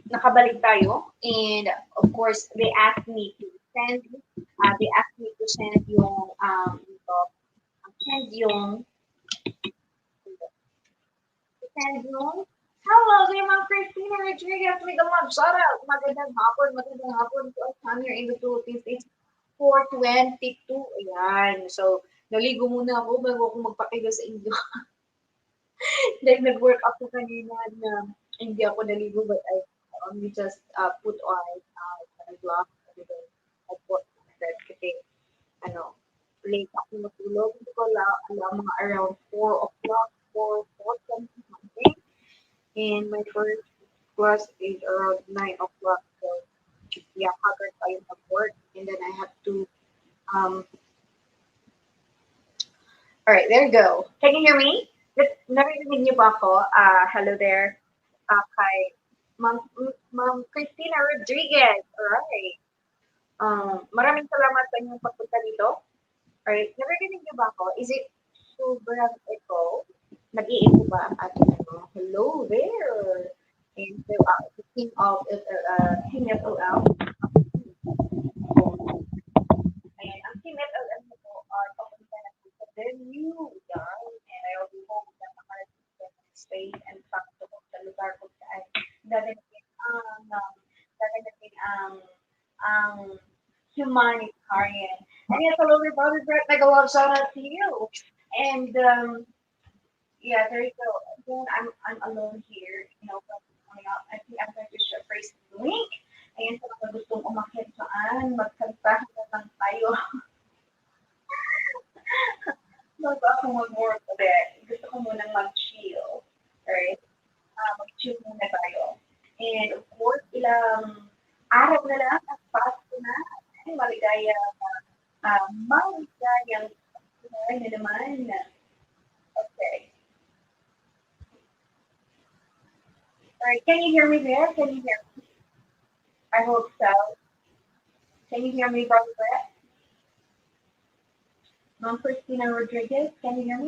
nakabalik tayo. And of course, they asked me to send yung, send yung, hello, kay Ma'am Christina Rodriguez with the love shout out. Magandang hapon to us here in the Philippines. It's 4:22. Ayan. So, naligo muna ako bago ako magpakita sa inyo. Like, nag-work ako kanina na hindi ako naligo, but I only just put on my gloves and then I put that kasi, ano, late ako matulog. Hindi ko alam mga around 4 o'clock, 4 something. And my first class is around 9 o'clock. So, yeah, haggard tayo mag-work. And then I have to, um, all right, there you go. Can you hear me? Narinig niyo ba ako? Hello there. Kay Ma'am Christina Rodriguez. Alright. Maraming salamat sa inyong pagpunta dito. Alright. Narinig niyo ba ako? Is it sobrang echo? Nag-i-echo ba? At ano? Hello there. And so, the Team FOL. Ayan, ang Team FOL na po, papunta na po sa venue. Yan. And I also hope na makarating sa space and sakto po sa lugar kung saan gaganapin ang humanitarian. And yes, hello everybody, Brett, mega love shout out to you. And yeah, there you go. Again, I'm alone here, coming out. I think I'm going to share praise the link. Ayan, sa mga gustong umakyat saan, magkantahan na lang tayo. Bago ako mag-work ulit, gusto ko munang mag-chill. Right? Mag-chill muna tayo. And of course, ilang araw na lang at Pasko na. Ay, maligayang na naman. Okay. Alright, can you hear me there? Can you hear me? I hope so. Can you hear me, Brother Brett? Mom Christina Rodriguez, can you hear me?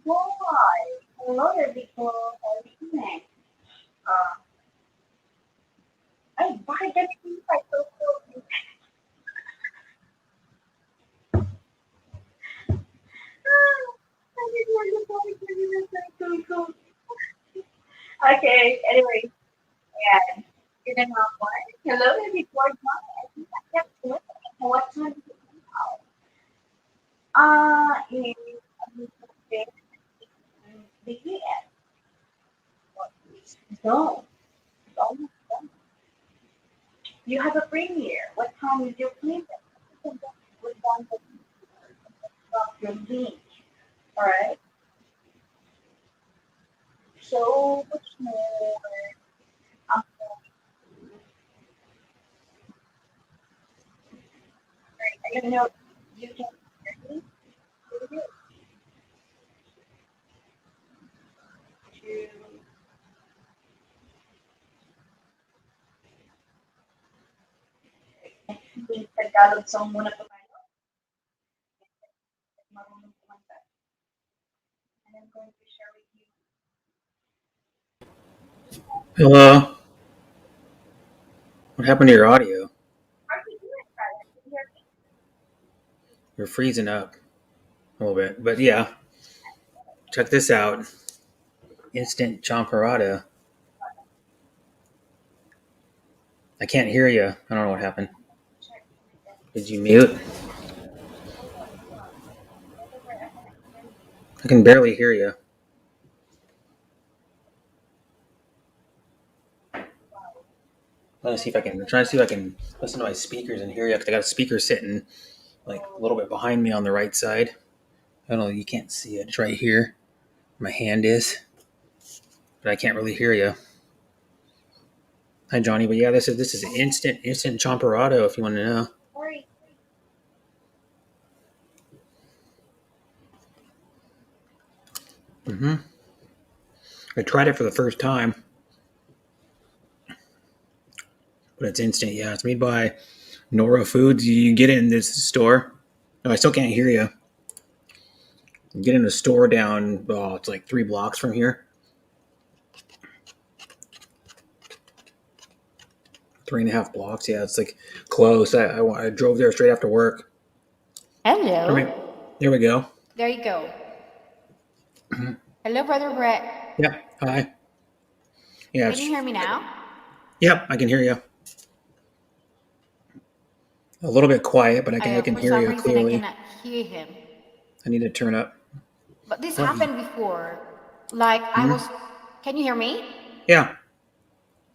Why? Hello there, Victor. How are you doing? Uh, ay, bakit ganito yung title ko? I didn't know you probably gave me the title ko. Okay, anyway, yeah. You're gonna have one. Hello there, Victor. I think I kept looking. What time is it now? In the US. No, it's almost done. You have a premiere. What time is your premiere? With one of your link. All right. So much more. Um, I don't know. You can hear me. To yung Tagalog song muna po tayo. Marunong kumanta. And I'm going to share with you. Hello. What happened to your audio? How do you do it, Tyler? Can you hear me? You're freezing up a little bit. But yeah, check this out. Instant champorado. I can't hear you. I don't know what happened. Check. Did you mute? Whatever I can hear you. I can barely hear you. Let's see if I can. I'm trying to see if I can listen to my speakers and hear you. Cause I got a speaker sitting like a little bit behind me on the right side. I don't know. You can't see it. It's right here. My hand is, but I can't really hear you. Hi, Johnny. But yeah, this is instant champorado. If you want to know. Sorry. Mm-hmm. I tried it for the first time, but it's instant. Yeah, it's made by Nora Foods. You get it in this store. No, I still can't hear you. You get in a store down, oh, it's like 3 blocks from here. 3.5 blocks. Yeah, it's like close. I drove there straight after work. Hello. All right, there we go. There you go. Hello, Brother Brett. Yeah, hi. Yeah, Can you hear me now? Yep, I can hear you. A little bit quiet, but I can For hear some you reason, I clearly. cannot hear him. I need to turn up. But this What? happened before. Like I was. Can you hear me? Yeah,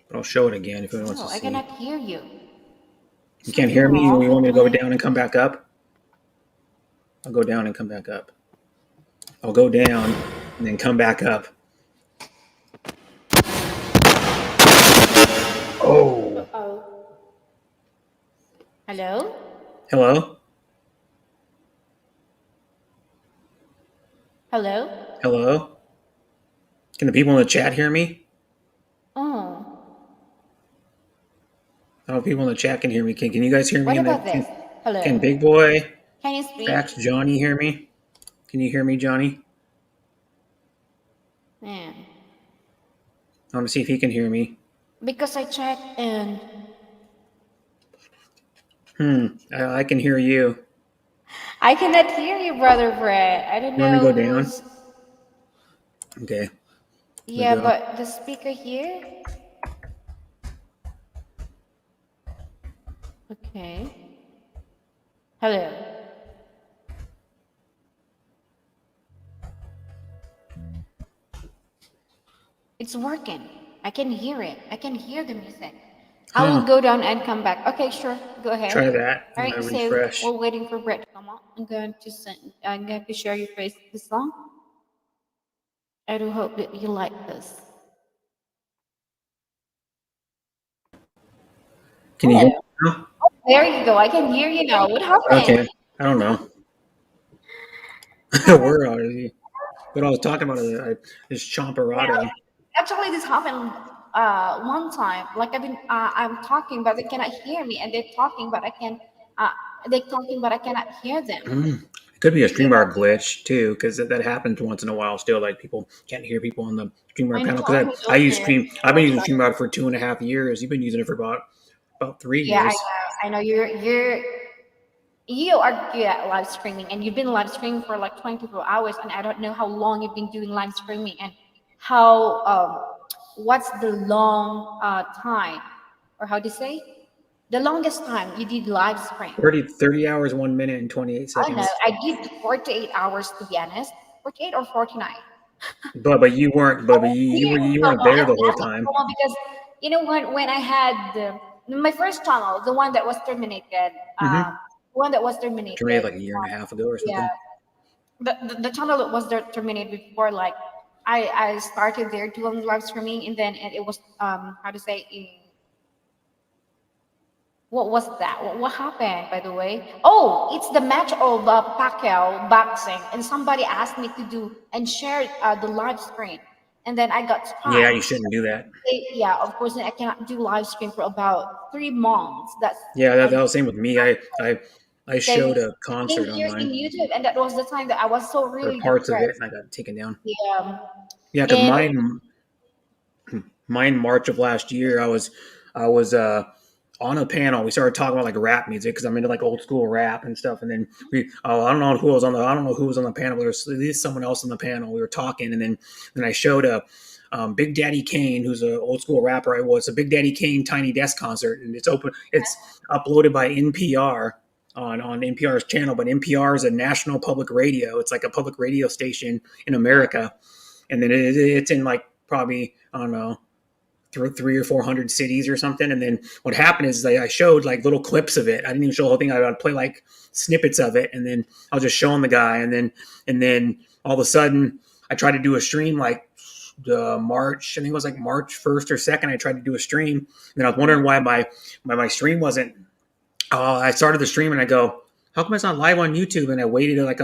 but I'll show it again if anyone wants No, to I see. cannot hear you. You can't hear me? You want me to go down and come back up? I'll go down and come back up. I'll go down and then come back up. Oh. Uh-oh. Hello? Hello? Hello? Hello? Can the people in the chat hear me? Oh. I don't know if people in the chat can hear me. Can you guys hear me? What about this? Hello? Can Big Boy, Can you speak? Fax, Johnny hear me? Can you hear me, Johnny? Yeah. I want to see if he can hear me. Because I checked and... I can hear you. I cannot hear you, Brother Brett. I don't You want me know to go down? who's... Okay. Yeah, go. but the speaker here... Okay. Hello. It's working. I can hear it. I can hear the music. I will go down and come back. Okay, sure. Go ahead. Try that. All I'm right, gonna so refresh. we're waiting for Brett to come up. I'm going to share you face the song. I do hope that you like this. Can you hear me now? There you go. I can hear you now. What happened? Okay. I don't know. Where are you? What I was talking about is Chomperado. Actually, this happened one time. Like I'm talking, but they cannot hear me, and they're talking, but I can. They're talking, but I cannot hear them. It could be a StreamYard glitch too, because that happens once in a while. Still, like people can't hear people on the StreamYard I panel. know. Because I use Stream. I've been using StreamYard for 2.5 years. You've been using it for about 3 Yeah, years. I know. You are good at live streaming, and you've been live streaming for like 24 hours, and I don't know how long you've been doing live streaming and how what's the long time, or how do you say the longest time you did live stream? 30 hours, 1 minute, and 28 I know seconds. I did 48 hours, to be honest. 48 or 49. But you weren't. But you weren't there the whole time. Because you know when I had my first channel, the one that was terminated, one that was terminated. Terminated like a year and a half ago or something. Yeah, the channel that was terminated before, like I started there doing live streaming, and then it was how to say what was that? What happened, by the way? Oh, it's the match of Pacquiao boxing, and somebody asked me to do and share the live screen, and then I got Yeah, striked. you shouldn't do that. Yeah, of course, I cannot do live stream for about 3 months. Yeah, that was the same with me. I showed a concert years in online YouTube, and that was the time that I was so or really parts of it, depressed. and I got taken down. Yeah, Yeah, because and mine March of last year, I was on a panel. We started talking about like rap music because I'm into like old school rap and stuff. And then I don't know who was on the panel. But there was at least someone else on the panel. We were talking, and then I showed a Big Daddy Kane, who's an old school rapper. It's a Big Daddy Kane Tiny Desk concert, and it's uploaded by NPR. On NPR's channel, but NPR is a national public radio. It's like a public radio station in America, and then it's in like probably, I don't know, 300 or 400 cities or something. And then what happened is I showed like little clips of it. I didn't even show the whole thing. I would play like snippets of it, and then I was just showing the guy. And then all of a sudden, I tried to do a stream like March. I think it was like March 1st or 2nd. I tried to do a stream, and then I was wondering why my stream wasn't. I started the stream, and I go, "How come it's not live on YouTube?" And I waited like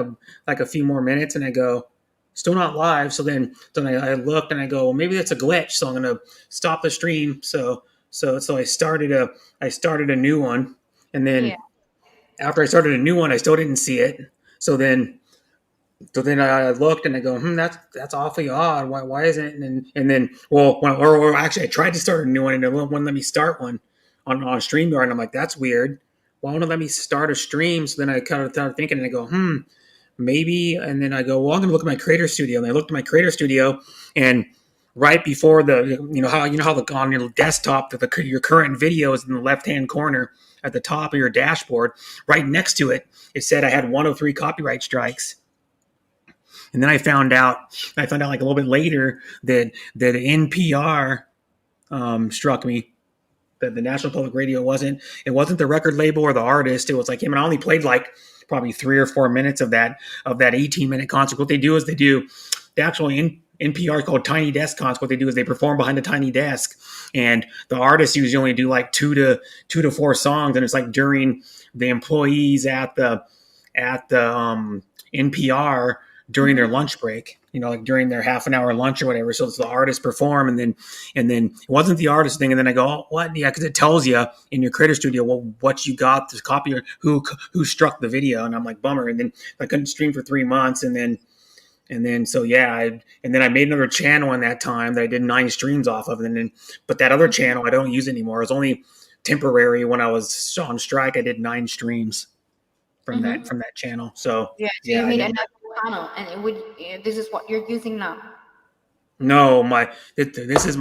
a few more minutes, and I go, still not live. So then I looked and I go, well, maybe that's a glitch. So I'm gonna stop the stream. So I started a new one, and Yeah. then after I started a new one, I still didn't see it. So then so then I looked and I go, that's awfully odd. Why isn't it? And then or actually I tried to start a new one and it wouldn't let me start one on StreamYard. And I'm like, that's weird. Why won't it let me start a stream? So then I kind of started thinking and I go, maybe. And then I go, well, I'm gonna look at my Creator Studio. And I looked at my Creator Studio, and right before the on your desktop your current video is in the left hand corner at the top of your dashboard. Right next to it, it said I had 103 copyright strikes. And then I found out like a little bit later that NPR struck me. That the National Public Radio wasn't the record label or the artist. It was like him, and I only played like probably 3 or 4 minutes of that 18-minute concert. What they do is the actual NPR is called Tiny Desk concert. What they do is they perform behind a tiny desk, and the artists usually only do like two to four songs, and it's like during the employees at the NPR during their lunch break, like during their half an hour lunch or whatever. So it's the artist perform, and then it wasn't the artist thing. And then I go, oh, what? Yeah, because it tells you in your Creator Studio, well, what you got, this copy, or who struck the video. And I'm like, bummer. And then I couldn't stream for 3 months, and then so yeah, and then I made another channel in that time that I did 9 streams off of, and then but that other channel I don't use anymore. It was only temporary. When I was on strike, I did 9 streams from Mm-hmm. that channel. So Yeah. So yeah, you I made didn't. another channel, and this is what you're using now. No, this is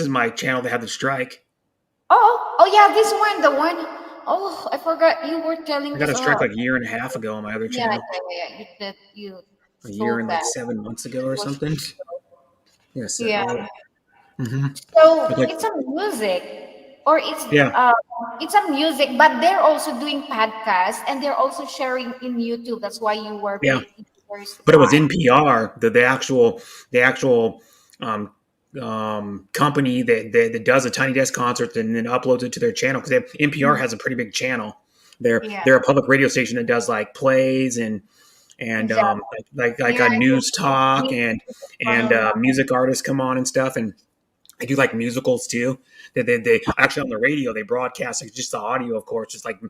my channel that had the strike. Oh yeah, this one, the one. Oh, I forgot you were telling I got this. a strike like a year and a half ago on my other Yeah, channel. yeah. You A year told and that. like 7 months ago or It was something. Yes. yeah. Mm-hmm. So Like it's a music, or yeah, it's a music, but they're also doing podcasts and they're also sharing in YouTube. That's why you were yeah. facing your But it was strike. NPR, the actual company that does the Tiny Desk concerts and then uploads it to their channel, because NPR has a pretty big channel. Yeah, They're a public radio station that does like plays and exactly. like Yeah, a I think news talk it's and funny. music artists come on and stuff, and I do like musicals too. They actually on the radio they broadcast like just the audio, of course, just like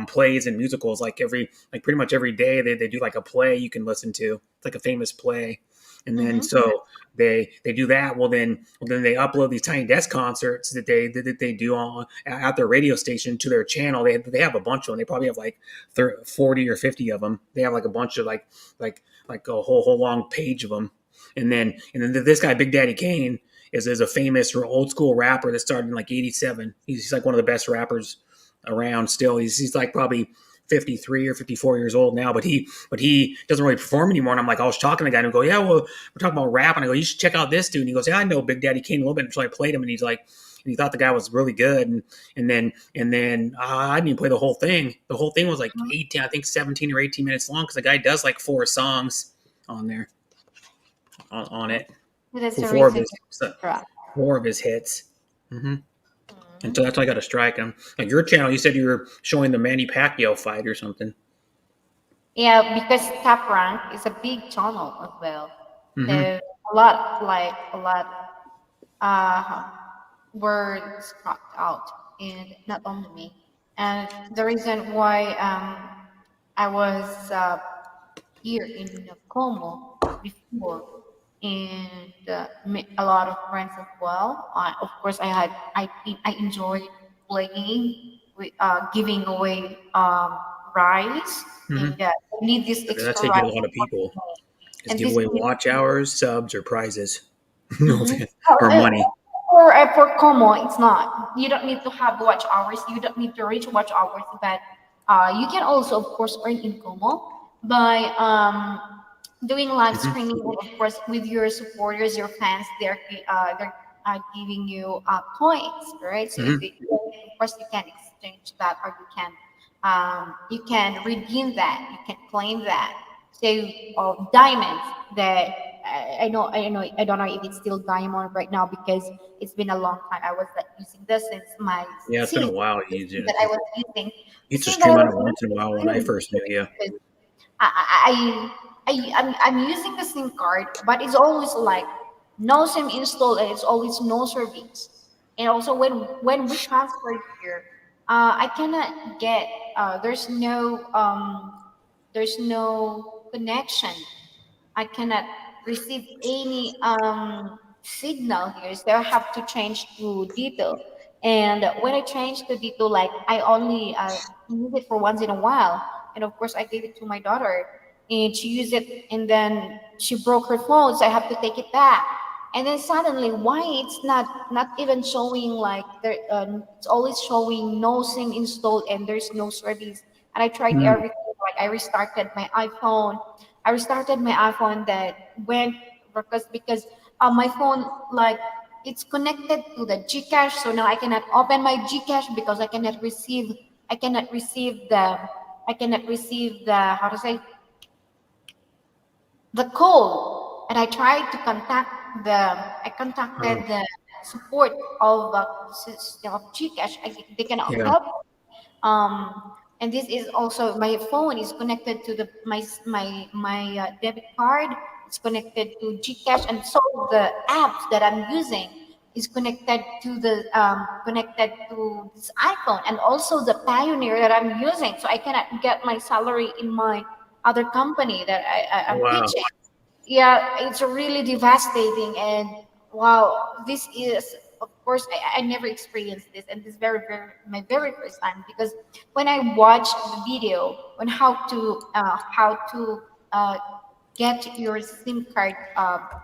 plays and musicals. Like pretty much every day they do like a play you can listen to. It's like a famous play, and then Mm-hmm. so they do that. Well then they upload these Tiny Desk concerts that they do on at their radio station to their channel. They have a bunch of them. They probably have like 40 or 50 of them. They have like a bunch of like a whole long page of them. And then this guy Big Daddy Kane is a famous or old school rapper that started in like '87. He's like one of the best rappers around still. He's like probably 53 or 54 years old now, but he doesn't really perform anymore. And I'm like, I was talking to the guy and I go, yeah, well, we're talking about rap, and I go, you should check out this dude. And he goes, yeah, I know Big Daddy Kane a little bit. And so I played him, and he's like, and he thought the guy was really good, and then I didn't even play the whole thing. The whole thing was like 18, I think 17 or 18 minutes long, because the guy does like 4 songs on there on it. That's the Four of reason. his Right. 4 of his hits. Mm-hmm. And so that's why I got a strike. And like your channel, you said you were showing the Manny Pacquiao fight or something. Yeah, because Top Rank is a big channel as well. So Mm-hmm. a lot uh words cut out, and not only me. And the reason why I was here in Como before, and met a lot of friends as well. Of course, I enjoyed playing, giving away rice, Mm-hmm. and I need this That's extra how you get rice. a lot of people. Just And give this away watch hours, subs, or prizes. No, Mhm. or money. For Como, it's not. You don't need to have watch hours. You don't need to reach watch hours, but you can also, of course, earn in Como by doing live Mm-hmm. streaming. And of course, with your supporters, your fans, they're giving you points, right? So Mm-hmm. of course, you can exchange that, or you can redeem that, you can claim that. So diamonds that I don't know if it's still diamond right now, because it's been a long time. I was like using this since my Yeah, it's been a since while. that I was using. You used to Since that I stream on was it once in a while when I using first knew you. because I I'm using the SIM card, but it's always like no SIM installed and it's always no service. And also when we transfer here, I cannot get there's no connection. I cannot receive any signal here, so I have to change to Dito. And when I change to Dito, like I only use it for once in a while. And of course, I gave it to my daughter, and she used it, and then she broke her phone, so I have to take it back. And then suddenly, why it's not even showing like there? It's always showing no SIM installed and there's no service. And I tried Mm. everything. Like I restarted my iPhone. That went because my phone like it's connected to the Gcash, so now I cannot open my Gcash because I cannot receive the I cannot receive the how to say the call. And I tried to contact the I contacted Oh, the support of system of Gcash. They cannot yeah. help. And this is also my phone is connected to the debit card. It's connected to Gcash, and so the apps that I'm using is connected to this iPhone, and also the Pioneer that I'm using. So I cannot get my salary in my other company that Oh, I'm wow. pitching. Yeah, it's really devastating. And wow, this is, of course, I never experienced this, and this is very my very first time, because when I watched the video on how to get your SIM card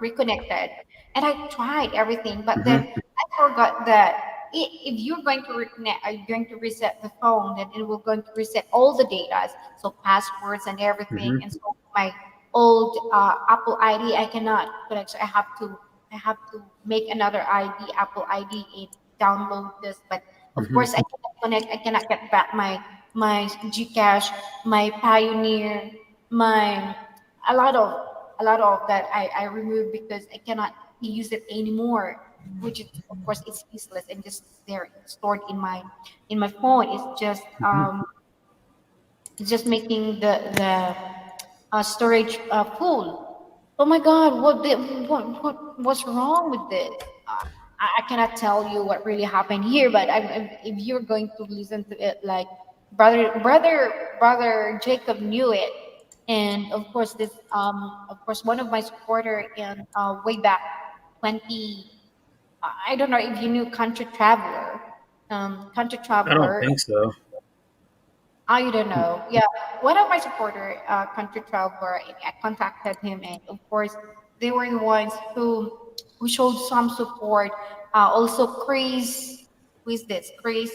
reconnected, and I tried everything, but then Hmm. I forgot that if you're going to reconnect, are you going to reset the phone, then it will going to reset all the data, so passwords and everything. Hmm. And so my old Apple ID I cannot connect, so I have to make another ID, Apple ID, and download this. But of Hmm. course, I cannot connect. I cannot get back my Gcash, my Pioneer, my a lot of that I removed because I cannot use it anymore. Which is, of course, it's useless and just there stored in my phone. Hmm. It's just making the storage full. Oh my God, what's wrong with this? I cannot tell you what really happened here, but if you're going to listen to it, like brother Jacob knew it, and of course one of my supporter in way back 20. I don't know if you knew Country Traveler. Country I don't Traveler, think so. I don't know. Yeah, one of my supporter, Country Traveler, I contacted him, and of course, they were the ones who showed some support. Also, Chris, who is this? Chris,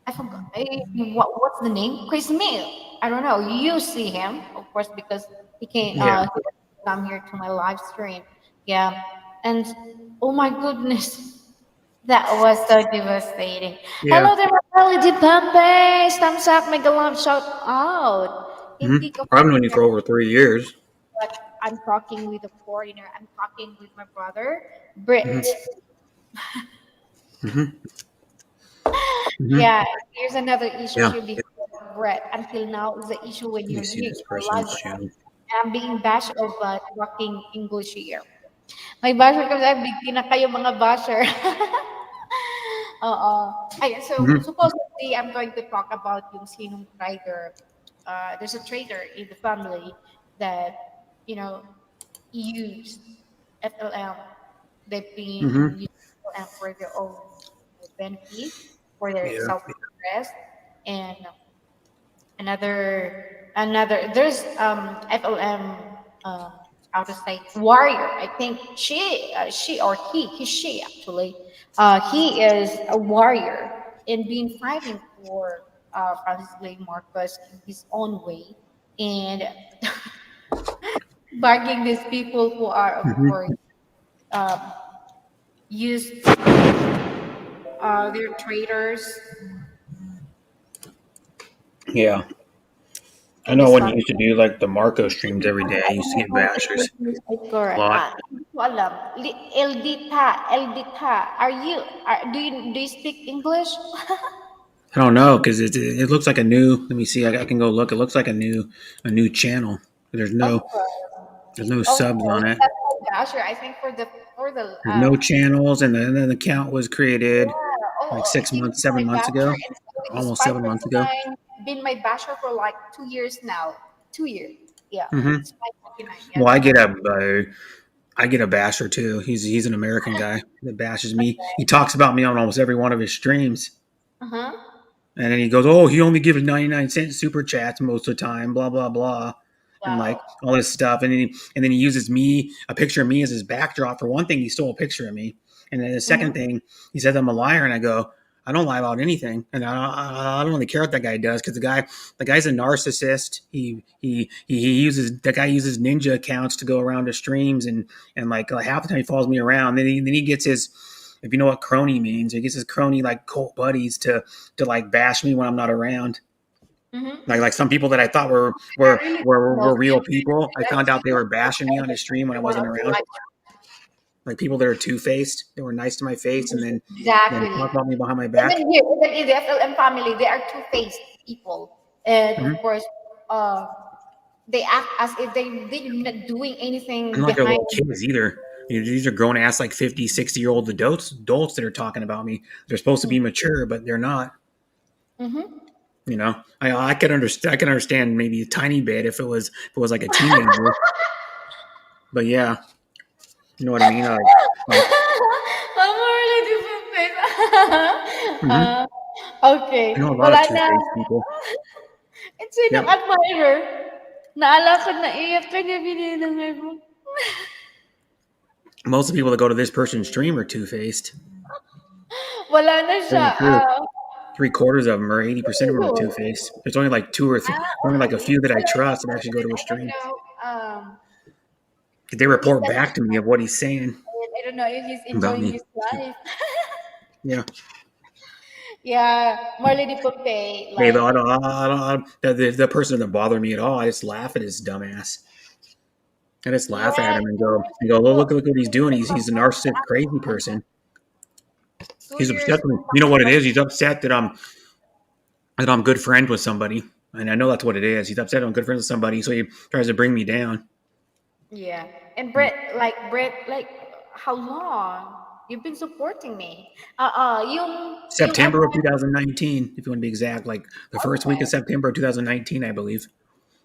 I forgot. What's the name? Chris Mill. I don't know. You see him, of course, because Yeah. he come here to my live stream. Yeah, and oh my goodness. That was so devastating. Yeah. Hello there, Melody Pampe. Thumbs up, make a love shout out. Hmm. Hindi ko I've known you for over 3 years. but I'm talking with a foreigner. I'm talking with my brother, Brit. Hmm. Hmm. Hmm. Yeah, here's another issue Yeah. here because of Brett. Until now, is the issue when Let me you're see here this in my live. person's channel. I'm being bashed of talking English here. May basher kasi ay big na kayo mga basher. Oo. Ay, so Hmm. supposedly I'm going to talk about yung sinong trader. There's a trader in the family that, you know, used FLM. They've been Hmm. using FLM for their own benefit, for their Yeah. self-interest, and another there's FLM how to say warrior. I think she or he she actually he is a warrior and been fighting for Francis Blake Marcos in his own way, and bargaining these people who are of Hmm. course um, used they're traitors Yeah. I in know this when you country. used to do like the Marco streams every day, I used to get bashers a Correct. lot. Hindi ko alam. Eldita, do you speak English? I don't know because it looks like a new. Let me see. I can go look. It looks like a new channel. There's Of no course. there's no Of subs course. on it. That's my dasher. I think for the There's no channels, and then the account was created yeah, like he was my 7 months basher, ago, and so almost despite 7 months ago. 29 been my basher for like 2 years now. 2 years. Yeah. Hmm. Spike 29. Yeah, Well, that's my I get a basher too. He's an American guy that bashes me. He talks about me on almost every one of his streams. uh-huh. And then he goes, "Oh, he only gives 99-cent super chats most of the time, blah blah blah," and like Wow. all this stuff. And then he uses me, a picture of me as his backdrop. For one thing, he stole a picture of me, and then the second Mm-hmm. thing, he says I'm a liar, and I go, "I don't lie about anything," and I don't really care what that guy does because the guy's a narcissist. He uses that guy uses ninja accounts to go around to streams, and like half the time he follows me around. Then he gets his, if you know what crony means, he gets his crony like cult buddies to like bash me when I'm not around. Mm-hmm. Like some people that I thought were I were really were, don't know were real him. people, I Let's found out see. they were bashing me on his stream when I One wasn't of the around. Like people that are two faced, they were nice to my face, and then exactly. talk about me behind my back. Even here, even in the FLM family, they are two-faced people, and of Mhm. course, uh, they act as if they're not doing I'm anything not like they're behind. little kids either. These are grown ass like 50, 60-year-old adults that are talking about me. They're supposed to be mature, but they're not. Mm-hmm. I could understand. I can understand maybe a tiny bit if it was like a teenager. But yeah, you know what I mean. Like I'm already different face. mhm. I Okay, know a lot of wala two na. faced people. It's sinong Yep. admirer? Naalakad na iyak ka niya bininangay mo. Most of the people that go to this person's stream are two faced. Wala na siya. True. 3/4 of them or 80% of them are two faced. There's only like two or three, only like a Okay. few that I Wala na trust that siya. actually And go then to a I don't stream. know. They He report doesn't. back to me of what he's saying I don't know if he's about enjoying me. his life. Yeah. Yeah, Marley Di Pompey, Hey, like, the person doesn't bother me at all. I just laugh at his dumbass. I just laugh at yeah, him and go, look what he's doing. He's a narcissistic, crazy person. two He's years. upset with me. You know what it is? He's upset that I'm good friends with somebody, and I know that's what it is. He's upset I'm good friends with somebody, so he tries to bring me down. Yeah, and Brett, like, how long you've been supporting me? Yung September of advice. 2019, if you want to be exact, like the first week Okay. of September of 2019, I believe.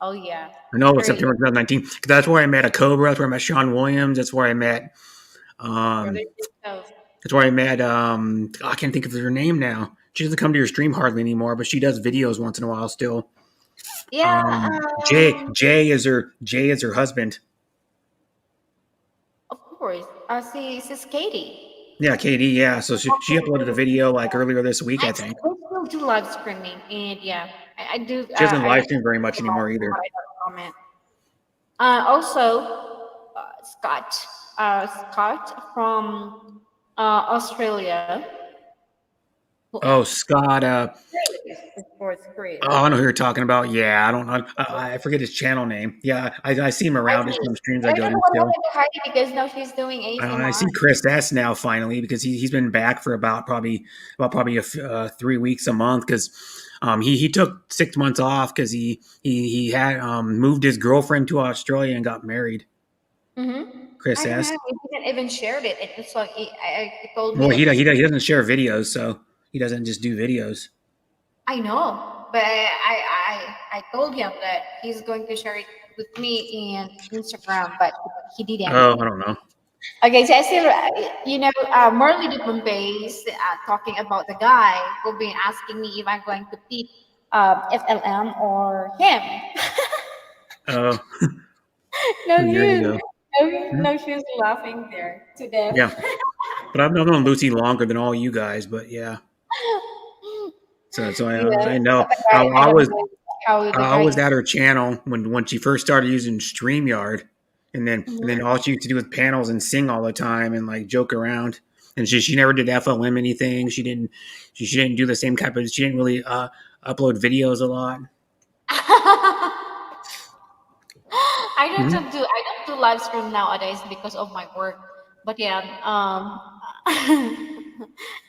Oh yeah, I know it was early. September 2019 because that's where I met a Cobra. That's where I met Sean Williams. That's where I met. Brother Um, Joseph. that's where I met. I can't think of her name now. She doesn't come to your stream hardly anymore, but she does videos once in a while still. Yeah, Jay is her husband. of course. Sis Katie. Yeah, Katie. Yeah, so she uploaded a video like earlier this week, I think. I still do live streaming, and yeah, I do. She doesn't I live stream very much anymore but either. I don't comment. Also, Scott, Scott from Australia, who Oh, else? Scott. Of course, great. Oh, I know who you're talking about. Yeah, I don't. I forget his channel name. Yeah, I see him I around at see. some streams But I I go don't know to what still. happened to Heidi because now she's doing I ASMR. see Chris S now finally because he's been back for about probably 3 weeks a month because he took 6 months off because he had moved his girlfriend to Australia and got married. Mm-hmm. Chris I don't S. know. He didn't even share it. It's like he told me Well, that he doesn't share videos, so he doesn't just do videos. I know, but I told him that he's going to share it with me in Instagram, but he didn't. Oh, I don't know. Okay, so I still, Marley de Pompey is talking about the guy who been asking me if I'm going to pick FLM or him. Oh, No, there you she's go. Mhm. no, she's laughing there to death. Yeah, but I've known Lucy longer than all you guys. But yeah, so Yeah, I know but the guy, I I don't was know how the I guy was is. at her channel when she first started using StreamYard, and then all she used to do was panels and sing all the time and like joke around. And she never did FLM anything. She didn't do the same type of. She didn't really upload videos a lot. Hmm. I don't do live stream nowadays because of my work. But yeah,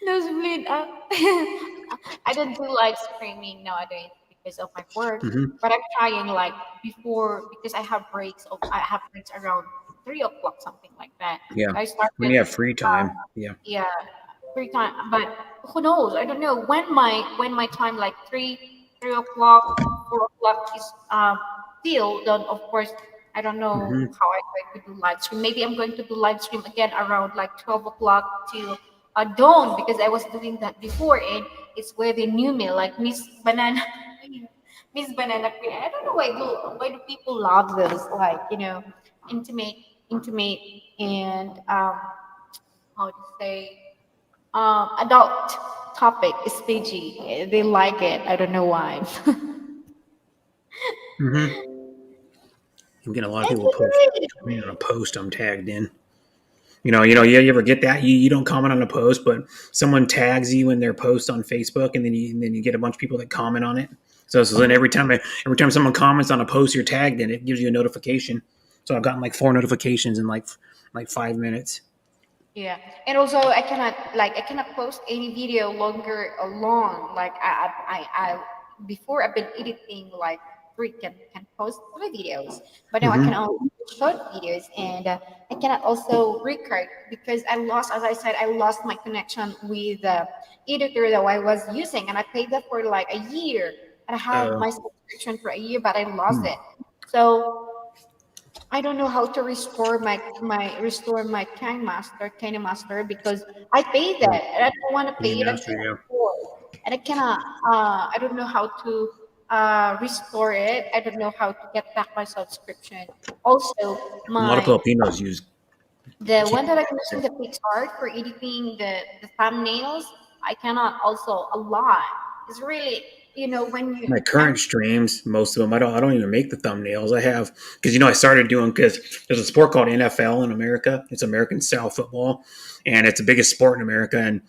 nosebleed. I don't do live streaming nowadays because of my work. Hmm. But I'm trying like before because I have breaks around 3 o'clock, something like that. Yeah. I When started you have free time. Yeah. yeah, free time. But who knows? I don't know when my time like 3 o'clock, 4 o'clock is still done. Of course, I don't know Hmm. how I'm going to do live stream. Maybe I'm going to do live stream again around like 12 o'clock till dawn because I was doing that before, and it's where they knew me like Miss Banana. Miss Banana Queen. I don't know why do people love those like intimate intimate and how to say adult topic is PG. They like it. I don't know why. Hmm. I'm getting a lot of It's people post me on a post I'm tagged in. You ever get that? You don't comment on a post, but someone tags you in their post on Facebook, and then you get a bunch of people that comment on it. So then every time someone comments on a post you're tagged in, it gives you a notification. So I've gotten like 4 notifications in like 5 minutes. Yeah, and also I cannot post any video longer or long. Like I before I've been editing like can post 3 videos, but now I can Hmm. only do short videos, and I cannot also record because as I said, I lost my connection with the editor that I was using, and I paid that for like a year, and I have Uh, my subscription for a year, but I lost hmm. it. So I don't know how to restore my Kind Master because I paid that and I don't want to pay Game it Master, again, yeah. of course. And I don't know how to restore it. I don't know how to get back my subscription. Also, A lot of my Filipinos use. the Can't, one that I'm using the PixArt for editing the thumbnails, I cannot also a lot. It's really when you my current streams, most of them, I don't even make the thumbnails. I have because I started doing because there's a sport called NFL in America. It's American style football, and it's the biggest sport in America. And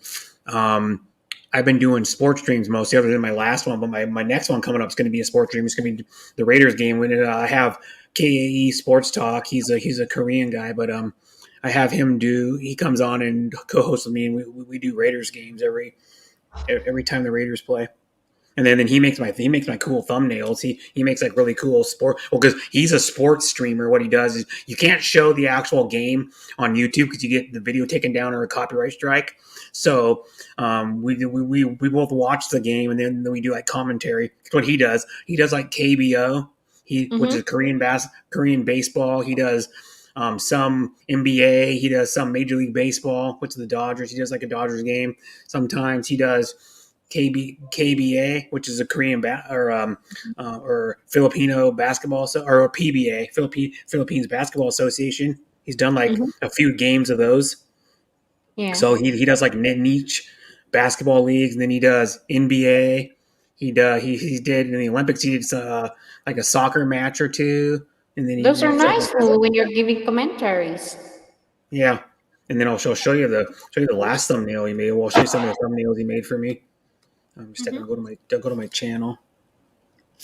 um, I've been doing sports streams mostly other than my last one, but my next one coming up is going to be a sports stream. It's going to be the Raiders game. When I have KAE Sports Talk. He's a Korean guy, but I have him do. He comes on and co-hosts with me, and we do Raiders games every time the Raiders play. And then he makes my cool thumbnails. He makes like really cool sport. Well, because he's a sports streamer, what he does is you can't show the actual game on YouTube because you get the video taken down or a copyright strike. So we both watch the game and then we do like commentary. That's what he does like KBO, which is Mhm. Korean baseball. He does some NBA. He does some Major League Baseball, which is the Dodgers. He does like a Dodgers game. Sometimes he does KBA, which is a Korean or Filipino basketball or PBA, Philippines Basketball Association. He's done like Mhm. a few games of those. Yeah. So he does like niche basketball leagues, and then he does NBA. He did in the Olympics. He did like a soccer match or two, and then Those are he said, nice though when you're giving commentaries. yeah. And then I'll show you the last thumbnail he made. Well, I'll show you some of the thumbnails he made for me. I'm just gonna Mhm. go to my channel.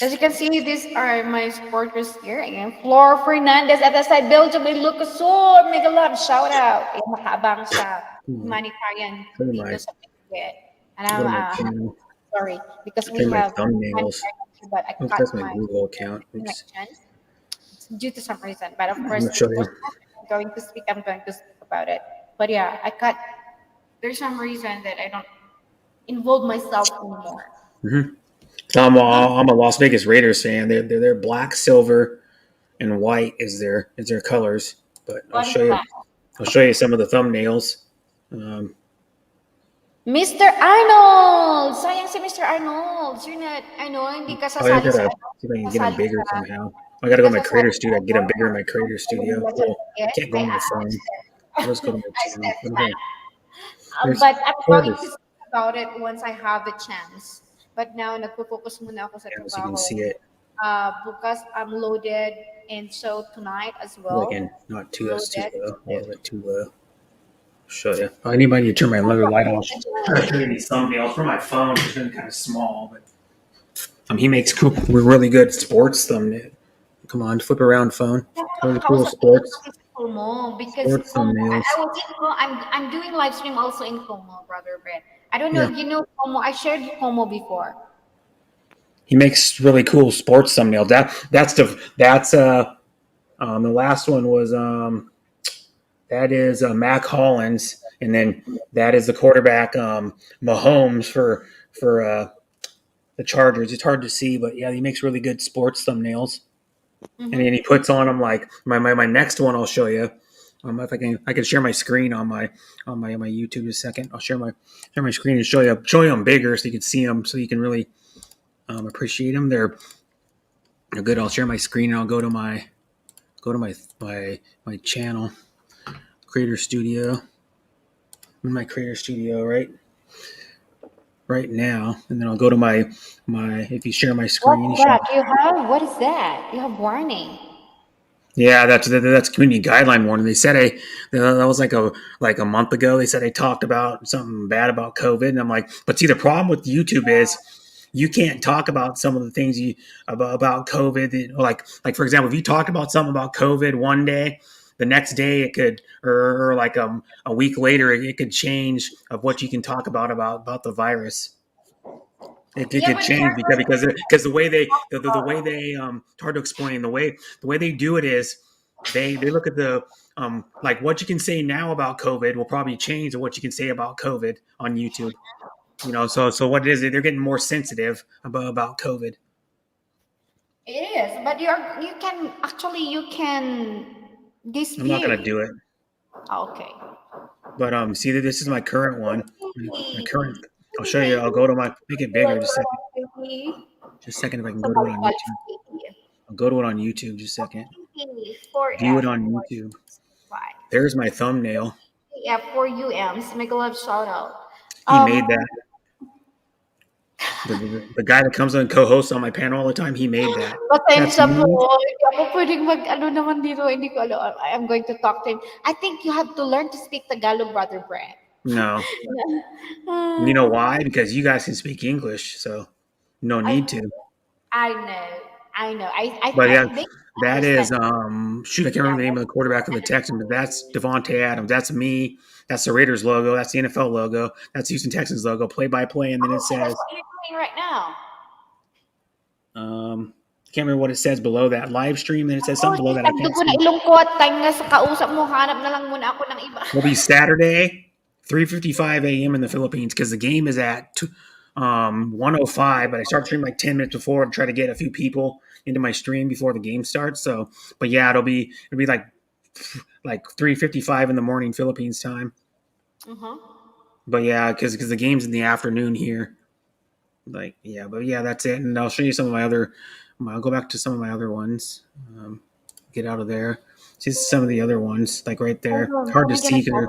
As you can see, these are my supporters here. Again, Flor Fernandez at the side, Belgium, may Lucasor, mega love, shout out. Yung mahabang sa Hmm. humanitarian Go to dito my sa Benguet. And go I'm to my channel. sorry, because Show we you my have thumbnails. humanitarian, but I Oops, cut that's my my Google account. Oops. connection due to some reason. But of I'm course, gonna show you. I'm going to speak about it. But yeah, I cut. There's some reason that I don't involve myself anymore. Mm-hmm. I'm a Las Vegas Raiders fan. They're black, silver, and white is their colors. But I'll What is show you. that? I'll show you some of the thumbnails. Um, Mr. Arnold! Sayang si Mr. Arnold. You're not, hindi ka oh, I sasali sa, gotta see if I can get them sasali bigger sa, somehow. I gotta hindi go ka to my sasali creator sa, studio. Get them bigger in my creator studio. sa Well, ticket. can't go on my I phone. said, I'll just go to my I channel. said What the that. heck? There's But I'm going to quarters. speak about it once I have the chance. But now, nagpo-focus muna ako sa Yeah, so you can trabaho. see it. Bukas, I'm loaded. And so tonight as Like well, in not too. That's too loaded. low. A little bit too low. Show you. I need to turn my other light on. Try to show you these thumbnails for my phone. It's been kind of small, but he makes cool. We're really good sports thumbnail. Come on, flip around phone. Really cool Nakausap ko sports kasi sa Como because Como, I thumbnails. was in Como, I'm doing live stream also in Como, brother Brett. I don't know Yeah. if you know Como. I shared Como before. He makes really cool sports thumbnails. The last one was that is Mac Hollins, and then that is the quarterback Mahomes for the Chargers. It's hard to see, but yeah, he makes really good sports thumbnails. And then he puts on them like my next one. I'll show you. If I can share my screen on my YouTube in a second. I'll share my screen and show you them bigger so you can see them, so you can really appreciate them. They're good. I'll share my screen and I'll go to my channel, Creator Studio. I'm in my Creator Studio right now, and then I'll go to my if you share my screen. What's that? You have what is that? You have warning. Yeah, that's community guideline warning. They said that was like a month ago. They said they talked about something bad about COVID, and I'm like, but see, the problem with YouTube is you can't talk about some of the things about COVID. Like for example, if you talked about something about COVID one day, the next day it could, or like a week later, it could change of what you can talk about the virus. It could change because the way they it's hard to explain the way they do it is they look at the like what you can say now about COVID will probably change to what you can say about COVID on YouTube. So what it is, they're getting more sensitive about COVID. It is, but you can I'm not dispute. gonna do it. Okay. But see, this is my current one. My Hey, current. I'll show you. I'll go to make it bigger. Just a second. Hey, Just a second if I can go to it on somebody YouTube. I'll go to it on YouTube. Just a second. View it 4F. on YouTube. Right. There's my thumbnail. Yeah, 4UMs. Make a love shout out. He made that. The guy that comes on and co-hosts on my panel all the time, he made that. That's Pasensya po. me. Hindi ako pwedeng mag-ano naman dito. Hindi ko alam. I'm going to talk to him. I think you have to learn to speak Tagalog, Brother Brent. No. You know why? Because you guys can speak English, so no need to. I know. I know. But yeah, They that is understand. shoot, I can't remember the name of the quarterback for the Texans, but that's Devontae Adams. That's me. That's the Raiders logo. That's the NFL logo. That's the Houston Texans logo. Play by play, and then it So that's says what you're doing right now. can't remember what it says below that live stream, and it says Oh, something below that I tagdo can't ko na see. ilong ko at time nga sa kausap mo, hanap na lang muna ako ng iba. It'll be Saturday, 3:55 a.m. in the Philippines because the game is at 1:05. But I start streaming like 10 minutes before to try to get a few people into my stream before the game starts. So, but yeah, it'll be like 3:55 in the morning Philippines time. But yeah, because the game's in the afternoon here. But yeah, that's it. And I'll show you some of my other. I'll go back to some of my other ones. Get out of there. See some of the other ones, like right there. It's hard to see because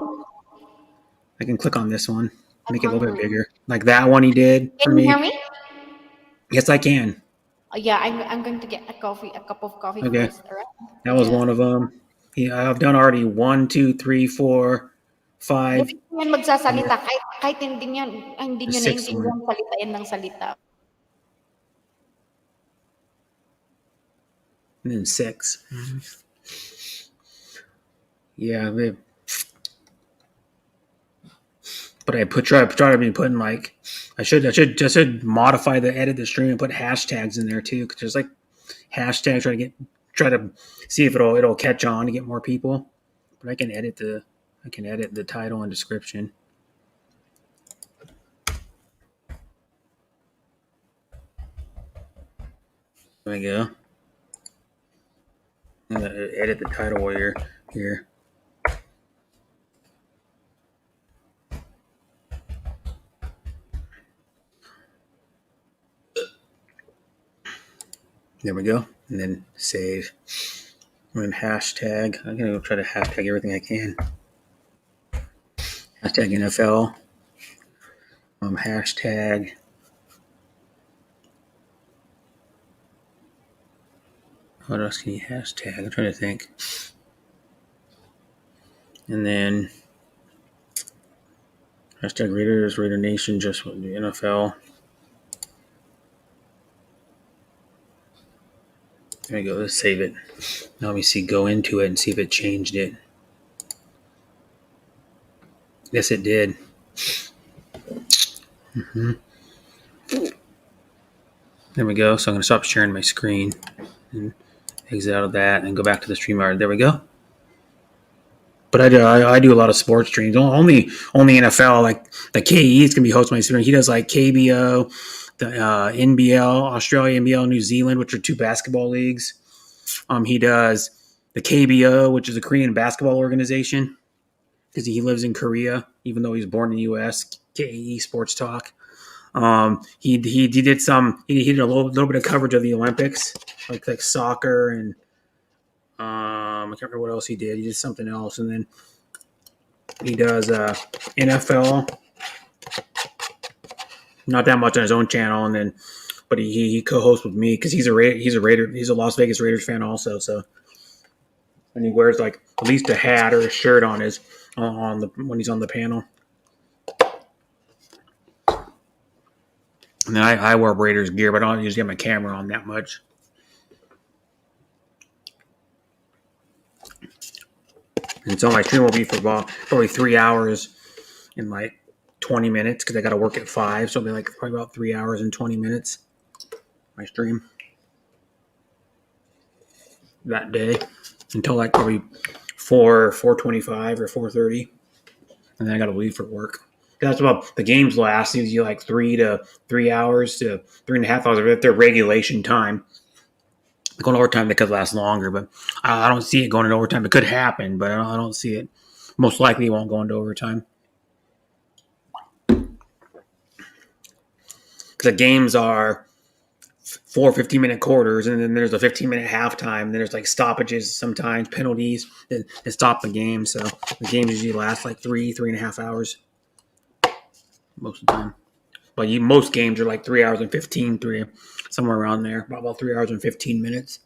I can click on this one, make it a little bit bigger. Like that one he did for Can you me. hear me? Yes, I can. Yeah, I'm going to get a cup of coffee Okay, first. All right. that was one of them. Yeah, I've done already 1, 2, 3, 4, 5. Hindi yan magsasalita. Kahit hindi nyo The sixth one. naiintindihan salitain ng salita. And then 6. Yeah, but I try to be putting like I should modify edit the stream and put hashtags in there too, because there's like hashtags try to see if it'll catch on to get more people. But I can edit the title and description. There we go. I'm gonna edit the title while you're here. There we go. And then save. And then hashtag. I'm gonna go try to hashtag everything I can. Hashtag NFL. Hashtag. What else can you hashtag? I'm trying to think. And then hashtag Raiders, Raider Nation, just the NFL. There we go. Let's save it. Now let me see. Go into it and see if it changed it. Yes, it did. There we go. So I'm going to stop sharing my screen and exit out of that and go back to the StreamYard. There we go. But I do a lot of sports streams. Only NFL, like the KE is going to be hosting my stream. He does like KBO, the NBL, Australia, NBL, New Zealand, which are 2 basketball leagues. He does the KBO, which is a Korean basketball organization, because he lives in Korea, even though he's born in the U.S. KE Sports Talk. He did some. He did a little bit of coverage of the Olympics, like soccer, and I can't remember what else he did. He did something else, and then he does NFL. Not that much on his own channel, and then, but he co-hosts with me because he's a Raider. He's a Las Vegas Raiders fan also. So, and he wears like at least a hat or a shirt on his when he's on the panel. And then I wear Raiders gear, but I don't usually have my camera on that much. And so my stream will be for probably 3 hours in like 20 minutes because I got to work at 5. So it'll be like probably about 3 hours and 20 minutes. My stream that day until like probably 4:25 or 4:30, and then I got to leave for work. That's about the games last usually like 3 hours to 3.5 hours if they're regulation time. Going overtime, they could last longer, but I don't see it going into overtime. It could happen, but I don't see it. Most likely, it won't go into overtime. Because the games are 4 15-minute quarters, and then there's a 15-minute halftime. Then there's like stoppages sometimes, penalties that stop the game. So the games usually last like 3.5 hours most of the time. But most games are like 3 hours and 15, somewhere around there, about 3 hours and 15 minutes.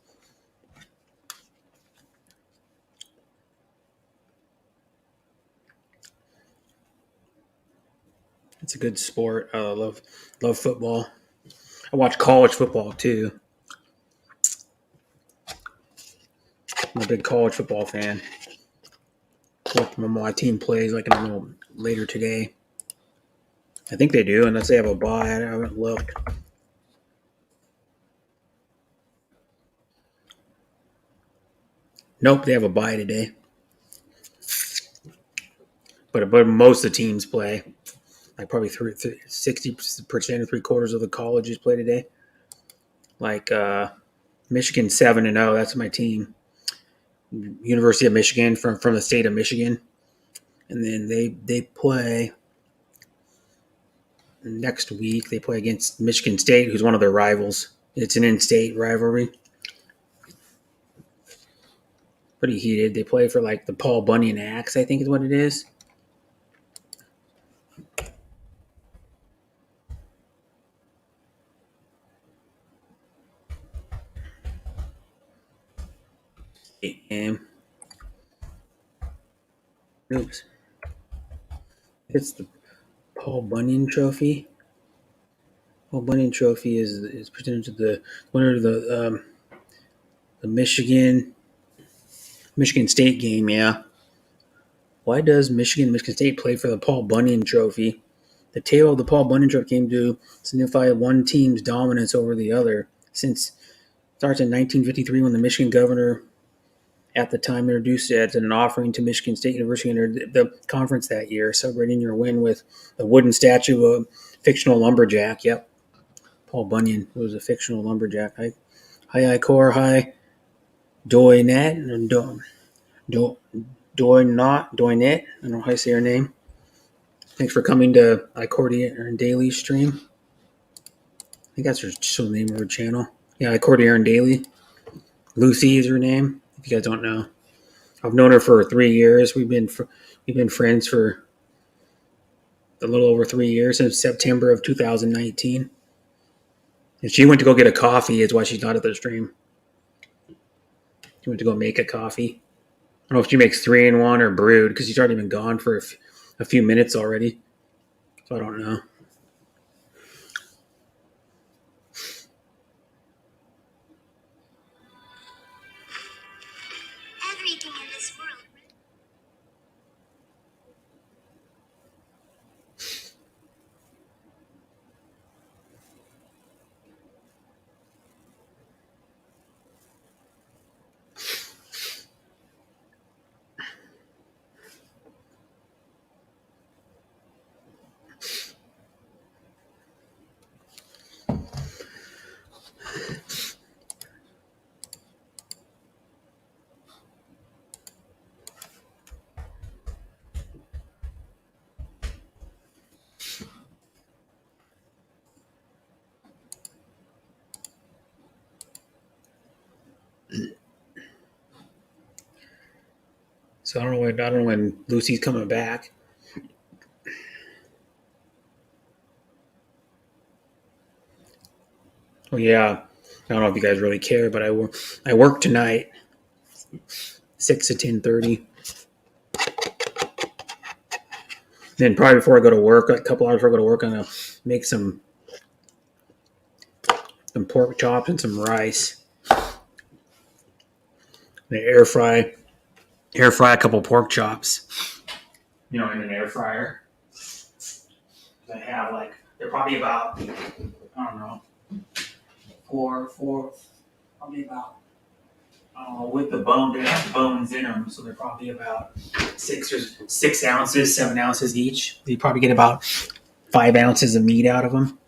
It's a good sport. I love football. I watch college football too. I'm a big college football fan. My team plays like a little later today. I think they do, unless they have a bye. I haven't looked. Nope, they have a bye today. But most of the teams play. Like probably 60% or 3/4 of the colleges play today. Like Michigan 7-0. That's my team. University of Michigan from the state of Michigan, and then they play next week. They play against Michigan State, who's one of their rivals. It's an in-state rivalry. Pretty heated. They play for like the Paul Bunyan Axe, I think is what it is. And oops, it's the Paul Bunyan Trophy. Paul Bunyan Trophy is presented to the winner of the Michigan State game. Yeah. Why does Michigan State play for the Paul Bunyan Trophy? The tale of the Paul Bunyan Trophy came to signify one team's dominance over the other. Since it starts in 1953 when the Michigan governor at the time introduced it as an offering to Michigan State University entered the conference that year, celebrating your win with a wooden statue of a fictional lumberjack. Yep. Paul Bunyan was a fictional lumberjack. Hi, Cor. Hi, Doynet. Doynet. I don't know how I say her name. Thanks for coming to Icordia Daily stream. I think that's her name of her channel. Yeah, Icordia Daily. Lucy is her name. If you guys don't know, I've known her for 3 years. We've been friends for a little over 3 years, since September of 2019. And she went to go get a coffee. Is why she's not at the stream. She went to go make a coffee. I don't know if she makes 3-in-1 or brewed because she's already been gone for a few minutes already. So I don't know. Everything in this world. So I don't know when Lucy's coming back. Oh yeah, I don't know if you guys really care, but I work tonight, 6 to 10:30. Then probably before I go to work, like a couple hours before I go to work, I'm gonna make some pork chops and some rice. And air fry a couple pork chops, in an air fryer. I have they're probably about, I don't know, four, probably about, with the bone, they have bones in them, so they're probably about 6 ounces, 7 ounces each. You probably get about 5 ounces of meat out of them.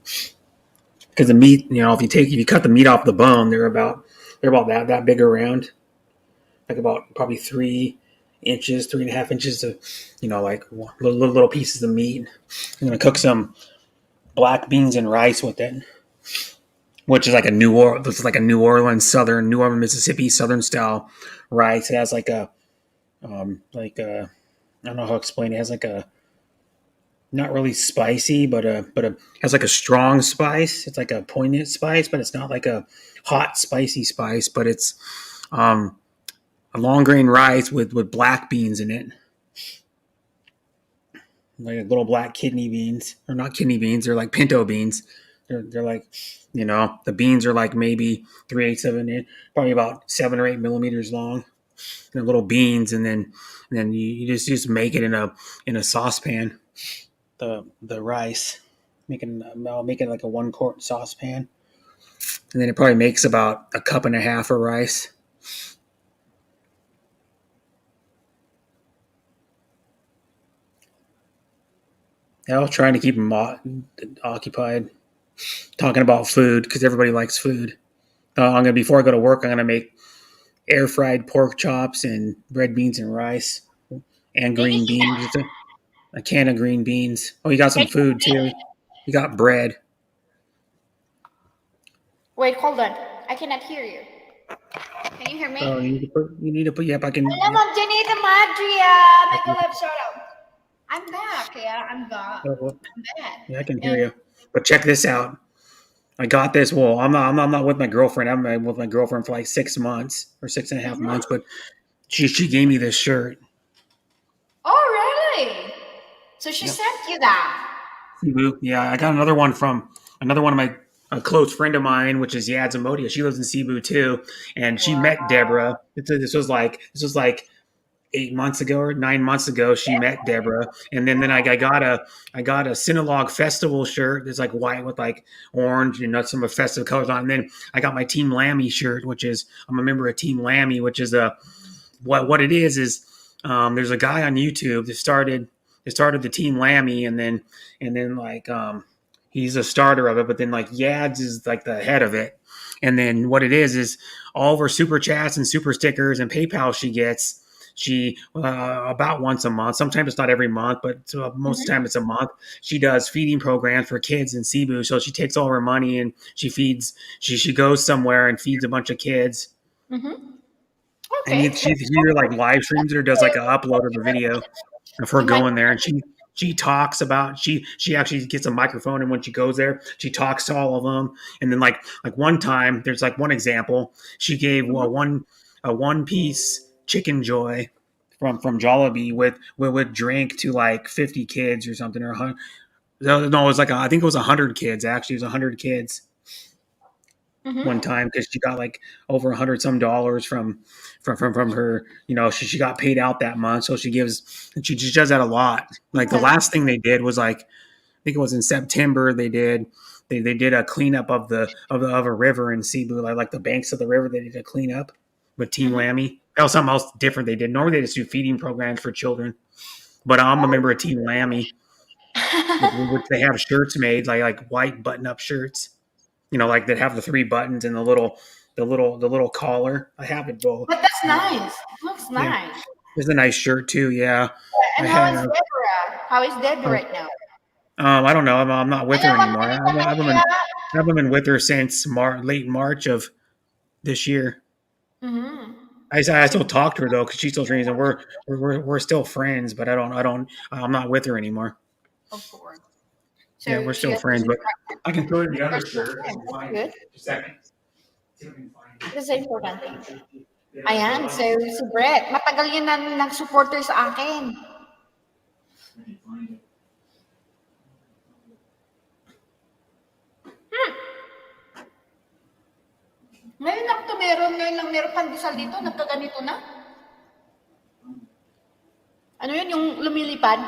Because the meat, if you cut the meat off the bone, they're about that big around, like about probably 3 inches, 3.5 inches of, like little pieces of meat. I'm gonna cook some black beans and rice with it, which is like this is like a New Orleans, Mississippi, Southern style rice. It has like a, I don't know how to explain it. It has like a, not really spicy, but has like a strong spice. It's like a poignant spice, but it's not like a hot spicy spice. But it's a long grain rice with black beans in it, like little black kidney beans, or not kidney beans. They're like pinto beans. They're like, the beans are like maybe 3/8 of an inch, probably about 7 or 8 millimeters long. And they're little beans, and then you just make it in a saucepan. The rice, I'll make it like a 1 quart saucepan, and then it probably makes about a cup and a half of rice. I was trying to keep them occupied, talking about food because everybody likes food. Before I go to work, I'm gonna make air fried pork chops and red beans and rice and green beans. Just a can of green beans. Oh, you got some food too. You got bread. Wait, hold on. I cannot hear you. Can you hear me? Oh, you need to put. Yep, I can. Hello, Ma'am Janita Madria. Make a left shout out. I'm back. Yeah, I'm back. Oh, I'm back. yeah, I can hear you. But check this out. I got this. Well, I'm not with my girlfriend. I'm with my girlfriend for like 6 months or 6.5 months. But she gave me this shirt. Oh, really? So she sent you that. Yeah, I got another one of my a close friend of mine, which is Yad Zamodia. She lives in Cebu too, and she met Deborah. This was like 8 months ago or 9 months ago. She met Deborah, and then I got a Sinologue Festival shirt. It's like white with like orange and some festive colors on. And then I got my Team Lammy shirt, which is, I'm a member of Team Lammy, which is what it is. There's a guy on YouTube that started the Team Lammy, and then like he's a starter of it, but then like Yads is like the head of it. And then what it is all of her super chats and super stickers and PayPal she gets. She about once a month. Sometimes it's not every month, but most of the time it's a month. She does feeding programs for kids in Cebu. So she takes all her money and she feeds. She goes somewhere and feeds a bunch of kids. Mm-hmm. Okay. And she either like live streams it or does like an upload of a video of her going there, and she talks about she actually gets a microphone, and when she goes there, she talks to all of them. And then like one time, there's like one example, she gave a one piece chicken joy from Jollibee with drink to like 50 kids or something, or 100. No, it was like I think it was 100 kids. Actually, it was 100 kids. One time, because she got like over $100 some from her, she got paid out that month, so she just does that a lot. Like the last thing they did was like, I think it was in September, they did a cleanup of a river in Cebu, like the banks of the river. They did a cleanup with Team Lammy. That was something else different they did. Normally they just do feeding programs for children, but I'm a member of Team Lammy, which they have shirts made, like white button up shirts. Like that have the 3 buttons and the little collar. I have it both. But that's nice. It looks nice. Yeah. It's a nice shirt too. Yeah. And how is Deborah? How is Deborah right now? I don't know. I'm not with her anymore. I haven't been with her since late March of this year. Mm-hmm. I still talk to her though because she still trains, and we're still friends. But I'm not with her anymore. Of course. Yeah, So we're she still has friends. But I can throw in the other personal shirt if I friends. can That's find it. good. Just a second. See if I can find it. That's the important thing. Yeah, Ayan, so si Brett, matagal yun nag-supporter sa akin. Ngayon lang to ngayon lang meron pandesal dito, nagkaganito na. Ano yun, yung lumilipad?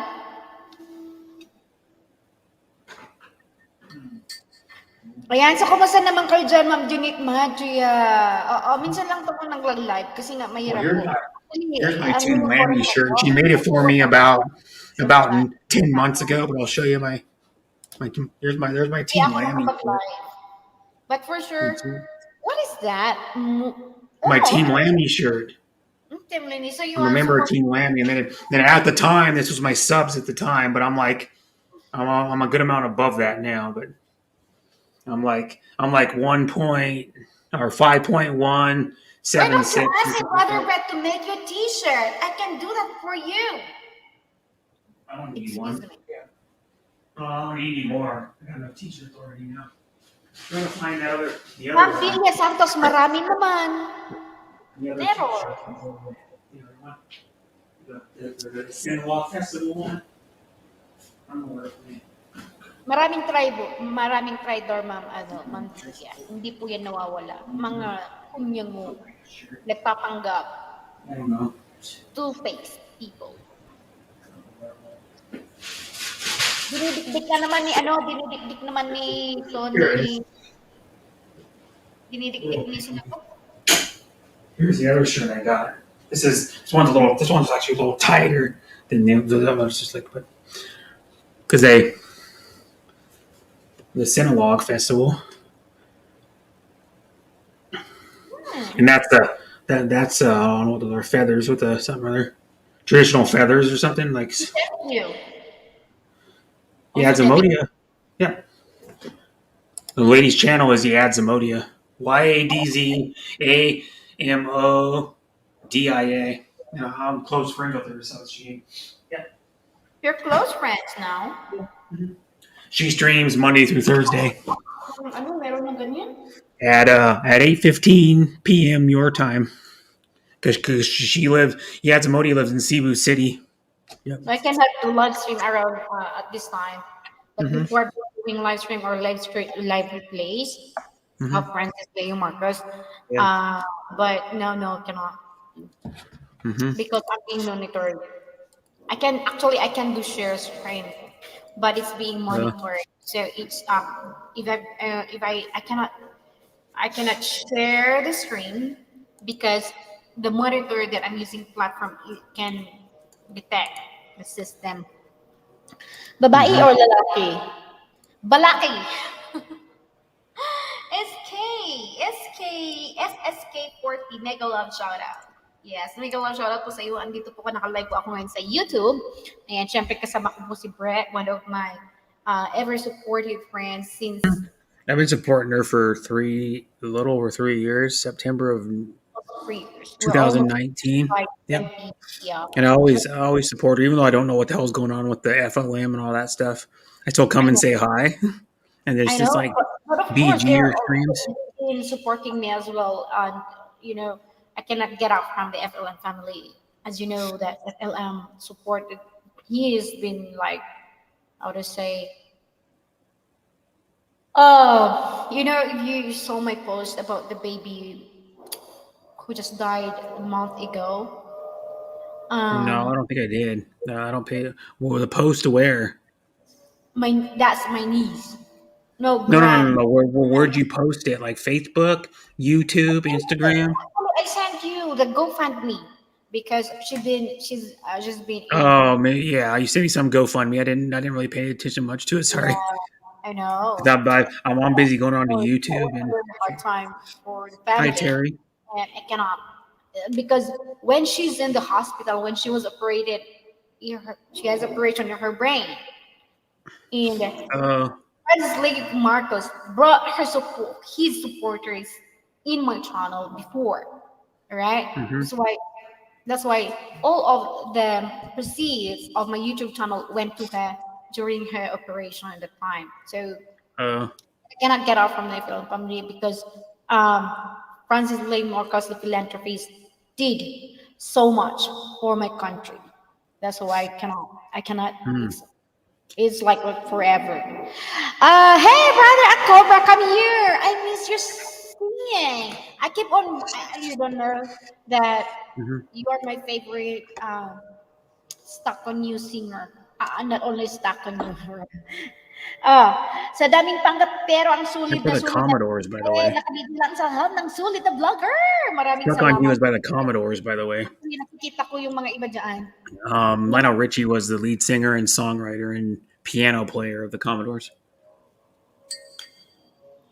Ayan, so kumusta naman kayo dyan, Ma'am Junit Madria? Oo, minsan lang ako nag-live kasi nga Well, mahirap po. here's my Ano Tin yung Lammy oras na shirt. to? She made it for me about 10 months ago. But I'll show you my there's my Hindi Team ako Lammy shirt. nakapag-live. But for sure, what is that? My Oh, Team Lammy shirt. Tim Lenny, so you I'm a are member of supporting Team Lammy, and then at the time this was my subs at the time, but I'm a good amount above that now. But I'm like 1 point or 5.176. Why don't you ask your brother Brett to make you a t-shirt? I can do that for you. I don't need Excuse one. me. Oh, I don't need any more. I got enough t-shirts already now. I'm gonna find the Ma'am other one. Villa Santos, marami naman. The other Pero, t-shirt. The other one. The Sino Festival one. I'm gonna wear it for me. maraming Trydor, Ma'am Villa. Hindi po yan nawawala. Mga kunyang mo, nagpapanggap, I don't know. two-faced people. Dinidikdik naman ni Tony, dinidikdik ni Sinatok. Here's the other shirt I got. This one's actually a little tighter than the other one's just like, but because the Cinolog Festival, and that's I don't know what those are, feathers with something other traditional feathers or something like. Thank you. Yeah, Zamodia. Yeah, the lady's channel is the Adzamodia. YADZAMODIA. I'm close friends with her, so You're close friends now. she streams Monday through Thursday Ano, meron ng ganyan? at 8:15 p.m. your time. Because Yadzamodia lives in Cebu City. Yep. So I can have to live stream around at this time. But Mhm. before doing live stream or live replays, Mhm. of Francis Leo Marcos. Yeah. But no, cannot. Because I'm being monitored. I can do share screen, but it's being monitored. So it's if I cannot share the screen because the monitor that I'm using platform it can detect the system. Babae or lalaki? Balaki. SSK40 Mega Love Shoutout. Yes, Mega Love Shoutout po sa iyo. Andito po naka-live po ako ngayon sa YouTube. Ayan, syempre kasama ko po si Brett, one of my ever supportive friends since I've been supporting her for a little over 3 years. September of 3 years. 2019. Yep. Yeah. And I always support her, even though I don't know what the hell's going on with the FLM and all that stuff. I still come and say hi. And there's I just know, like but of course, BG they're or streams. been supporting me as well. And I cannot get out from the FLM family. As you know, that FLM supported. He has been like, how to say. If you saw my post about the baby who just died a month ago. No, I don't think I did. No, I don't pay. Well, the post to where? That's my niece. No, No. Where'd you post it? Like Facebook, YouTube, Instagram? I sent you the GoFundMe because she's just been in. Oh, maybe, yeah. You sent me some GoFundMe. I didn't really pay attention much to it. Sorry. I know. I'm busy going on to YouTube and. Hard time for the Hi, family. Terry. And I cannot because when she's in the hospital, when she was operated, she has operation in her brain, and Francis Marcos brought his supporters in my channel before. right? Mm-hmm. That's why all of the proceeds of my YouTube channel went to her during her operation at the time. So Uh, I cannot get out from my film family because um, Francis Lee Marcos, the philanthropist, did so much for my country. That's why I cannot. mm. It's like forever. Hey, brother Cobra, come here. I miss your singing. I keep on. You don't know that Mm-hmm. you are my favorite stuck on you singer. Not only stuck on you. Sa daming panggap pero ang That's sulit by na the sulit na Commodores, by the eh, way. nakabibilang sa hub ng sulit na vlogger. Maraming Stuck on You salamat. is by the Commodores, by the way. Actually, nakikita ko yung mga iba dyan. Lionel Richie was the lead singer and songwriter and piano player of the Commodores.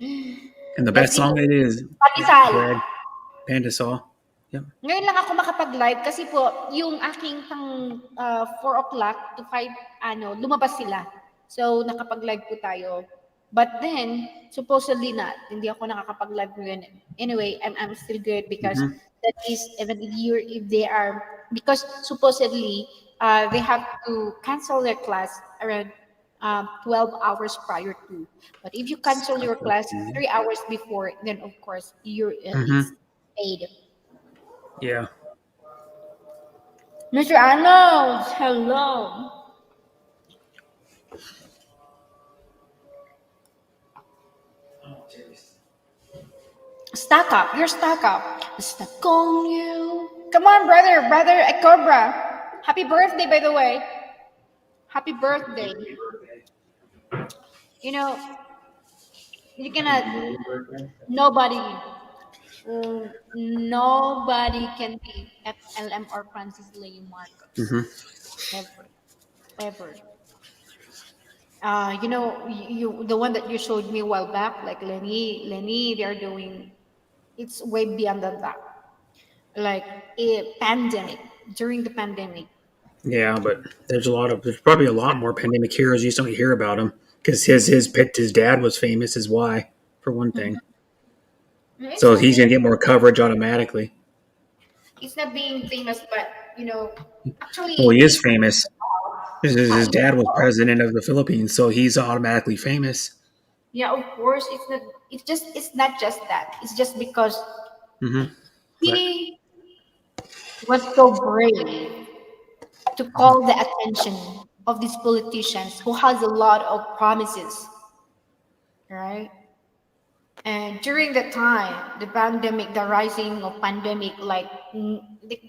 And the Let's best see. song it is Patisal. Fred Pandesal. Yep. Ngayon lang ako makapag-live kasi po, yung aking pang 4 o'clock to 5, lumabas sila. So, nakapag-live po tayo. But then, supposedly not. Hindi ako nakakapag-live ngayon. Anyway, I'm still good because Mm-hmm. that is, even if they are, because supposedly, they have to cancel their class around 12 hours prior to. But if you cancel your class 3 hours before, then of course, Mm-hmm. it's paid. Yeah. Mr. Arnold, hello. Stack up. You're stuck up. Stuck on you. Come on, brother, a cobra. Happy birthday, by the way. Happy birthday. You know, you cannot. Nobody. Nobody can be FLM or Francis Lee Marcos. Mm-hmm. Ever, ever. You the one that you showed me a while back, like Lenny, they're doing. It's way beyond that. Like a pandemic during the pandemic. Yeah, but there's probably a lot more pandemic heroes. You just don't hear about him because his dad was famous, is why, for one thing. It's So not he's being gonna get more coverage automatically. it's not being famous, but Well, he actually, is famous. His dad was president of the Philippines, so he's automatically famous. yeah, of course, it's not. It's not just that. It's just because Mm-hmm. But he was so brave to call the attention of these politicians who has a lot of promises, right? And during that time, the pandemic, the rising of pandemic, like you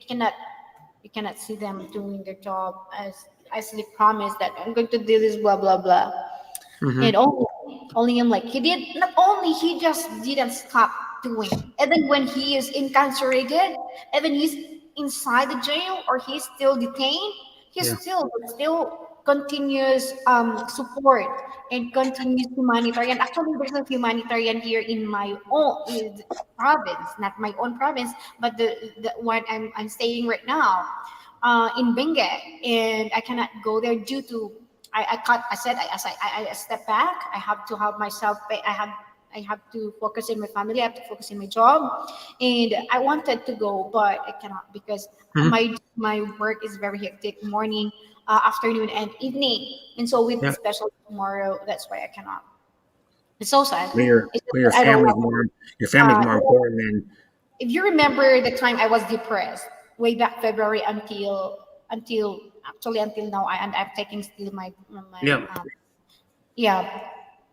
cannot see them doing their job as they promised that I'm going to do this, blah blah blah. mm-hmm. And only him, like he did not only he just didn't stop doing. Even when he is incarcerated, even he's inside the jail or he's still detained, he Yeah. still continues support and continues humanitarian. Actually, there's a humanitarian here in my own province, not my own province, but the one I'm staying right now, in Bengue, and I cannot go there due to I cut. I said I step back. I have to have myself. I have to focus in my family. I have to focus in my job, and I wanted to go, but I cannot because Mm-hmm. my work is very hectic, morning, afternoon, and evening, and so with Yeah. special tomorrow, that's why I cannot. It's so sad. But your It's just but that I don't want. your family's more Uh, important than if you remember the time I was depressed way back February until actually until now, and I'm taking still my yeah. yeah,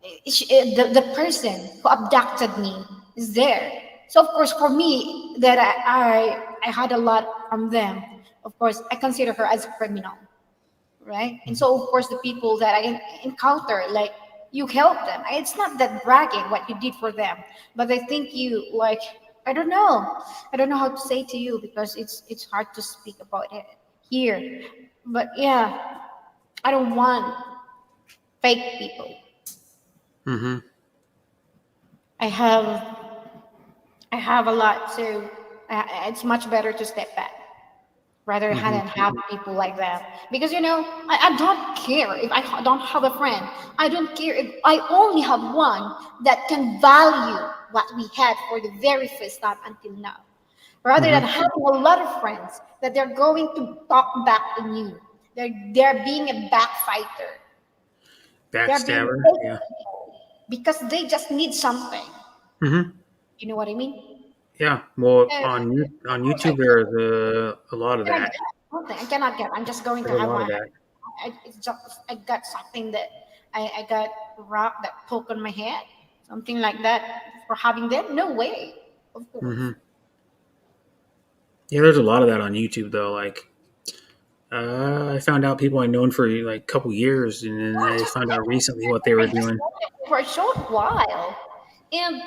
the person who abducted me is there. So of course, for me, that I had a lot from them. Of course, I consider her as a criminal, right? And so of course, the people that I encounter, like you help them. It's not that bragging what you did for them, but I think you like. I don't know how to say to you because it's hard to speak about it here. But yeah, I don't want fake people. Mm-hmm. I have I have a lot, so it's much better to step back rather Mm-hmm. than have people like that. Because I don't care if don't have a friend. I don't care if I only have one that can value what we had for the very first time until now. rather than Mm-hmm. having a lot of friends that they're going to talk back on you. They're being a backfighter. They're being Backstabber. fake Yeah. because they just need something. Mm-hmm. You know what I mean? Yeah. Well, And on of course, YouTube, there's a lot of cannot that. get nothing. I cannot get. I'm just going to There's a have lot my. of that. It's just I got something that I got rock that poke on my head, something like that for having that. No way, of course. Mm-hmm. Yeah, there's a lot of that on YouTube though. Like, I found out people I've known for like a couple years, and then I I just found out recently what they were I just doing. know it for a short while, and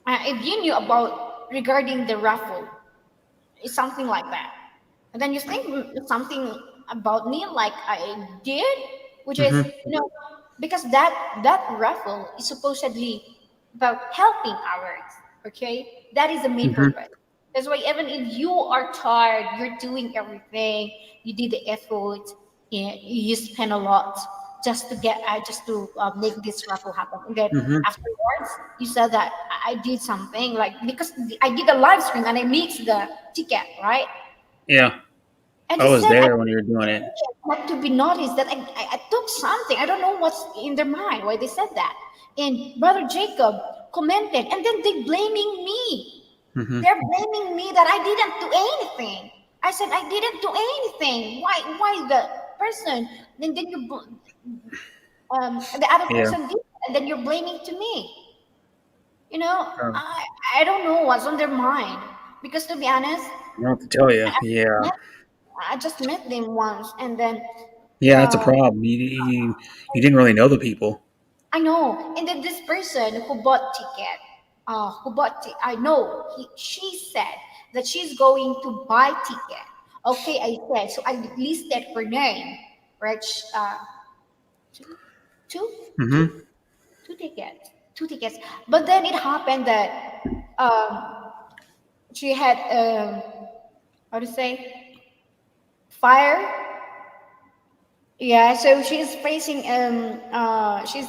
if you knew about regarding the raffle, it's something like that. And then you think something about me like I did, which is Mm-hmm. because that raffle is supposedly about helping others. Okay, that is the main Mm-hmm. purpose. That's why even if you are tired, you're doing everything, you did the effort, and you spend a lot just to make this raffle happen. And then Mm-hmm. afterwards, you said that I did something like because I did a live stream and I mixed the ticket, right? Yeah, And I he was said, there when you were doing it. not to be noticed that I took something. I don't know what's in their mind, why they said that. And Brother Jacob commented, and then they blaming me. Mm-hmm. They're blaming me that I didn't do anything. I said, I didn't do anything. Why the person? Then the other Yeah. person did, and then you're blaming to me. You know, Um, I don't know what's on their mind. Because to be honest, I don't know what to tell you. Yeah. I just met them once, and then Yeah, that's a uh, problem. You didn't really know the people. I know. And then this person who bought ticket, I know she said that she's going to buy ticket. Okay, I said so. I listed her name, right? Two, two, two, Mm-hmm. two tickets. But then it happened that she had how to say fire. Yeah, so she's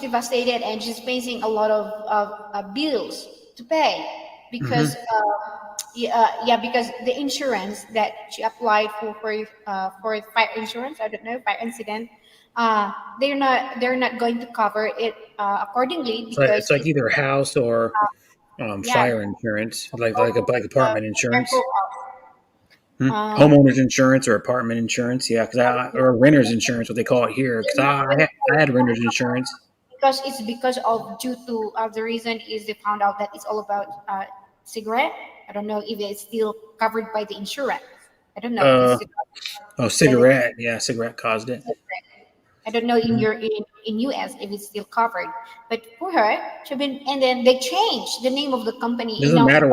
devastated and she's facing a lot of bills to pay because Mm-hmm. because the insurance that she applied for fire insurance, I don't know, fire incident, uh, they're not going to cover it accordingly It's because like it's either house or yeah fire insurance, like uh, apartment they're insurance. both Hmm? uh, Homeowners insurance or apartment insurance. Yeah, or renter's insurance, what they call it here. Because I had renter's insurance. because it's because of due to the reason is they found out that it's all about cigarette. I don't know if it's still covered by the insurance. I don't know Uh, this oh, by the cigarette. Yeah, cigarette caused it. I don't know in Mhm. your in US if it's still covered. But for her, she been and then they changed the name of the company and Doesn't now matter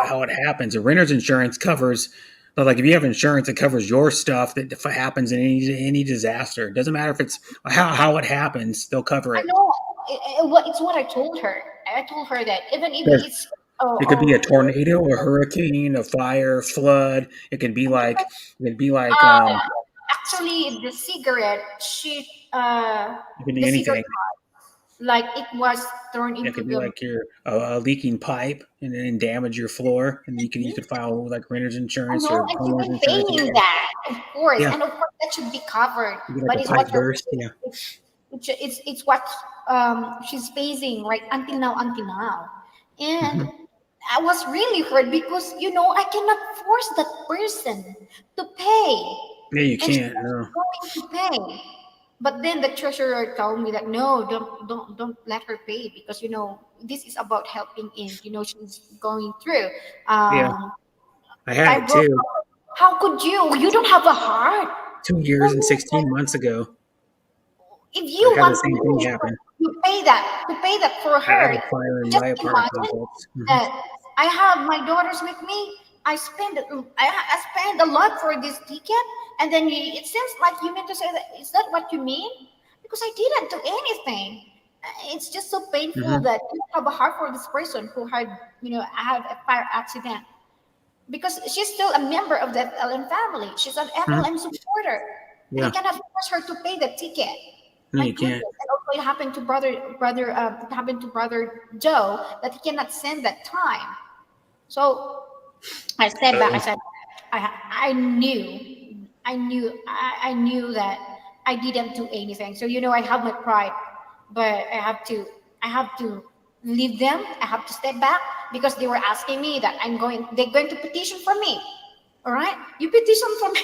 how it happens. A renter's insurance covers. But like if you have insurance, it covers your stuff that if it happens in any disaster. It doesn't matter if it's how it happens. They'll cover I it. know it's what I told her. I told her that even if There's it's It could be a oh, tornado, a hurricane, a fire, flood. It could be like actually the cigarette she it could be the cigarette anything. like it was thrown It into could be the like your a leaking pipe and then damage your floor, and you could file like renter's I insurance know, or and she's homeowner's been insurance or paying whatever. that, of course, Yeah, and of course that should be covered. it'd be like But a it's pipe what you're, burst. Yeah. it's what she's facing right until now, and Hmm. I was really hurt because I cannot force that person to pay, Yeah, you and she's can't. No. going to pay. But then the treasurer told me that no, don't let her pay because this is about helping in. She's going through. Yeah, Um, I had it fibro. too. How could you? You don't have a heart. 2 years For and me, 16 months ago, if I you had the want to same thing lose, happen. you pay that for I had her. a fire in Just my apartment imagine complex. that I have my daughters with me. I spend a lot for this ticket, and then it seems like you meant to say that. Is that what you mean? Because I didn't do anything. It's just so painful Hmm. that you have a heart for this person who had a fire accident because she's still a member of the FLN family. She's an Hmm. FLN supporter, and I Yeah. cannot force her to pay the ticket. No, My you goodness! can't. And also, it happened to brother Joe that he cannot send that time. So I stepped back. I Oh. said, I knew that I didn't do anything. So I have my pride, but I have to leave them. I have to step back because they were asking me that they're going to petition for me. All right, you petition for me.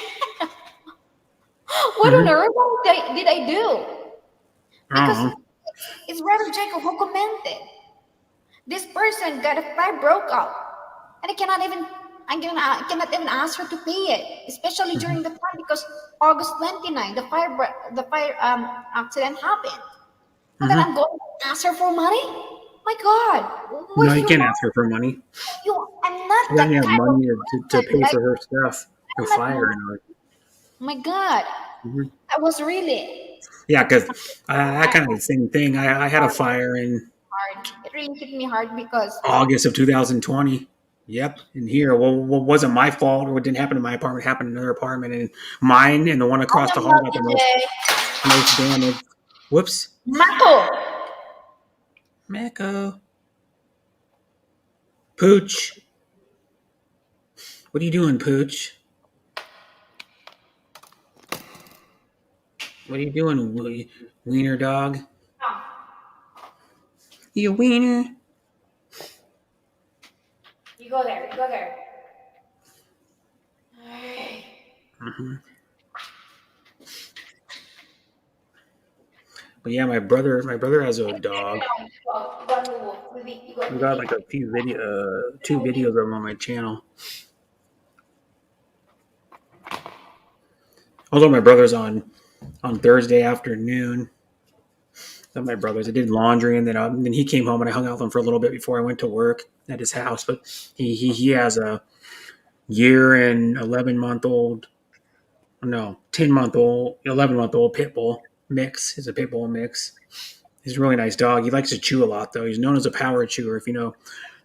What on Mhm. earth did I do? Because Oh. it's Brother Jacob who commented. This person got a fire broke out, and I cannot even ask her to pay it, especially during Mhm. the time because August 29, the fire accident happened, and then Mhm. I'm going to ask her for money. My God, No, where's you your can't mind? ask her for money. I'm not You gotta that have kind of money to person. pay Like for her stuff, her I'm not. fire and all. My God, Mhm. I was really Yeah, because I I, kind of the same thing. I had a fire in hard. It really hit me hard because August of 2020. Yep, and here, well, wasn't my fault, or what didn't happen in my apartment happened in another apartment, and mine and the one I across the am hall not got the DJ most damage. Whoops, Mato. Mecco, Pooch, what are you doing, Pooch? What are you doing, wiener dog? You wiener. You go there. You go there. Ay. Hmm. But yeah, my brother has a dog. You got to move. You got We to got be. like a few two videos of them on my channel. Although my brother's on Thursday afternoon. Some of my brothers, I did laundry, and then he came home and I hung out with him for a little bit before I went to work at his house. But he has a year and 11 month old, no, 10 month old, 11 month old pit bull mix. He's a pit bull mix. He's a really nice dog. He likes to chew a lot though. He's known as a power chewer. If you know,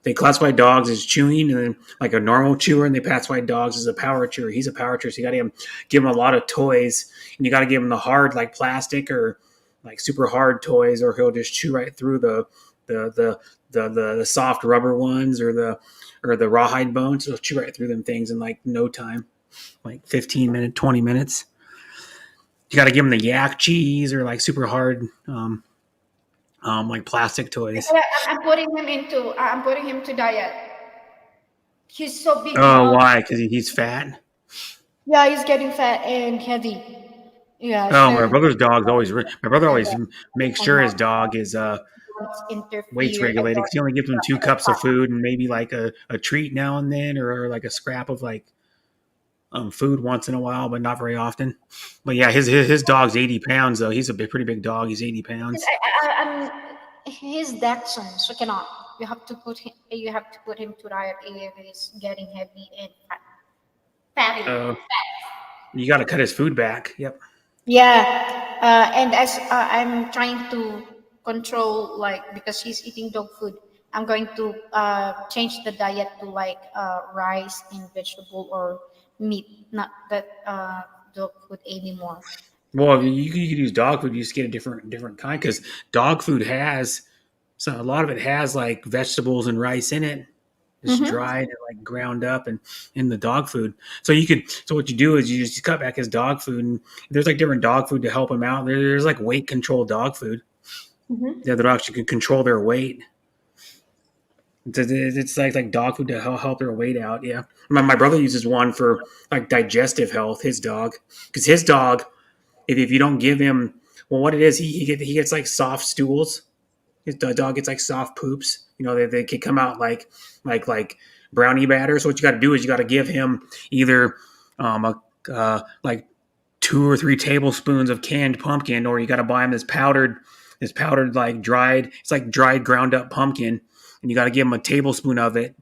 they classify dogs as chewing, and then like a normal chewer, and they classify dogs as a power chewer. He's a power chewer, so you got to give him a lot of toys, and you got to give him the hard like plastic or like super hard toys, or he'll just chew right through the the the soft rubber ones or the rawhide bones. He'll chew right through them things in like no time, like 15 minutes, 20 minutes. You got to give him the yak cheese or like super hard like plastic toys. I'm putting him to diet. He's so big Oh, now. why? Because he's fat. Yeah, he's getting fat and heavy. Yeah, Oh, so my brother's dog's always. My brother I always makes don't sure his dog is weights interfere. I regulated because he only gives him two don't cups of food and maybe like a treat now and then, or like a scrap of like food once in a while, but not very often. But yeah, his dog's 80 pounds though. He's a pretty big dog. He's 80 pounds. He's Dachshund, so cannot. You have to put him. You have to put him to diet if he's getting heavy and fatty. Uh, you got to cut his food back. Yep. Yeah, and as I'm trying to control, like because he's eating dog food, I'm going to change the diet to like rice and vegetable or meat, not that dog food anymore. Well, you could use dog food. You just get a different kind because dog food has so a lot of it has like vegetables and rice in it, just Mm-hmm. dried and like ground up and in the dog food. So you could so what you do is you just cut back his dog food and there's like different dog food to help him out. There's like weight control dog food. Mm-hmm. The other dogs you can control their weight. It's like dog food to help their weight out. Yeah, my brother uses one for like digestive health. His dog, because his dog, if you don't give him, well, what it is, he gets like soft stools. His dog gets like soft poops. You know, they can come out like brownie batter. So what you got to do is you got to give him either like 2 or 3 tablespoons of canned pumpkin, or you got to buy him this powdered like dried. It's like dried ground up pumpkin, and you got to give him a tablespoon of it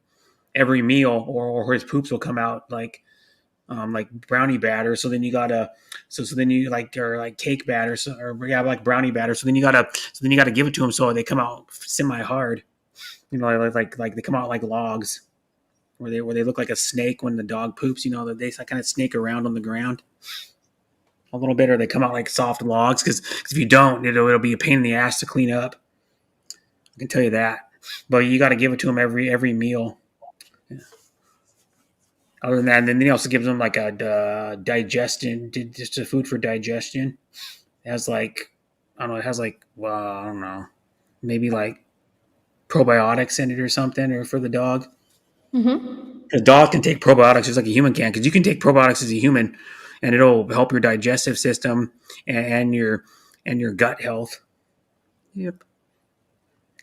every meal, or his poops will come out like brownie batter. So then you gotta so then you like or like cake batter, so or yeah, like brownie batter. So then you gotta give it to them so they come out semi hard. You know, like they come out like logs, where they look like a snake when the dog poops. You know, that they kind of snake around on the ground a little bit, or they come out like soft logs. Because if you don't, it'll be a pain in the ass to clean up. I can tell you that. But you got to give it to them every meal. Other than that, then he also gives them like a digestion, just a food for digestion. It has like, I don't know, it has like, well, I don't know, maybe like probiotics in it or something, or for the dog. Mm-hmm. A dog can take probiotics just like a human can, because you can take probiotics as a human, and it'll help your digestive system and your gut health. Yep.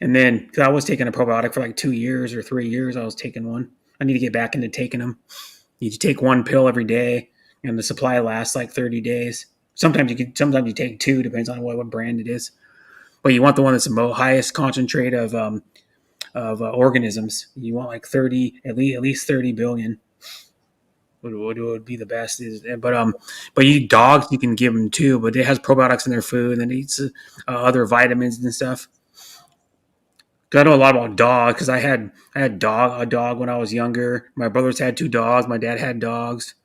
And then, because I was taking a probiotic for like 2 years or 3 years, I was taking one. I need to get back into taking them. You take one pill every day, and the supply lasts like 30 days. Sometimes you take two, depends on what brand it is. But you want the one that's the highest concentrate of organisms. You want like 30, at least 30 billion. Would be the best is, but you dogs you can give them too, but it has probiotics in their food, and it eats other vitamins and stuff. 'Cause I know a lot about dogs because I had a dog when I was younger. My brothers had two dogs. My dad had dogs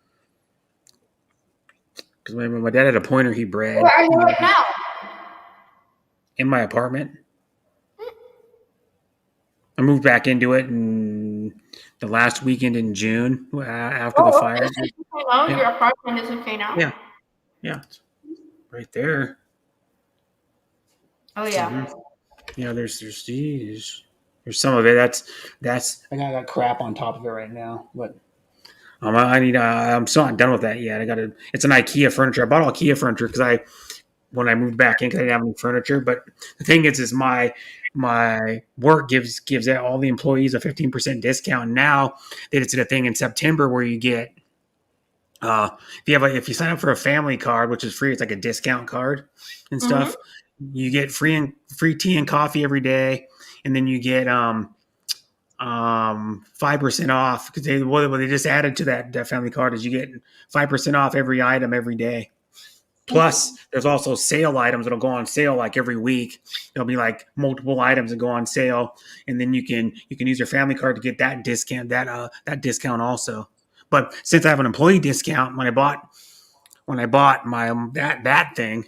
because my dad had a pointer he Where bred are you right now? in my apartment. I moved back into it in the last weekend in June after the Oh, fire. okay. So it's okay now. Yeah, Your apartment is okay now. yeah, yeah, it's right there. Oh Hmm. yeah. Yeah, there's some of it. That's I got crap on top of it right now, but I need. I'm still not done with that yet. I got to. It's an IKEA furniture. I bought all IKEA furniture because when I moved back in, because I didn't have any furniture. But the thing is my work gives all the employees a 15% discount. Now they just did a thing in September where you get if you sign up for a family card, which is free, it's like a discount card and Mm-hmm. stuff. You get free tea and coffee every day, and then you get 5% off because what they just added to that family card is you get 5% off every item every day. Plus, there's also sale items that'll go on sale like every week. There'll be like multiple items that go on sale, and then you can use your family card to get that discount that discount also. But since I have an employee discount, when I bought my that thing,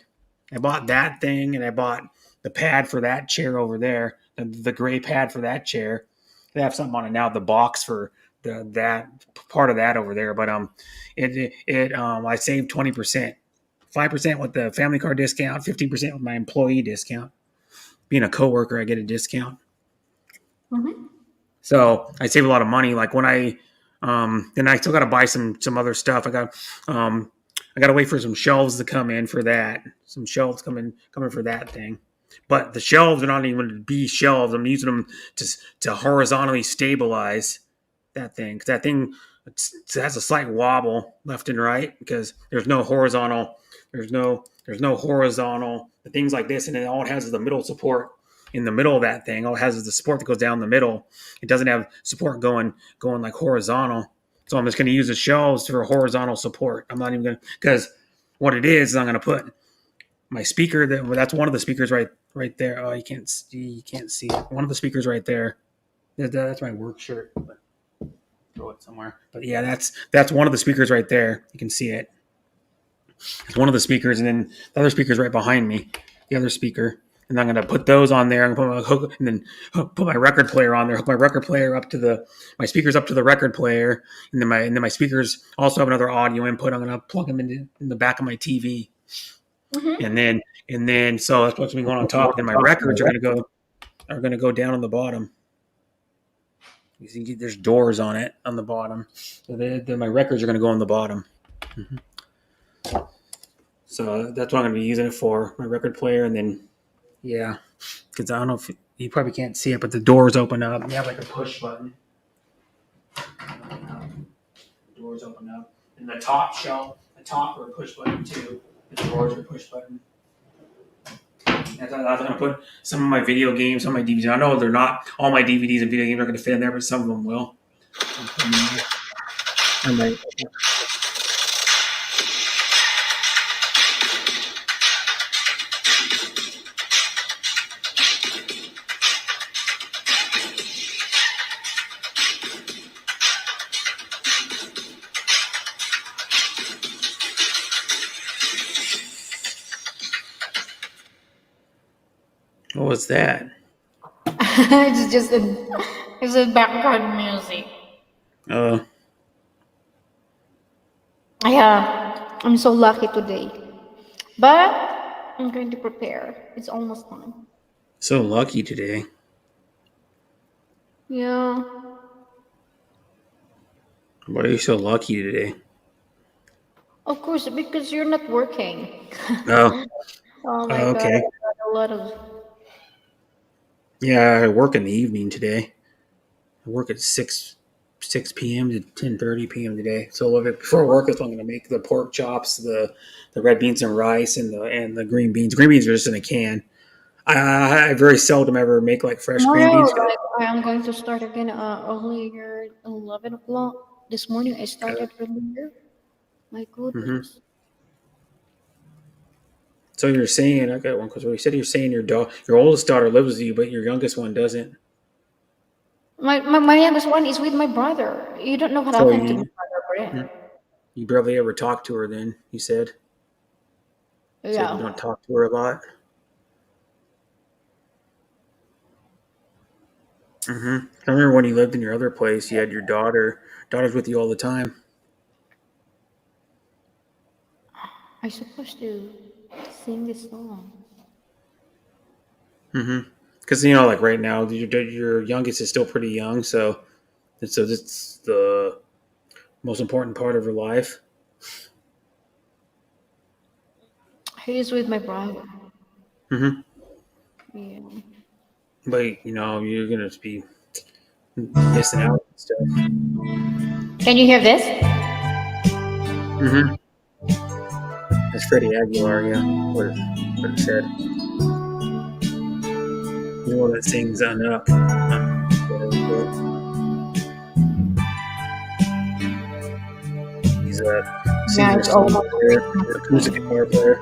I bought that thing, and I bought the pad for that chair over there, the gray pad for that chair. They have something on it now, the box for that part of that over there. But I saved 20%. 5% with the family card discount, 15% with my employee discount. Being a coworker, I get a discount. Mm-hmm. So I save a lot of money. Like when then I still got to buy some other stuff. I got to wait for some shelves to come in for that. Some shelves coming for that thing. But the shelves are not even to be shelves. I'm using them to horizontally stabilize that thing. Because that thing has a slight wobble left and right because there's no horizontal. There's no horizontal things like this, and it all it has is the middle support in the middle of that thing. All it has is the support that goes down the middle. It doesn't have support going like horizontal. So I'm just going to use the shelves for horizontal support. I'm not even going to because what it is I'm going to put my speaker. That's one of the speakers right there. Oh, you can't see it. One of the speakers right there. That's my work shirt. Throw it somewhere. But yeah, that's one of the speakers right there. You can see it. It's one of the speakers, and then the other speaker's right behind me. The other speaker, and I'm going to put those on there. I'm going to put my hook, and then put my record player on there. Hook my record player up to my speakers up to the record player, and then my speakers also have another audio input. I'm going to plug them in the back of my TV, Mm-hmm. and then so that's what's going to go on top. Then my records are going to go down on the bottom. You see, there's doors on it on the bottom. So then my records are going to go on the bottom. Mm-hmm. So that's what I'm going to be using it for, my record player. And then, yeah, because I don't know if you probably can't see it, but the doors open up. You have like a push button. The doors open up. And the top are a push button too. The doors are a push button. And I'm going to put some of my video games, some of my DVDs. I know they're not all my DVDs and video games are going to fit in there, but some of them will. I might. What was that? It's just it's a background music. Uh, I'm so lucky today. But I'm going to prepare. It's almost time. So lucky today. Yeah. Why are you so lucky today? Of course, because you're not working. Oh, Oh my God, okay. I got a lot of. Yeah, I work in the evening today. I work at 6 p.m. to 10:30 p.m. today. So before work, if I'm going to make the pork chops, the red beans and rice, and the green beans. Green beans are just in a can. I very seldom ever make like fresh green Tomorrow, beans. like, I am going to start again earlier, 11 o'clock. This morning, I started earlier. My Mm-hmm. goodness. So you're saying I got one because you said you're saying your oldest daughter lives with you, but your youngest one doesn't. My youngest one is with my brother. You don't know what So happened to my you brother, Brent. you barely ever talk to her. Then you said you Yeah. don't talk to her a lot. Mm-hmm. I remember when you lived in your other place, you had your daughter's with you all the time. I supposed to sing this song. Mm-hmm. Because like right now, your youngest is still pretty young, so it's the most important part of her life. He is with my brother. Mm-hmm. Yeah. But you're gonna be missing out and stuff. Can you hear this? Mm-hmm. That's Freddie Aguilar, yeah. What it said. You know that sings on up. Whatever. He's a Yeah, singer it's almost songwriter, acoustic guitar player.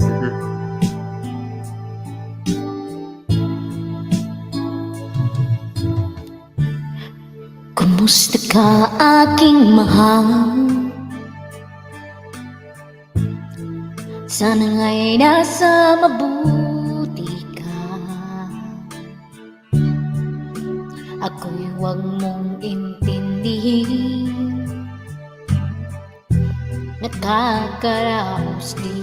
Mm-hmm. Kumusta ka aking mahal? Sana nga'y nasa mabuti ka. Ako'y huwag mong intindihin, nakakaraos din.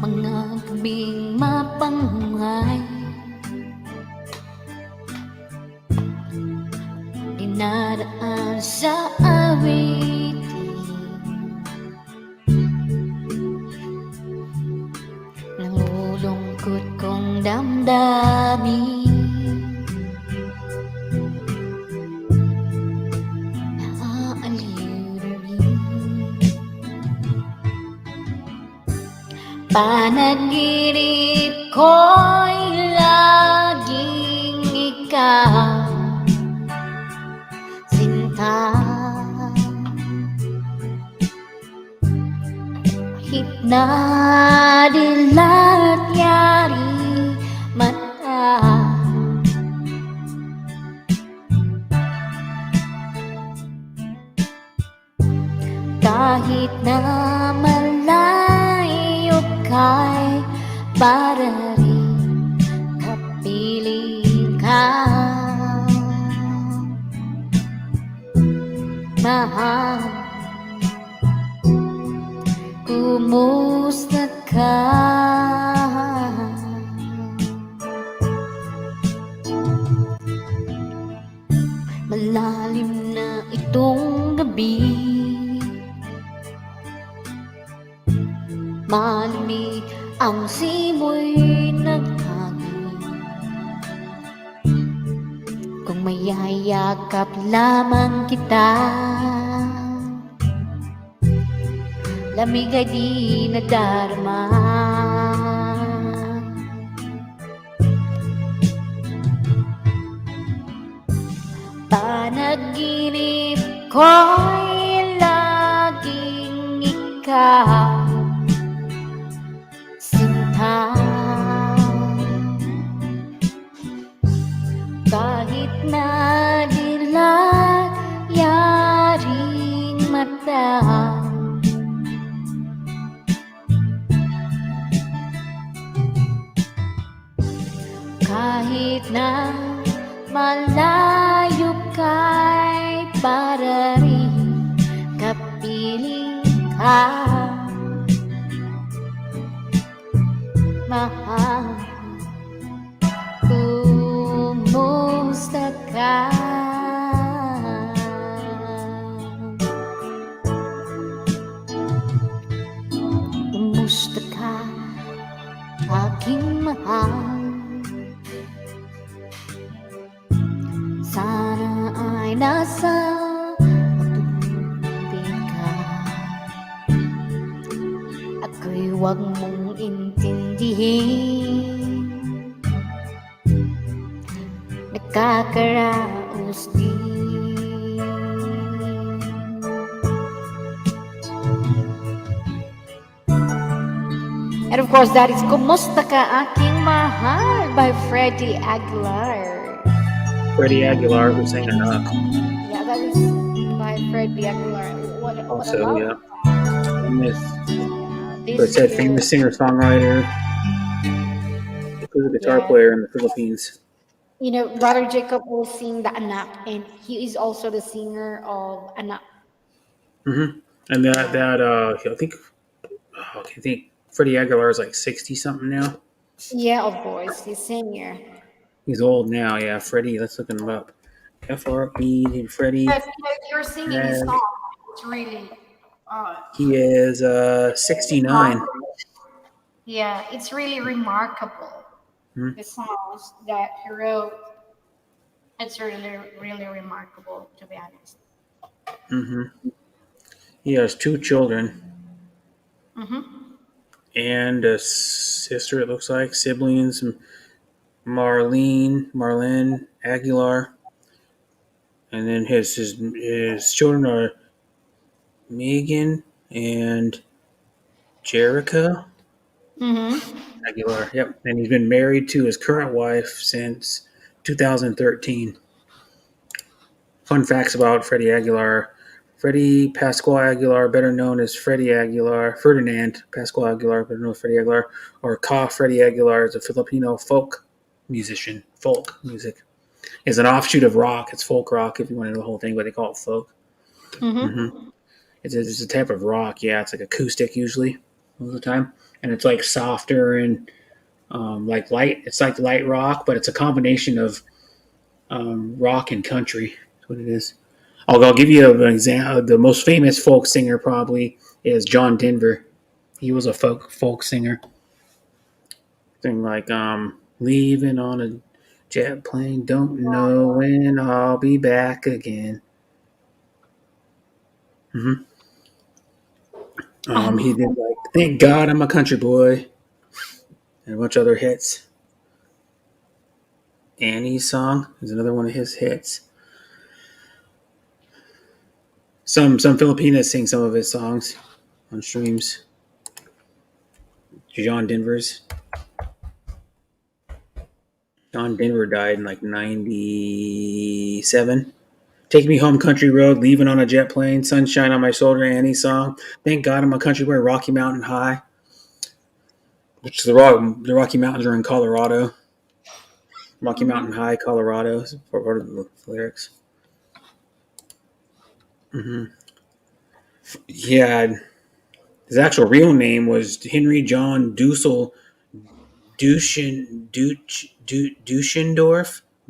Mga gabing mapanghay, dinaraan sa awitin, nangulungkot kong damdamin, naaaliw rin. Panaginip ko'y laging ikaw, sinta. Kahit na dilat yari mata, kahit na malayo ka'y para rin kapiling ka. Mahal, kumusta ka? Malalim na itong gabi, malamig ang simoy ng hangin. Kung mayayakap lamang kita, lamig ay di nadarama. Panaginip ko'y laging ikaw, sinta. Kahit na dilat yaring mata, kahit na darari kapiling ka mahal kumusta ka kumusta ka aking mahal sana ay nasa matumbi ka ako'y huwag mong intindihin nakakaraos din and of course that is Kumusta Ka Aking Mahal by Freddie Aguilar. Freddie Aguilar, who sang Enough. Yeah, that is by Freddie Aguilar. What Also, about yeah. Famous. this So it said year? famous singer-songwriter. Who's a guitar Yeah. player in the Philippines. You know, Brother Jacob will sing the Anak, and he is also the singer of Anak. Mm-hmm. And I think Freddie Aguilar is like 60 something now. Yeah, of course, he's singer. He's old now, yeah. Freddie, let's look him up. F-R-E, Freddie. But you know, you're singing his song. It's really, He is 69. yeah, it's really remarkable. Hmm. The songs that he wrote, it's really, really remarkable, to be honest. Mm-hmm. He has 2 children Mm-hmm. and a sister, it looks like, siblings, Marlene Aguilar. And then his children are Megan and Jerica Mm-hmm. Aguilar. Yep. And he's been married to his current wife since 2013. Fun facts about Freddie Aguilar. Freddie Pascual Aguilar, better known as Freddie Aguilar, Ferdinand Pascual Aguilar, better known as Freddie Aguilar, or Ka Freddie Aguilar, is a Filipino folk musician. Folk music is an offshoot of rock. It's folk rock if you want to know the whole thing, but they call it folk. Mm-hmm. It's a type of rock. Yeah, it's like acoustic usually most of the time, and it's like softer and like light. It's like light rock, but it's a combination of rock and country. That's what it is. I'll give you an example. The most famous folk singer probably is John Denver. He was a folk singer. Thing like leaving on a jet plane, don't know when I'll be back again. Hmm. He did like Thank God I'm a Country Boy and a bunch of other hits. Annie's Song is another one of his hits. Some Filipinas sing some of his songs on streams. John Denver's. John Denver died in like 97. Take Me Home Country Road, Leaving on a Jet Plane, Sunshine on My Shoulder, Annie's Song, Thank God I'm a Country Boy, Rocky Mountain High, which the Rocky Mountains are in Colorado. Rocky Mountain High, Colorado is part of the lyrics. Mm-hmm. Yeah, his actual real name was Henry John Duschendorf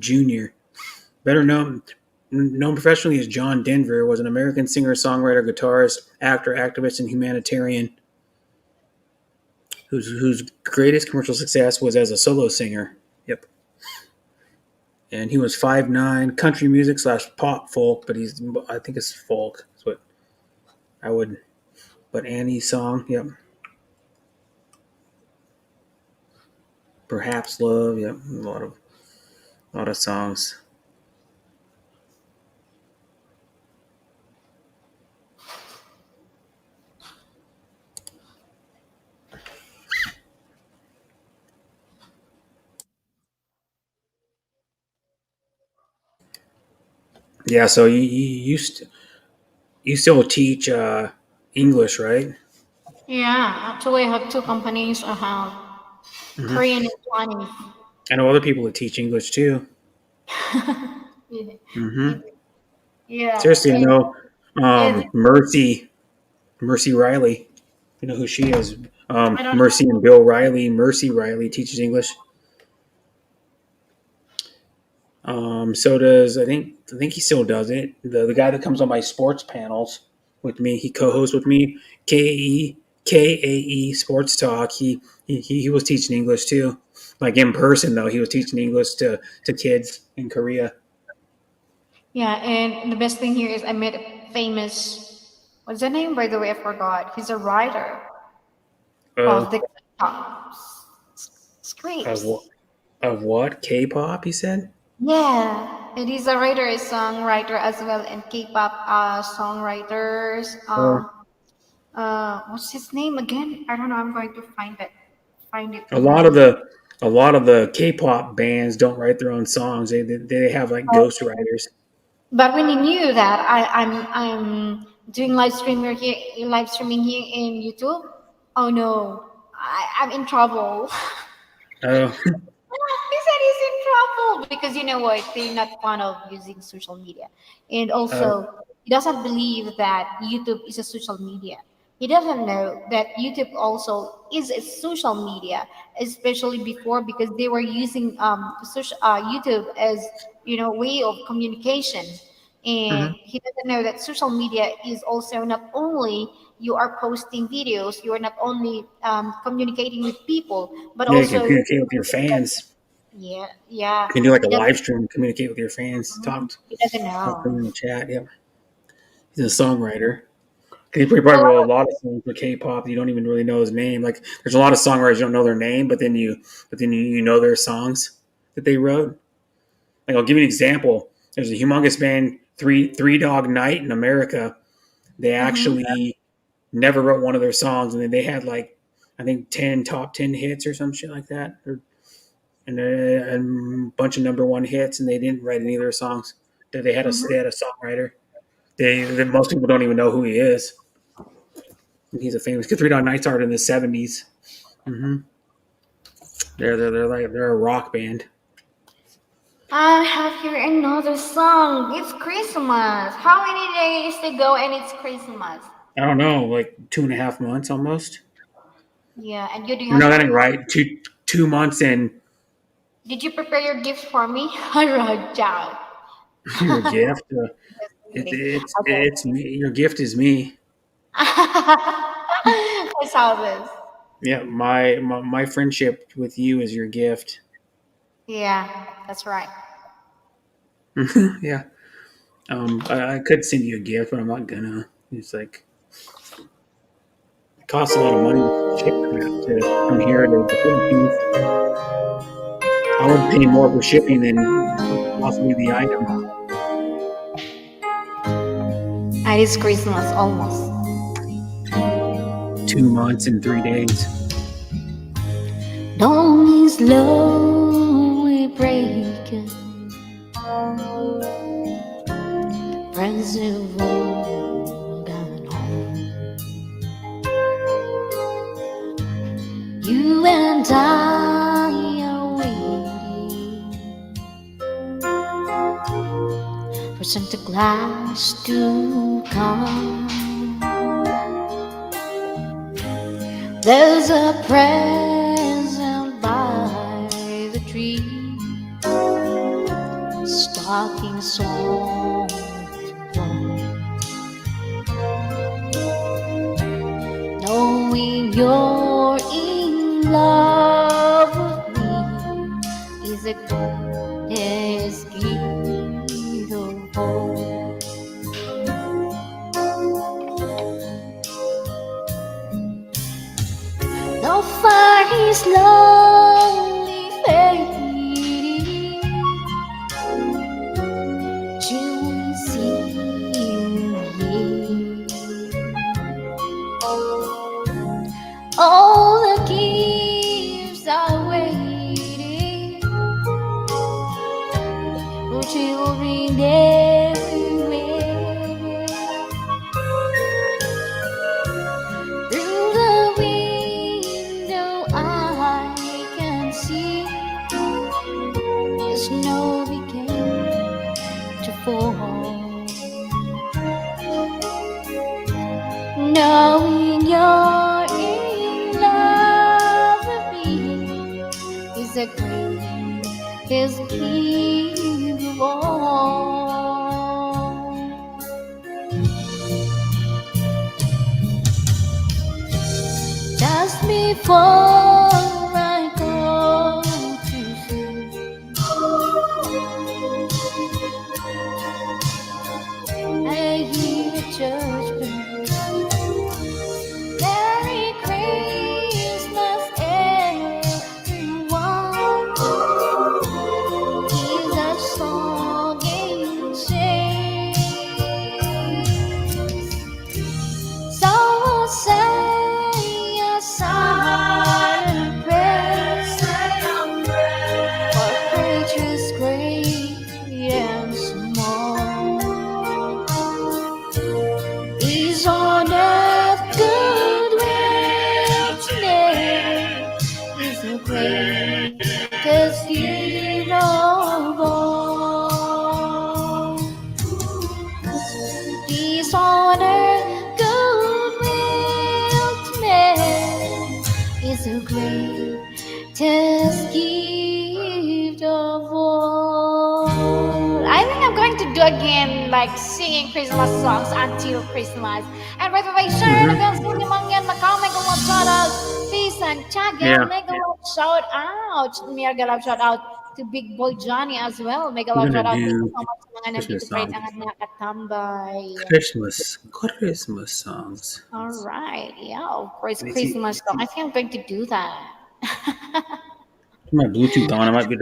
Jr. Better known professionally as John Denver, was an American singer, songwriter, guitarist, actor, activist, and humanitarian whose greatest commercial success was as a solo singer. Yep. And he was 5'9", country music / pop folk, but I think it's folk. That's what I would. But Annie's Song, yep. Perhaps Love, yep. A lot of songs. Yeah, so you still teach English, right? Yeah, actually, I have two companies. I have Mm-hmm. Korean and Chinese. I know other people that teach English too. Yeah. Mm-hmm. Yeah, Seriously, I know and Mercy Riley. You know who she is? I don't Mercy and Bill Riley. Mercy Riley teaches English. So does I think he still does it. The guy that comes on my sports panels with me, he co-hosts with me. KAE Sports Talk. He was teaching English too, like in person though. He was teaching English to kids in Korea. Yeah, and the best thing here is I met a famous. What's the name? By the way, I forgot. He's a writer Uh, of the K-pop of scripts. what? Of what? K-pop? He said. Yeah, and he's a writer, a songwriter as well, and K-pop songwriters. Uh, What's his name again? I don't know. I'm going to find it a in lot of the. the a lot of the K-pop bands don't write their own songs. They have like ghost writers. But when you knew that I'm doing live streaming here in YouTube. Oh no, I'm in trouble. Oh, He said he's in trouble because you know what? They're not fond of using social media, and oh, also he doesn't believe that YouTube is a social media. He doesn't know that YouTube also is a social media, especially before because they were using YouTube as way of communication, and mhm. he doesn't know that social media is also not only you are posting videos, you are not only communicating with people, but Yeah, you can also communicate with your fans. yeah, yeah. You can do like a He doesn't. live stream, and communicate with your fans. He doesn't Talk to know. them in the chat. Yep, he's a songwriter. He probably A lot wrote a of lot of songs for K-pop. You don't even really know his name. Like, there's a lot of songwriters you don't know their name, but then you know their songs that they wrote. Like, I'll give you an example. There's a humongous band, Three Dog Night in America. They mhm. actually never wrote one of their songs, and then they had like I think 10 top 10 hits or some shit like that, and a bunch of number one hits, and they didn't write any of their songs. They had a songwriter. Most people don't even know who he is. He's a famous. Three Dog Night started in the '70s. Hmm. They're a rock band. I have here another song. It's Christmas. How many days to go and it's Christmas? I don't know, like 2.5 months almost. Yeah, and you do you No, have that ain't right. Two months and did you prepare your gift for me? I wrote out. your gift. Just It, kidding. it's Okay. it's me. Your gift is me. I saw this. Yeah, my friendship with you is your gift. Yeah, that's right. Yeah. I could send you a gift, but I'm not gonna. It's like it costs a lot of money to ship crap from here to the Philippines. I would pay more for shipping than possibly the item. And it's Christmas almost. 2 months and 3 days. Dawn is slowly breaking. Friends have all gone home. You and I are waiting for Santa Claus to come. There's a present by the tree, stocking song knowing you're in love with me is a greatest gift of all. The fire is slowly fading till we see you here. All the gifts are waiting for children everywhere. Through the window I the greatest gift of all. Just before I go to sleep, I hear a church bell. Merry Christmas, everyone. Here's a song it sings. So we'll say a silent prayer for creatures great and small. Is on earth goodwill today is the greatest gift of all. Peace on earth, goodwill to men is the greatest gift of all. I think I'm going to do again, like singing Christmas songs until Christmas. And by the way, share Mhm. the sing among yan, mega love shout out. Peace and Chaga, Yeah. mega love shout out. Mega love shout out to Big Boy Johnny as well. Mega I'm love gonna shout out. Thank you do so much mga nandito Christmas pa rin songs. ang nakatambay. Christmas songs. All right, yeah, of course, Let me see. Christmas song. I think I'm going to do that. Turn my Bluetooth on. I might be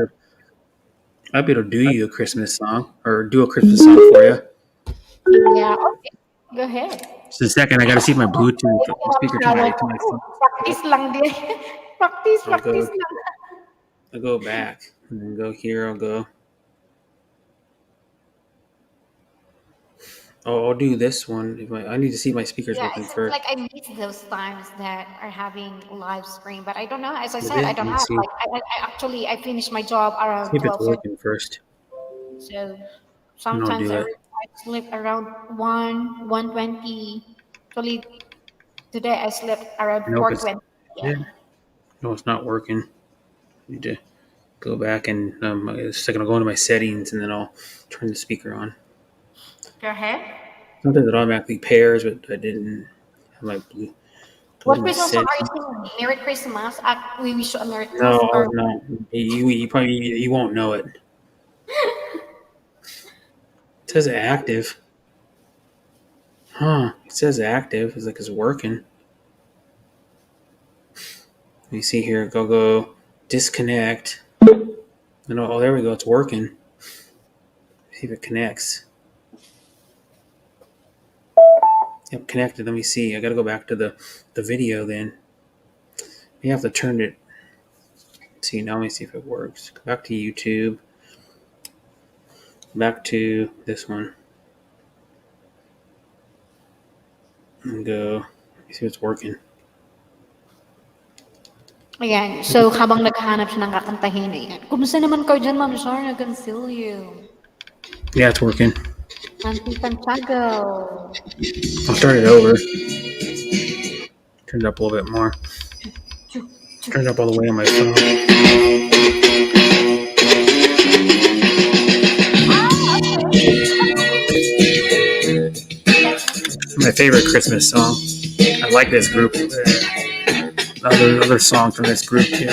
able to do you a Christmas song or do a Christmas song for you. Yeah, okay. Go ahead. Just a second. I gotta see if my Bluetooth speaker to my phone. Practice lang din. Practice I'll go. lang. I'll go back and then go here. I'll go. Oh, I'll do this one. I need to see if my speaker's Yeah, working it seems first. like I miss those times that are having live stream, but I don't know. As I Well, said, I let don't me have see. like I finished my job around See if it's 12:30, working first. so And I'll sometimes do it. I sleep around 1:20. Actually, today I slept around Nope, it's 4:20 yeah. p.m. No, it's not working. Need to go back and a second. I'll go into my settings and then I'll turn the speaker on. Go ahead. Sometimes it automatically pairs, but I didn't have my blue. Go What to my Christmas song are you settings. singing? Merry Christmas. We wish you a Merry No, Christmas. Or no. You probably you won't know it. It says active. Huh? It says active. It's like it's working. Let me see here. Go disconnect. No, oh, there we go. It's working. See if it connects. Yep, connected. Let me see. I got to go back to the video then. You have to turn it. See, now let me see if it works. Go back to YouTube. Back to this one. And go. Let me see if it's working. ayan. So, habang naghahanap siya ng kakantahin, ayan. Kumusta naman kayo dyan, Ma'am Sorry, I can feel you. Yeah, it's working. Auntie Santiago. I'll start it over. Turn it up a little bit more. Turn it up all the way on my phone. My favorite Christmas song. I like this group. Other songs from this group too.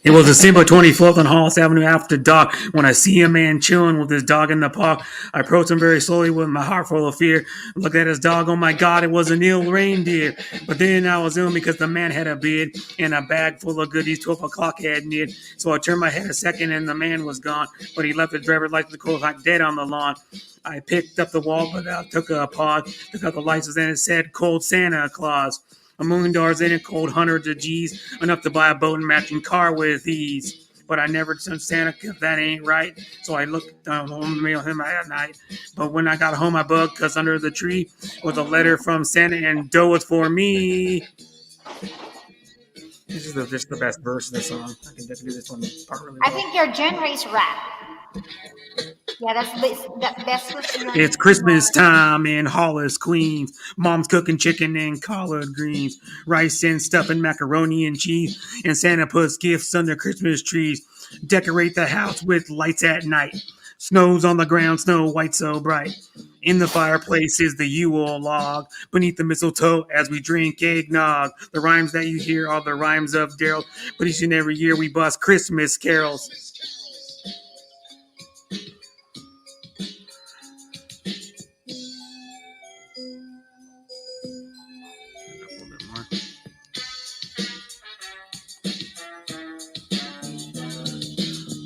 It was December 24th on Hollis Avenue after dark when I see a man chilling with his dog in the park. I approached him very slowly with my heart full of fear. Looked at his dog. Oh my God, it was an ill reindeer. But then I was ill because the man had a beard and a bag full of goodies. 12 o'clock had neared. So I turned my head a second and the man was gone. But he left his driver's license cold like dead on the lawn. I picked up the wall, but I took a pause. Took out the license and it said Cold Santa Claus. $1,000,000 in it, cold hundreds of G's, enough to buy a boat and matching car with ease. But I never sent Santa because that ain't right. So I looked home mail him at night. But when I got home, I bugged because under the tree was a letter from Santa and dough was for me. This is just the best verse of the song. I can just do this one part really I well. think your genre is rap. Yeah, that's what's your It's Christmas time in Hollis, Queens. Mom's cooking chicken and collard greens, rice and stuffing macaroni and cheese, and Santa puts gifts under Christmas trees. Decorate the house with lights at night. Snow's on the ground, snow white so bright. In the fireplace is the Yule log. Beneath the mistletoe as we drink eggnog. The rhymes that you hear are the rhymes of Daryl. But each and every year we bust Christmas carols. A little bit more.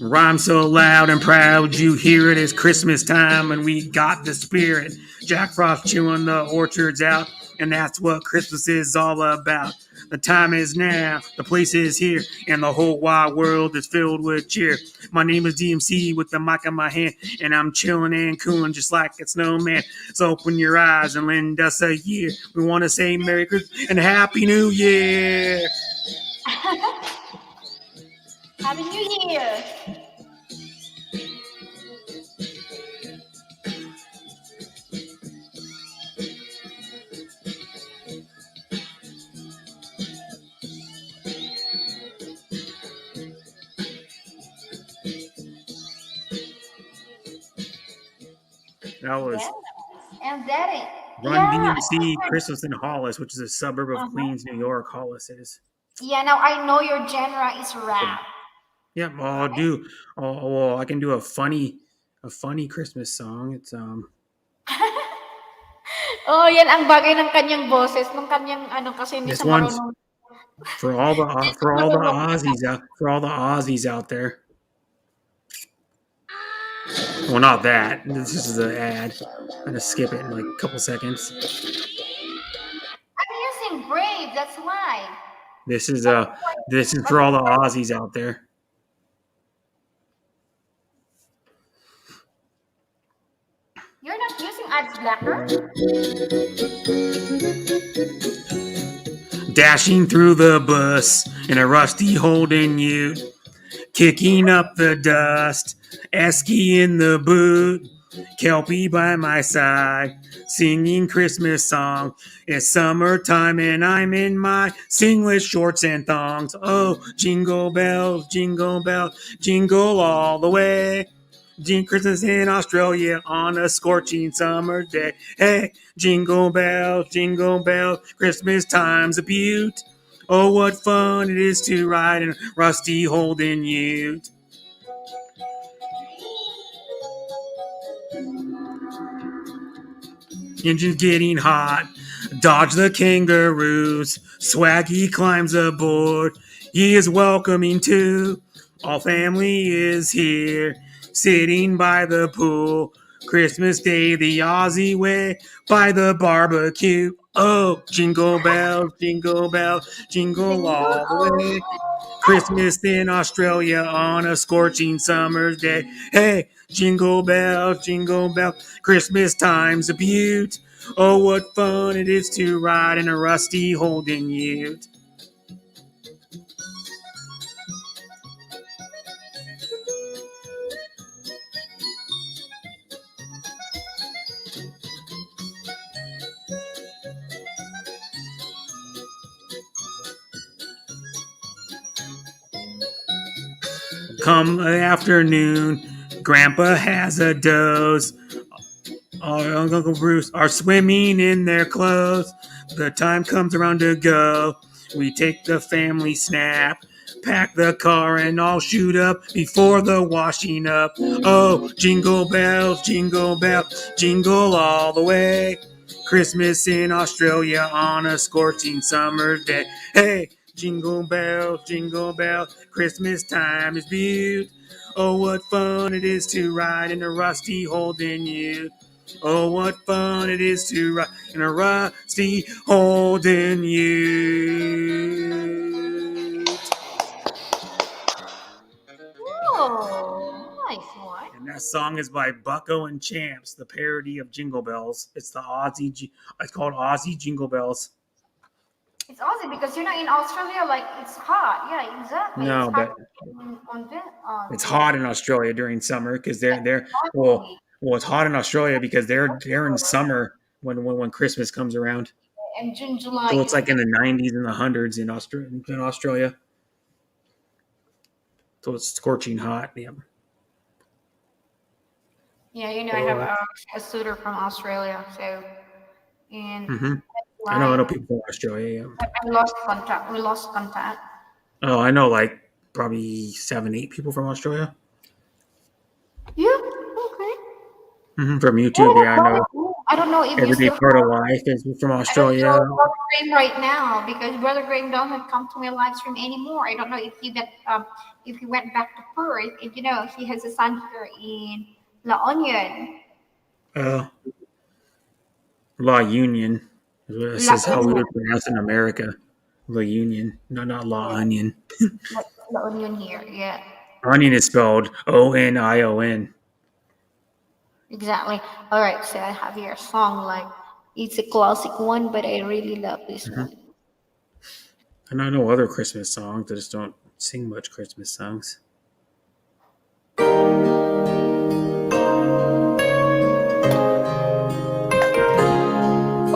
Rhyme so loud and proud, you hear it. It's Christmas time and we got the spirit. Jack Frost chewing the orchards out, and that's what Christmas is all about. The time is now, the place is here, and the whole wide world is filled with cheer. My name is DMC with the mic in my hand, and I'm chilling and cooling just like a snowman. So open your eyes and lend us a year. We want to say Merry Christmas and Happy New Year. Happy New Year. That was Yes. And that it. Run Yeah. DMC Christmas in Hollis, which is a suburb of Queens, New York. Hollis is. Yeah, now I know your genre is rap. Yep, I'll do. Well, I can do a funny Christmas song. It's Oh, yan ang bagay ng kanyang boses, nung kanyang ano kasi hindi this siya one's marunong. for all the Aussies out there. Well, not that. This is an ad. I'm gonna skip it in like a couple seconds. I'm using Brave, that's why. This is for all the Aussies out there. You're not using Ads Blacker? Dashing through the bus in a rusty Holden Ute, kicking up the dust, Esky in the boot, Kelpie by my side, singing Christmas song. It's summertime and I'm in my singlet shorts and thongs. Oh, jingle bells, jingle all the way. Christmas in Australia on a scorching summer day. Hey, jingle bells, Christmas time's a beaut. Oh, what fun it is to ride in a rusty Holden Ute. Engine's getting hot. Dodge the kangaroos. Swaggy climbs aboard. He is welcoming too. All family is here, sitting by the pool. Christmas Day the Aussie way, by the barbecue. Oh, jingle bells, jingle all the way. Christmas in Australia on a scorching summer's day. Hey, jingle bells, Christmas time's a beaut. Oh, what fun it is to ride in a rusty Holden Ute. Come the afternoon, Grandpa has a doze. Uncle Bruce are swimming in their clothes. The time comes around to go. We take the family snap, pack the car, and all shoot up before the washing up. Oh, jingle bells, jingle all the way. Christmas in Australia on a scorching summer day. Hey, jingle bells, Christmas time is beaut. Oh, what fun it is to ride in a rusty Holden Ute. Oh, what fun it is to ride in a rusty Holden Ute. Oh, nice one. And that song is by Bucko and Champs, the parody of Jingle Bells. It's called Aussie Jingle Bells. It's Aussie because in Australia, like it's hot. Yeah, exactly. It's No, hot but it's hot during in Australia during summer because they're well, exactly it's hot in Australia because they're in summer when Christmas comes around. and June, July So it's is like in the 90s and the hundreds in Australia. So it's scorching hot. Yeah. yeah. I have Oh, a suitor from Australia, so and hmm I know why people from Australia. Yeah. I lost contact. We lost contact. Oh, I know like probably 7, 8 people from Australia. Yeah. Okay. From Oh, YouTube. Yeah, that's I know. cool. I don't know if you Everyday still part of have. life is from I don't Australia. know Brother Graham right now because Brother Graham doesn't come to my live stream anymore. I don't know if he went back to Perth. And, he has a son here in La Union. Uh, La Union. This La is how we Union. would pronounce it in America. La Union. No, not La Yeah, Onion. La Union here. Yeah, Onion is spelled Onion. exactly. All right, so I have here a song like it's a classic one, but I really love this Mm-hmm. one. And I know other Christmas songs. I just don't sing much Christmas songs.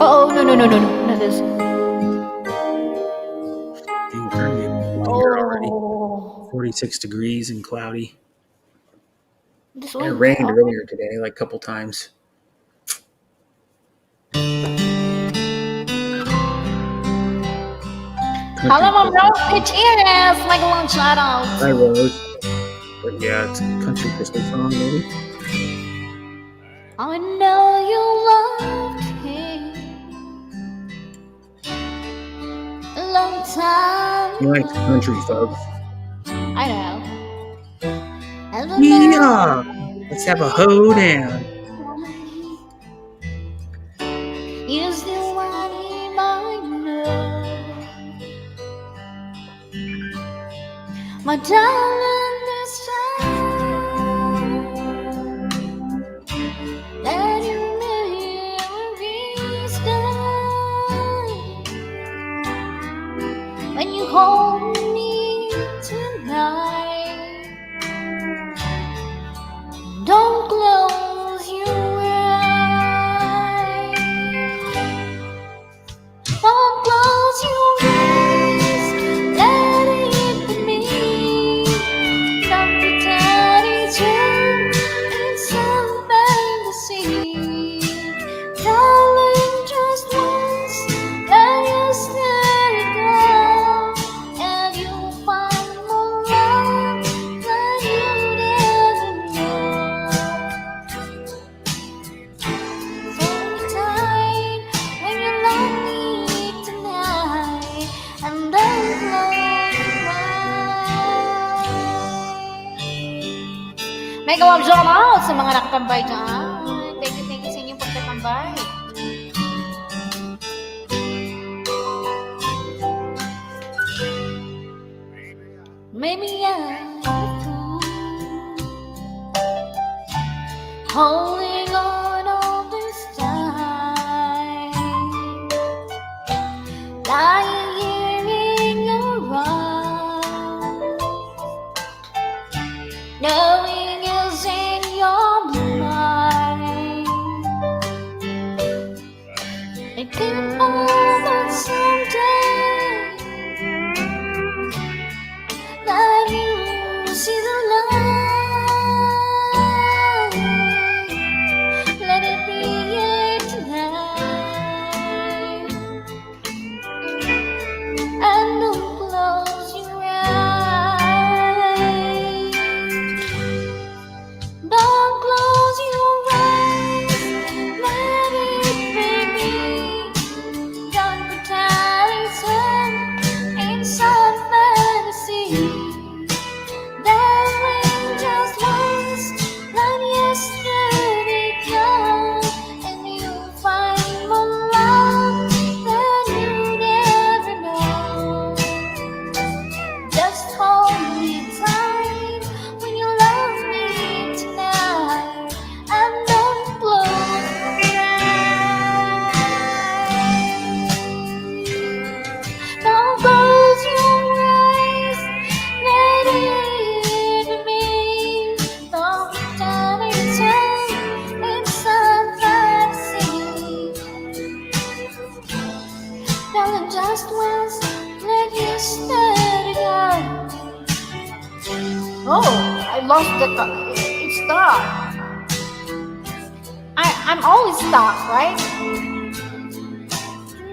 Oh no no no no no! Not this. Dang, it's starting to get cold here already. Oh, 46 degrees and cloudy. this It one. rained earlier today, like a couple times. Hello, Country my Christmas. bro. Cheers! Like a long shout Hi, out. Rose. But yeah, it's a country Christmas song, maybe. I know you loved him a long time He likes country, ago. folks. I know. And the Yeah, let's have a hoedown. you still want him, I know. My darling, this time that you may reach when you hold me tonight. Don't close your eyes. Don't close your eyes. Let it be me. Don't pretend it's you. It's some fantasy. Darling, just once, let you stay down, and you'll find more love than you'd ever know. Hold me tight when you love me tonight, and don't close your eyes. Mega love shout out sa mga nakatambay dyan. Thank you sa inyong pagtatambay. Maybe I'm a fool, holding on all this time, lying here in your arms, knowing it's in your mind. It could happen someday that you see the light. Oh, I lost it's stuck. I'm always stuck, right?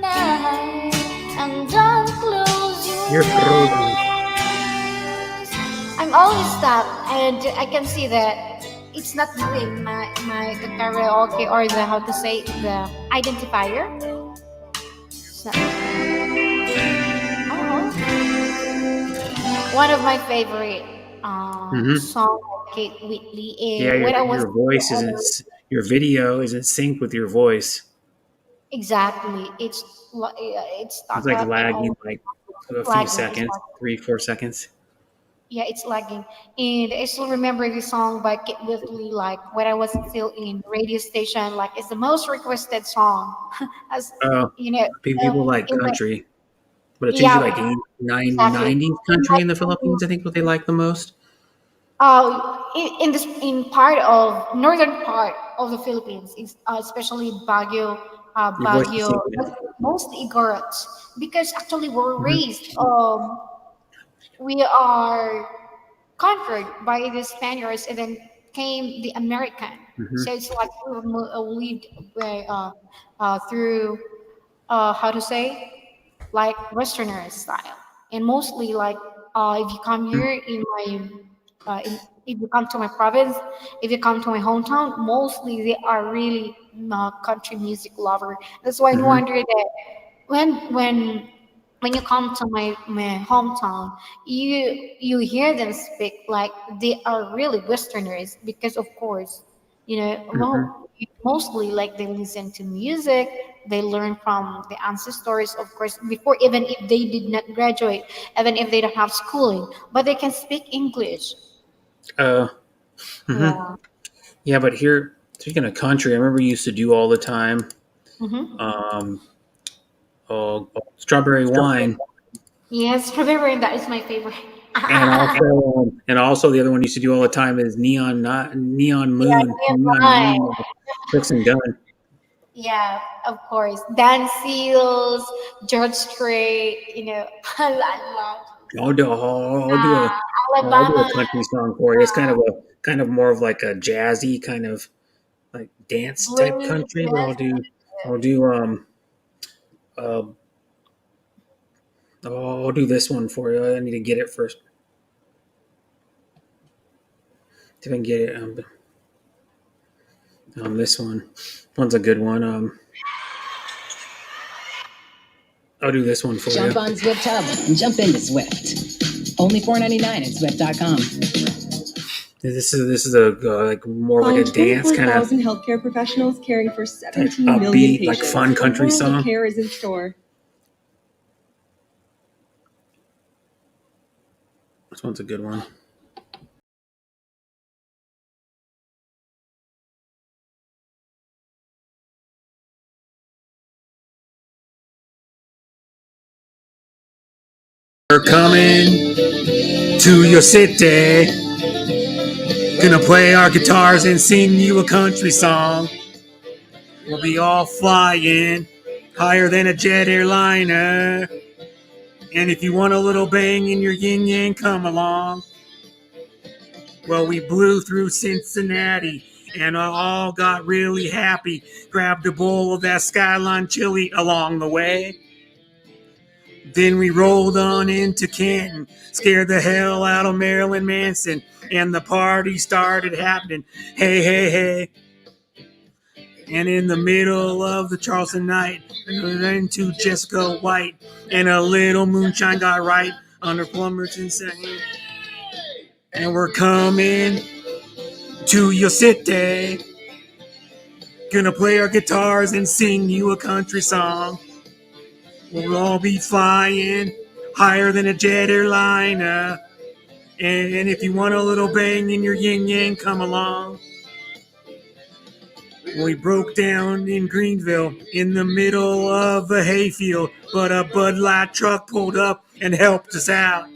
Night and don't close You're your frozen. eyes. I'm always stuck, and I can see that it's not doing the karaoke or the how to say the identifier. So, one of my favorite Mm-hmm. song by Kate Whitley Yeah, when I was your voice isn't. Your video isn't synced with your voice. exactly it's It's stuck like up and lagging, all like a few lagging. It's seconds, like 3, 4 seconds. yeah, it's lagging. And I still remember the song by Kate Whitley, like when I was still in radio station, like it's the most requested song, as Oh, you know, people like in the country, but it's usually like yeah, 89, exactly. 90s In my country in the Philippines. I think what they like the most. in this in part of northern part of the Philippines, especially Your voice is Baguio, syncing. mostly Igorots, because actually we're Mm-hmm. raised. We are conquered by the Spaniards, and then came the American. Mm-hmm. So it's like we were lived by, through how to say like Westerner style, and mostly like if you come here in my if you come to my province, if you come to my hometown, mostly they are really country music lover. That's why no Mm-hmm. wonder that when when when you come to my hometown, you hear them speak like they are really Westerners because of course, Mm-hmm. mostly like they listen to music, they learn from the ancestors, of course, before even if they did not graduate, even if they don't have schooling, but they can speak English. Uh, mm-hmm. Yeah. Yeah, but here, speaking of country, I remember you used to do all the time. Mm-hmm. Um, strawberry wine, Yes, remember that is my favorite. and also the other one you used to do all the time is neon, not neon Yeah, moon, yeah, right. Crooks and Gun. Yeah, of course. Dan Seals, George Strait, a lot. I'll do Alabama a country song for you. It's kind of more of like a jazzy kind of like dance type Blues. country, but Yes, I'll do uh I'll do this one for you. I need to get it first. See if I can get it. This one's a good one. I'll do this one for Jump you. on Zwift Hub and jump into Zwift. Only $4.99 at Zwift.com. This is a like more like a Find dance kind of 24,000 healthcare professionals caring for 17 upbeat, million patients. like fun A country world of song. care is in store. This one's a good one. We're coming to your city. Gonna play our guitars and sing you a country song. We'll be all flying higher than a jet airliner. And if you want a little bang in your yin yang, come along. Well, we blew through Cincinnati and all got really happy. Grabbed a bowl of that Skyline chili along the way. Then we rolled on into Canton, scared the hell out of Marilyn Manson, and the party started happening. Hey, hey, hey. And in the middle of the Charleston night, we ran into Jessica White, and a little moonshine got right under plumbers and saying, and we're coming to your city. Gonna play our guitars and sing you a country song. We'll all be flying higher than a jet airliner. And if you want a little bang in your yin yang, come along. We broke down in Greenville in the middle of a hayfield, but a Bud Light truck pulled up and helped us out.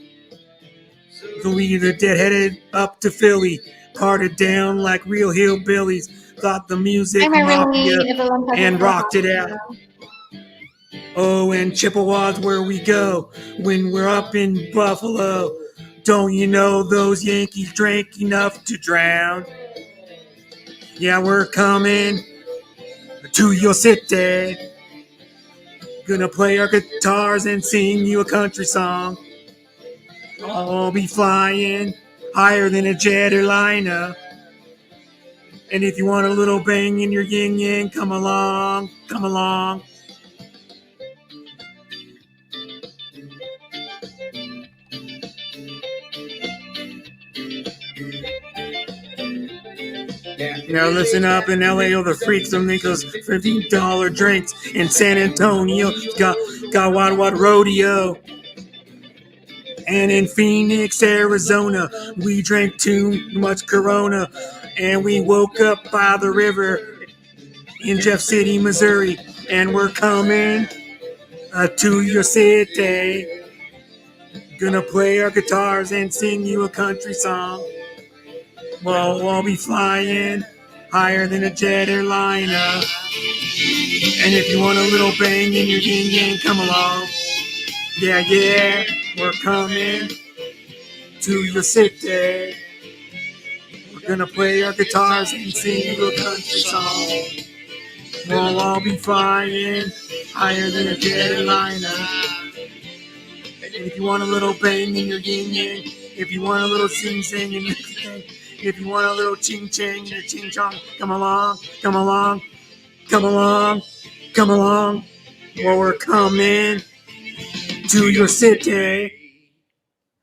So we headed up to Philly, parted down like real hillbillies, got the music I'm a mafia really equivalent of and rocked it out. it. Oh, and Chippewa's where we go when we're up in Buffalo. Don't you know those Yankees drank enough to drown? Yeah, we're coming to your city. Gonna play our guitars and sing you a country song. I'll be flying higher than a jet airliner. And if you want a little bang in your yin yang, come along, come along. Now listen up, in LA, all the freaks don't make those $15 drinks. In San Antonio, got Wad Rodeo. And in Phoenix, Arizona, we drank too much Corona. And we woke up by the river in Jeff City, Missouri. And we're coming to your city. Gonna play our guitars and sing you a country song. Well, I'll be flying higher than a jet airliner. And if you want a little bang in your yin yang, come along. Yeah, yeah, we're coming to your city. We're gonna play our guitars and sing you a country song. Well, I'll be flying higher than a jet airliner. And if you want a little bang in your yin yang, if you want a little sing sing in your thing, if you want a little ching ching, your ching chong, come along, come along, come along, come along. Well, we're coming to your city.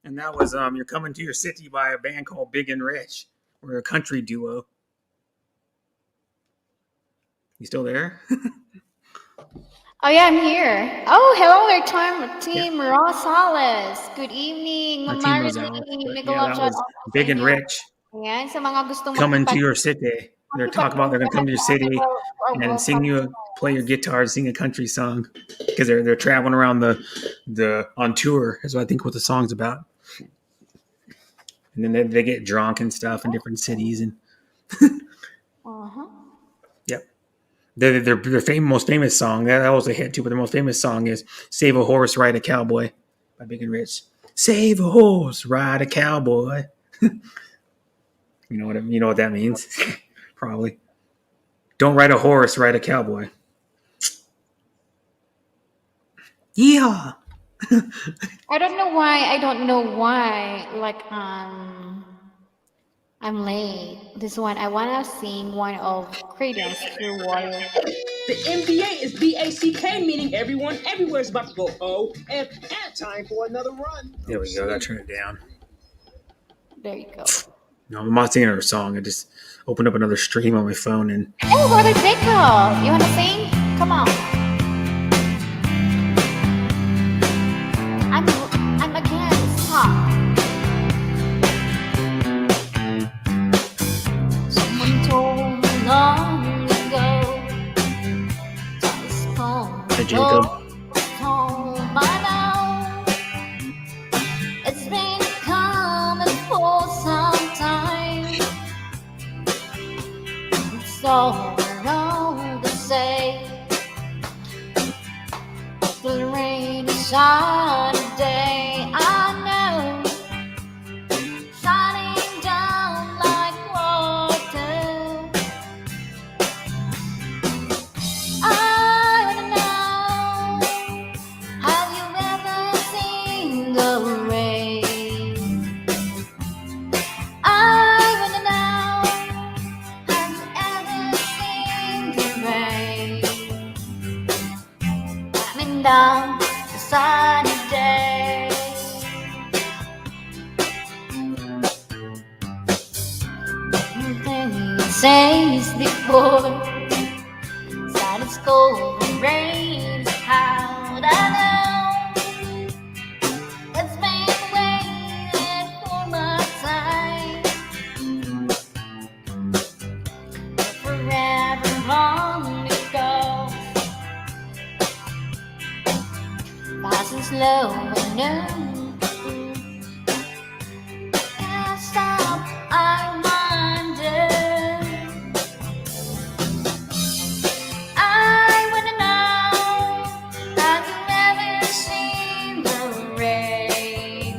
And that was You're Coming to Your City by a band called Big and Rich. We're a country duo. You still there? Oh yeah, I'm here. Oh, hello there, Team Rosales. Good evening, Our team Ma'am was Marilyn. out. May Yeah, that was Big and Rich. Ayan, sa mga gustong Coming to makipag- your city. They're talking about they're gonna come to your city and sing you play your guitar, sing a country song because they're traveling around the on tour is what I think what the song's about. And then they get drunk and stuff in different cities and Uh-huh. yep. Their most famous song that was a hit too, but their most famous song is "Save a Horse, Ride a Cowboy" by Big and Rich. Save a horse, ride a cowboy. You know what that means? Probably. Don't ride a horse, ride a cowboy. Yeah. I don't know why. Like I'm late. This one I wanna sing one of Creedence Clearwater. The NBA is BACK, meaning everyone everywhere is about to go OF. Time for another run. There we go. I gotta turn it down. There you go. No, I'm not singing her song. I just opened up another stream on my phone and Oh, what a Jacob! You wanna sing? Come on. I'm again stop. Someone told me long ago. Hey, Jacob. Home by now. It's been coming for some time. It's all around the same. The rain is shining day, I know, shining down like water. I wanna know, have you ever seen the rain? I wanna know, have you ever seen the rain? Coming down the sunny day. Everything says before, sun is cold and rain is hard. I know it's been waiting for my time. Forever long ago, passing slow and new. Can't stop, I wonder. I wanna know, have you ever seen the rain?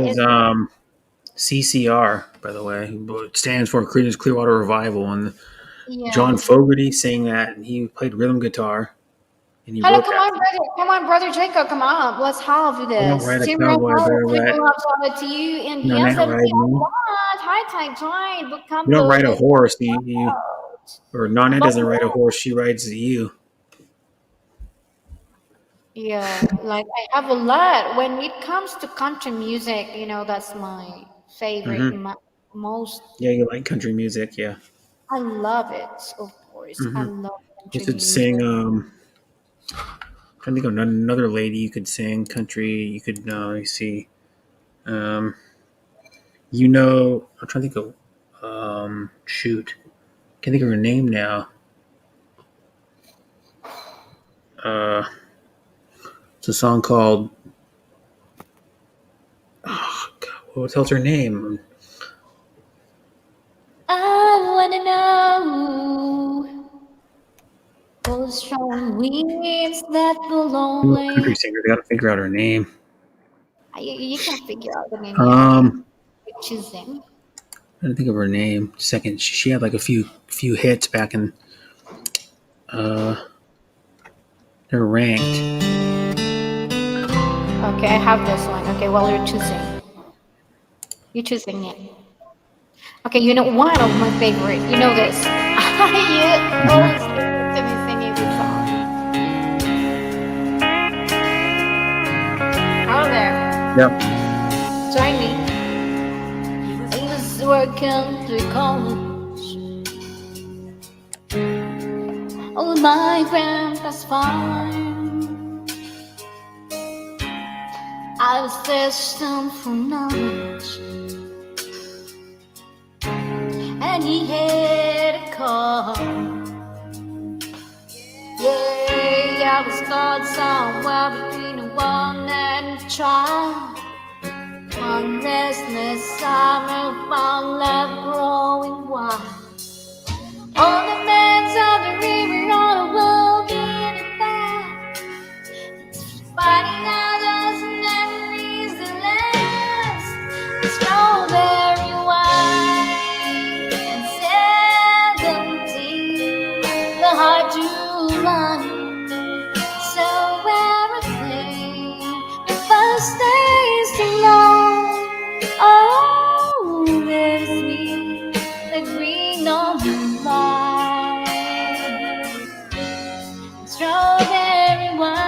was CCR, by the way. It stands for Creedence Clearwater Revival, and Yeah. John Fogerty sang that, and he played rhythm guitar, and he Hello, wrote that. come on, brother Jacob, come on, let's have I don't this. ride a Team cowboy, Rebel, better we let will have to you in Nanette ride me. PM71. Hi, Join, book You don't ride a uploaded. horse, or Nanette But doesn't ride a horse, she rides you. yeah, like I have a lot. When it comes to country music, that's my favorite, Hmm. most. Yeah, you like country music, yeah. I love it, of course. I Hmm. love You country should music. sing, trying to think of another lady you could sing country. You could, let me see. Um, I'm trying to think of, shoot. Can't think of her name now. Uh, it's a song called, oh, God, what the hell's her name? I wanna know those strong winds that blow Country only. singer. They got to figure out her name. You can figure out the name, yeah. Um, Choosing. I don't think of her name. Second, she had like a few hits back in. Uh, they're ranked. Okay, I have this one. Okay, while you're choosing. You're choosing it. Okay, one of my favorite. You know this. You always listen to me singing this song. Hello there. Yep. Join me. I was working through college. All my grandpa's fine. I was thirsting for knowledge. And he had a car. Yeah, I was caught somewhere between a one and a child. One restless summer found love growing wild. On the banks of the river, on a world in the back. Finding out those memories that last. The strawberry wine and 17, the hard to run. So everything, the first day is too long. Oh, there's sweet, the green on the vine, strawberry wine.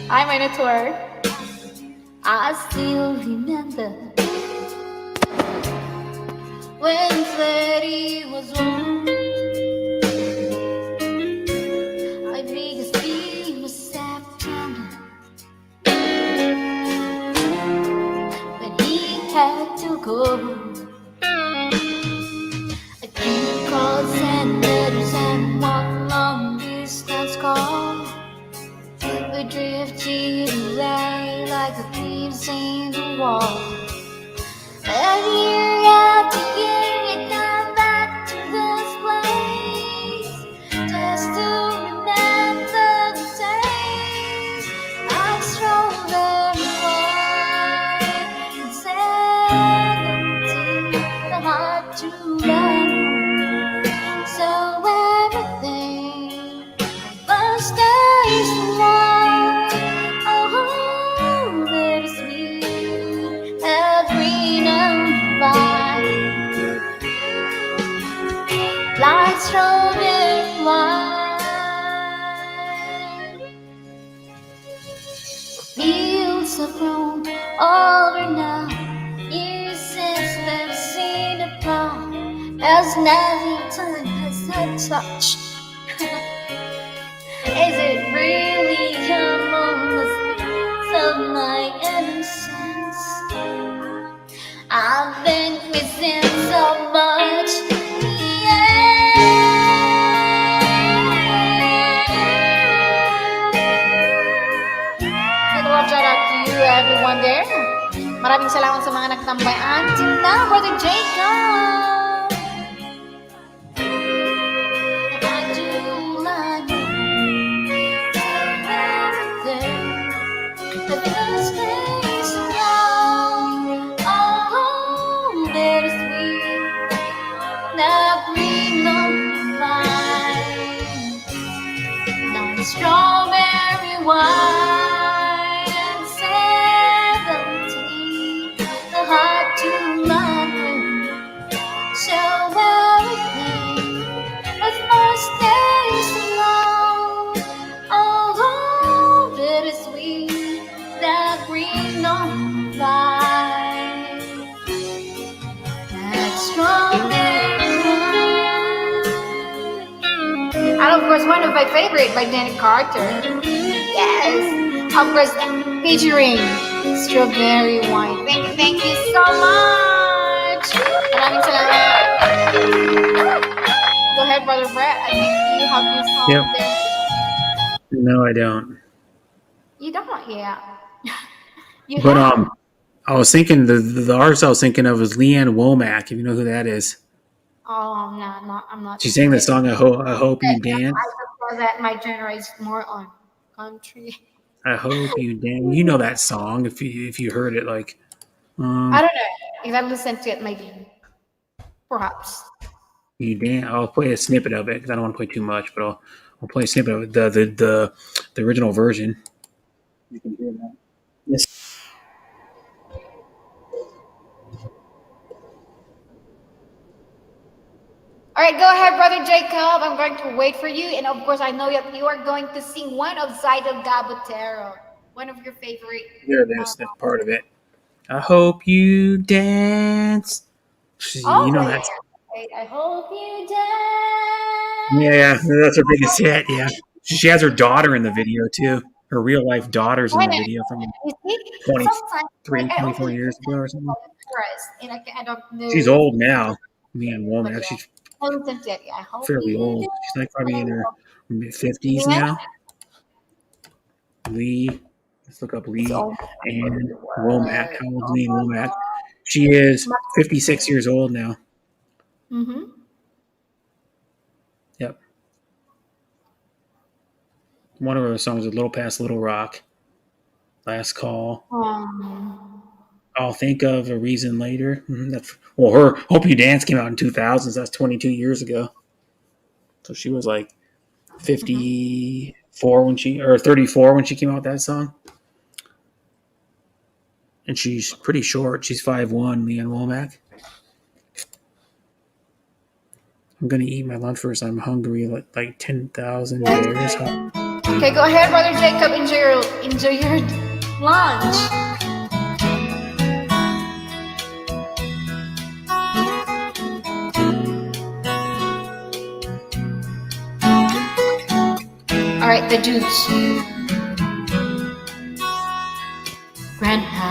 I'm on a tour. I still remember when 30 was wrong. My biggest dream was September, when he had to go. A few calls and letters and one long distance call. We drifted away like the thieves in the wall. And year after year, we come back to this place, just to remember the days. Like strawberry wine and 17, the heart to run. So everything, first days long. Oh, there's sweet, a green and vine, like strawberry wine. Fields have grown older now, years since we've seen a plow. As never time has had touch. Is it really a moment of my innocence? I've been missing so much. And love shout out to you, everyone there. Maraming salamat sa mga nagtambayan. Tina, Brother Jacob. course, one of my favorite by Danny Carter. Yes. Of course, featuring Strawberry Wine. Thank you so much. Maraming salamat. Go ahead, Brother Brett. I think you have your song Yep. there. No, I don't. You don't, yeah. You But have. I was thinking the artist I was thinking of was Leanne Womack. If you know who that is, Oh, no, I'm not. she sang the song I hope you dance. I prefer that my genre is more on country. I hope you dance. You know that song if you heard it like. I don't know. If I listen to it, maybe. Perhaps. You dance. I'll play a snippet of it because I don't want to play too much, but I'll play a snippet of it, the original version. You can hear that. Yes. All right, go ahead, Brother Jacob. I'm going to wait for you. And of course, I know that you are going to sing one of Zidal Gabotero, one of your favorite. There it is. That's part of it. I hope you dance. You know that. I hope you dance. Yeah, that's her biggest hit. Yeah, she has her daughter in the video too. Her real life daughter's in the video from You see, 23, 24 years ago or something. And I don't know. She's old now. Leanne Womack. She's I hope fairly you old. dance. She's like probably in her mid-50s now. Lee, let's look up Lee and Womack. How old is Leanne Womack? She is 56 years old now. Mm-hmm. Yep. One of her songs is Little Past Little Rock. Last Call. I'll think of a reason later. Her Hope You Dance came out in 2000. So that's 22 years ago. So she was like 54 when she, or 34 when she came out with that song. And she's pretty short. She's 5'1", Leanne Womack. I'm going to eat my lunch first. I'm hungry, like 10,000 bears. Okay, go ahead, Brother Jacob. Enjoy your lunch. All right, the juice. Grandpa,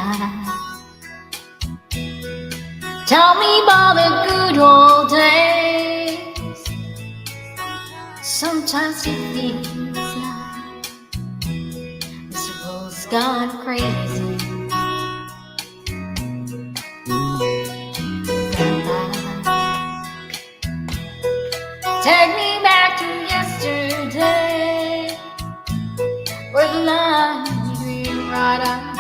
tell me about the good old days. Sometimes it feels like this world's gone crazy. Take me back to yesterday, where the lines read right on.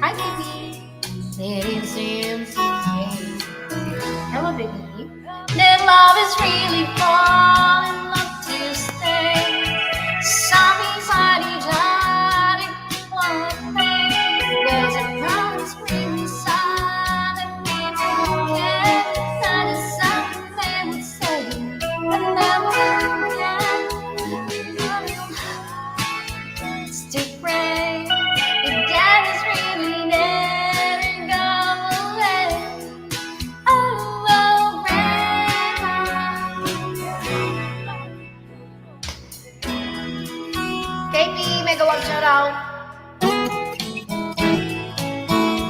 Hi, baby. It seems hello, baby. That love is really falling, love to stay. Some inside each other, one thing. There's a promise really inside that people forget. That is something they would say, but never forget. Still pray that God is really never go away. Oh, KP, mega love shout out.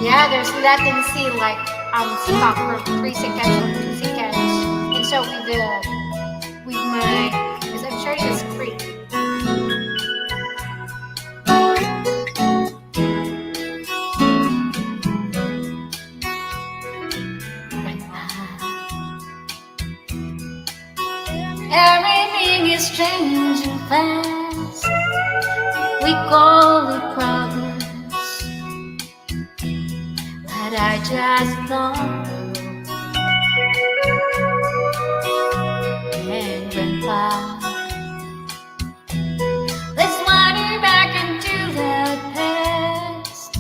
Yeah, there's latency like stop for 3 seconds or 2 seconds. And so with my, because I'm sharing the screen. Everything is changing fast. We call it progress, but I just don't know. And Grandpa, let's wander back into the past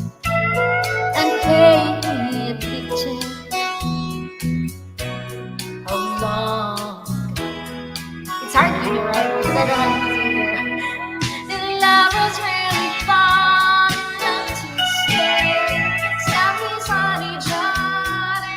and paint me a picture of long. It's hard to do, right? Because I don't have to do it. The love was really fun enough to stay. Stop beside each other,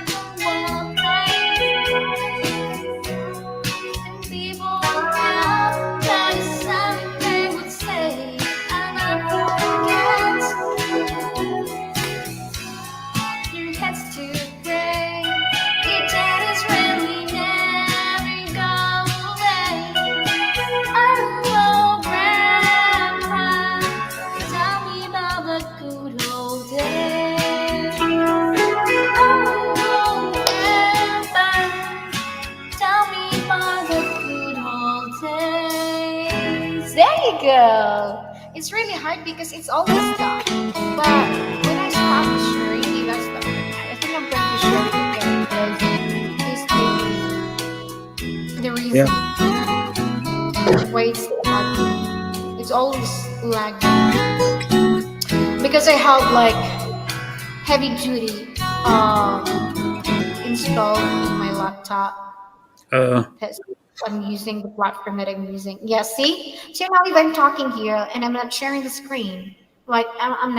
It's really hard because it's always stuck. But when I stop sharing, that's I think I'm going to share it again because this is the Yeah. reason why it's lagging. It's always lagging because I have like heavy duty installed in my laptop. Uh, That's I'm using the platform that I'm using. Yeah, see? So now if I'm talking here and I'm not sharing the screen, like I'm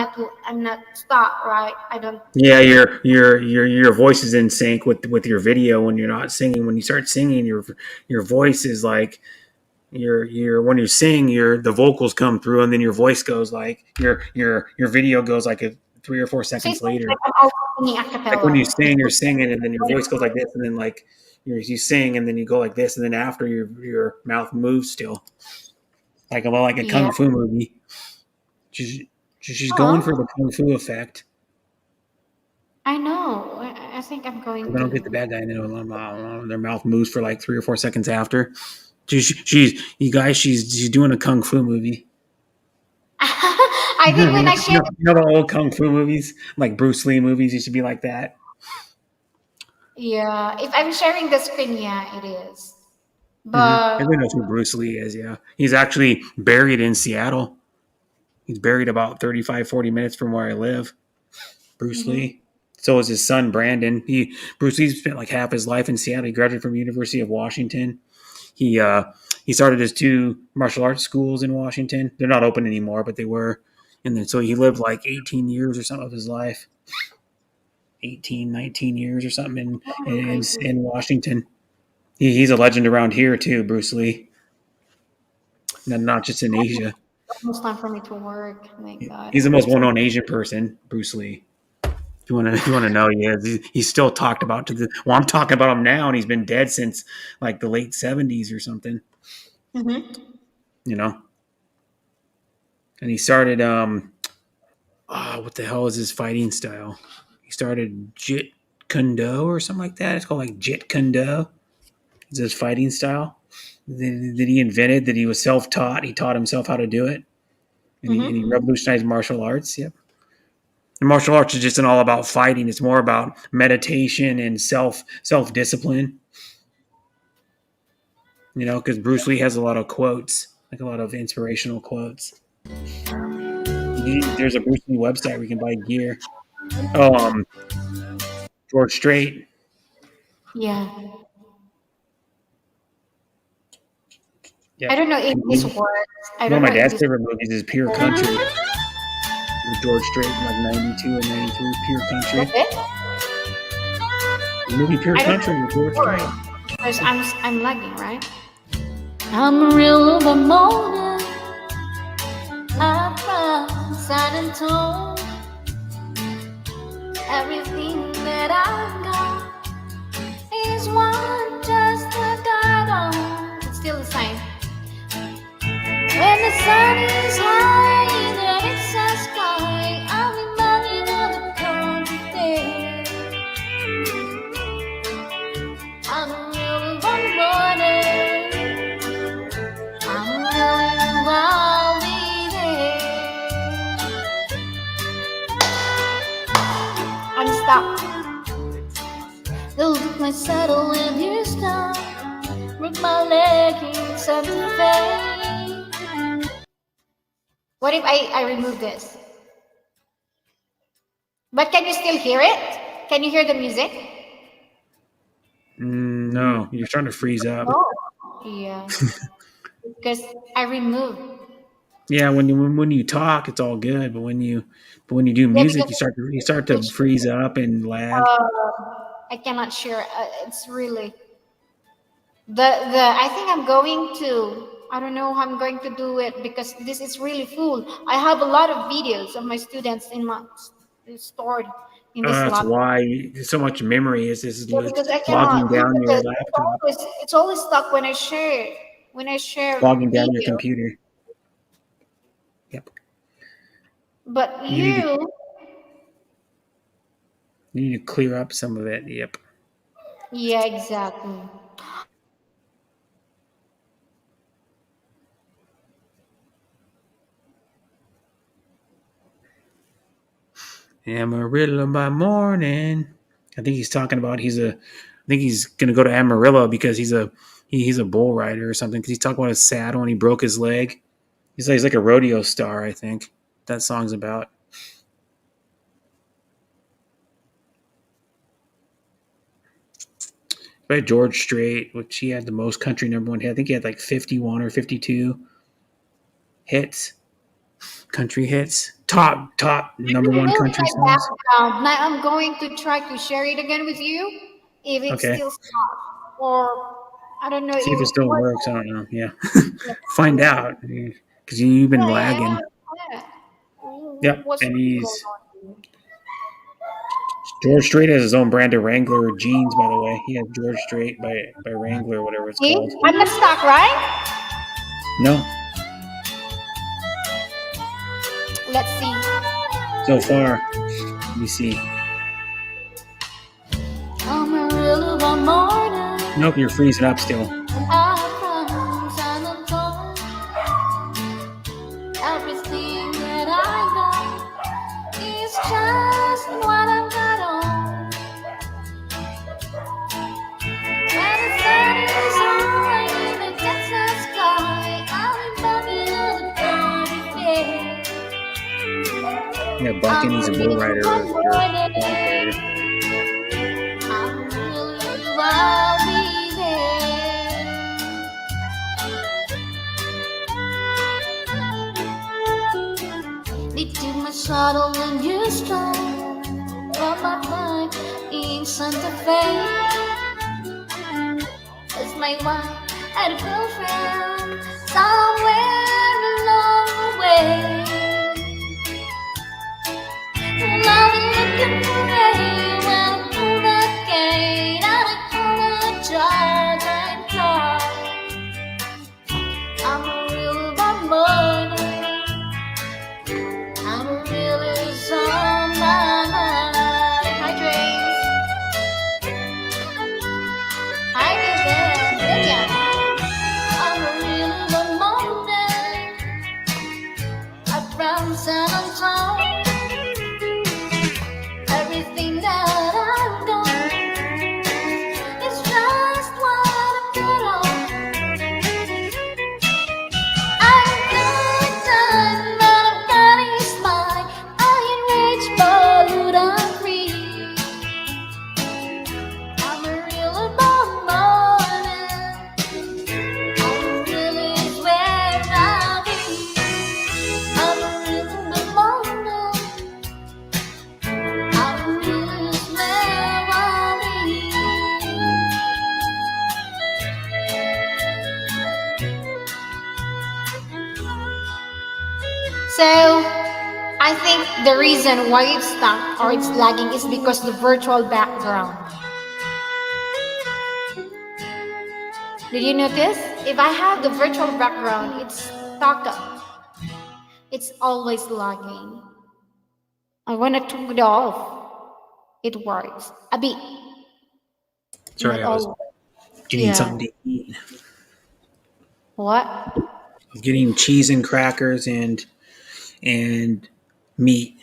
not stop, right? I don't yeah, your voice is in sync with your video when you're not singing. When you start singing, your voice is like your when you sing, your the vocals come through, and then your voice goes like your video goes like 3 or 4 seconds so it's like later. I'm also singing a Like when you cappella. sing, you're singing, and then your voice goes like this, and then like you sing, and then you go like this, and then after your mouth moves still, like a Yeah. kung fu movie. She's she's going for Oh, the kung fu effect. I know. I think I'm going They don't get the to. bad guy, and then their mouth moves for like 3 or 4 seconds after. She's you guys, she's doing a kung fu movie. I You know, think when I share, the old kung fu movies, like Bruce Lee movies, used to be like that. yeah, if I'm sharing the screen, yeah, it is. But Everybody knows who Bruce Lee is. Yeah, he's actually buried in Seattle. He's buried about 35, 40 minutes from where I live. Bruce mhm, Lee. So is his son Brandon. Bruce Lee spent like half his life in Seattle. He graduated from University of Washington. He uh, he started his 2 martial arts schools in Washington. They're not open anymore, but they were. And then so he lived like 18 years or something of his life, 18, 19 years or something I see. in Washington. He's a legend around here too, Bruce Lee. Not just in Asia. Almost time for me to work. Oh my God, He's the most I'm so well-known Asian person, Bruce Lee. If you want to know, he is. He's still talked about to the. Well, I'm talking about him now, and he's been dead since like the late '70s or something. mhm. You know, and he started. What the hell is his fighting style? He started Jit Kundo or something like that. It's called like Jit Kundo. It's his fighting style that he invented. That he was self-taught. He taught himself how to do it, and he Mm-hmm. revolutionized martial arts. Yep. And martial arts is just all about fighting. It's more about meditation and self discipline. You know, because Bruce Lee has a lot of quotes, like a lot of inspirational quotes. There's a Bruce Lee website where you can buy gear. Oh, George Strait. Yeah. I Yep. don't know if this One works. I of don't my know if dad's this. favorite movies is Pure Country with George Strait in like '92 and '93. Pure That's Country. it. The movie Pure I don't know Country if with this George Strait. works because I'm lagging, right? I'm real of a morning. I promise I done told everything that I've got is one just a guide on. It's still the same. When the sun is high and it's a sky, I'll be banging on the country there. I'm really one morning. I'm really I'll be there. I'm stuck. Look my saddle when you stop. Break my leg in Santa Fe. What if I remove this? But can you still hear it? Can you hear the music? No, you're starting to freeze up. Oh, yeah. Because I removed. Yeah, when you talk, it's all good, but when you do Yeah, music, because you start to which freeze up and lag. I cannot share. It's really the. I think I'm going to. I don't know how I'm going to do it because this is really full. I have a lot of videos of my students in my stored in this That's laptop. why so much memory is Yeah, because I bogging cannot look down at your it. laptop, It's always stuck when I share bogging down your video. computer. Yep. But You need to you, you need to clear up some of it. Yep. yeah, exactly. Amarillo by morning. I think he's talking about I think he's gonna go to Amarillo because he's a bull rider or something. Because he's talking about his saddle and he broke his leg. He's like a rodeo star. I think that song's about. By George Strait, which he had the most country #1 hit. I think he had like 51 or 52 hits, country hits, top #1 Really, country my songs. background. Now I'm going to try to share it again with you if it's Okay, still stuck or I don't know. see if it You still what? works. I don't know. Yeah, find out because you've been Yeah, lagging. yeah. Yep, What's and really going he's on? George Strait has his own brand of Wrangler jeans. By the way, he has George Strait by Wrangler, whatever it's See, called. I'm not stuck, right? No, Let's see. so far. Let me see. I'm a real one morning. Nope, you're freezing up still. Everything that I got is just what I got on. When the sun is high in the Texas sky, I'm bugging on the party. Yeah, Buck and he's a bull rider or dog rider. I'm really I'll be there. They took my saddle and you stole from my mind in Santa Fe. It's my wife and a girlfriend somewhere along the way. I'll be looking for rain when I pull that gate and I pull the charge and car. I'm a real bad morning. I'm a really on my mind. Hi, Trace. Hi, Vivian. I'm a really bad morning. I found San Antonio. Everything that I've done is just what I've got on. I've got time, but I've got his mind. I ain't rich, but I'm free. I'm a real born morning. I'm really where I'll be. I'm a real born morning. I'm really where I'll be. So I think the reason why it's stuck or it's lagging is because the virtual background. Did you notice? If I have the virtual background, it's stuck up. It's always lagging. I want to turn it off. It works a bit, not Sorry, I was always. getting Yeah. something to eat. What? I was getting cheese and crackers and meat.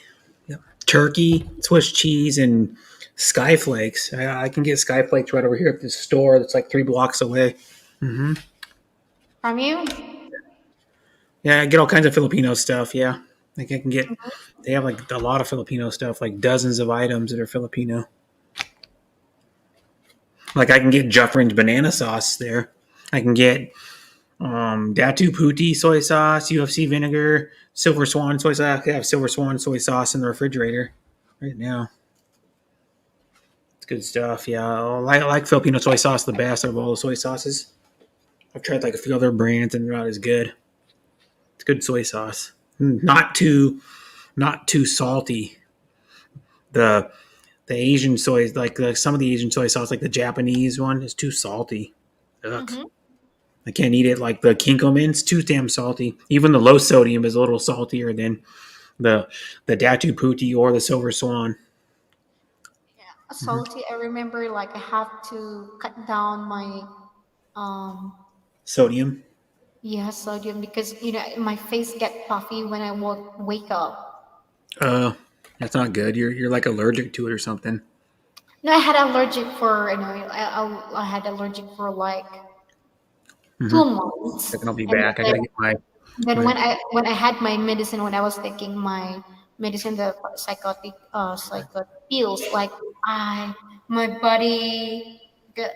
Yep. Turkey, Swiss cheese, and skyflakes. I can get skyflakes right over here at this store that's like 3 blocks away. Hmm. From you? Yeah, I get all kinds of Filipino stuff. Yeah, like I can get. They have like a lot of Filipino stuff, like dozens of items that are Filipino. Like I can get Jufrin's banana sauce there. I can get Datu Puti soy sauce, UFC vinegar, Silver Swan soy sauce. I have Silver Swan soy sauce in the refrigerator right now. It's good stuff. Yeah, I like Filipino soy sauce the best out of all the soy sauces. I've tried like a few other brands and they're not as good. It's good soy sauce. Not too salty. The Asian soy, some of the Asian soy sauce, like the Japanese one, is too salty. Ugh. Mm-hmm. I can't eat it. Like the Kinkoman's too damn salty. Even the low sodium is a little saltier than the Datu Puti or the Silver Swan. Salty. I remember like I have to cut down my um Sodium. sodium because my face get puffy when I wake up. Uh, That's not good. You're like allergic to it or something. No, I had allergic for, I had allergic for like Mm-hmm. 2 months. I'll be And back. I gotta get then my when I had my medicine, when I was taking my medicine, the psychotic pills, like my body got,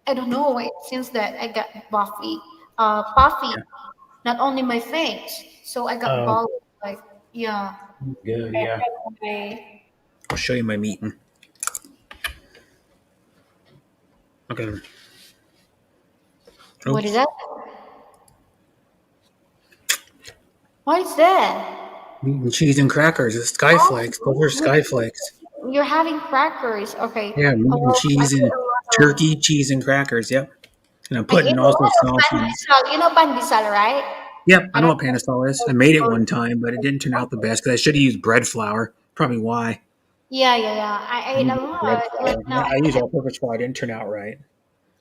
I don't know, it seems that I got puffy, yeah. not only my face, so I got Oh, bald, like, yeah. good. I Yeah. had my- I'll show you my meeting. Okay. what is Oops. that? What is that? Meat and cheese and crackers. It's skyflakes. Those are Oh, skyflakes. you're having crackers, okay. Yeah, meat and Well, I cheese put and a lot of, turkey, cheese and crackers. Yep. And I'm I eat putting a also lot of sauce on it. pandesal. You know pandesal, right? Yep, I I know don't what panisol is. I know. made it one time, but it didn't turn out the best because I should have used bread flour. Probably why. Yeah, yeah, yeah. I I ate need a to use bread lot. Like flour. now, I use all-purpose flour. It didn't turn out right.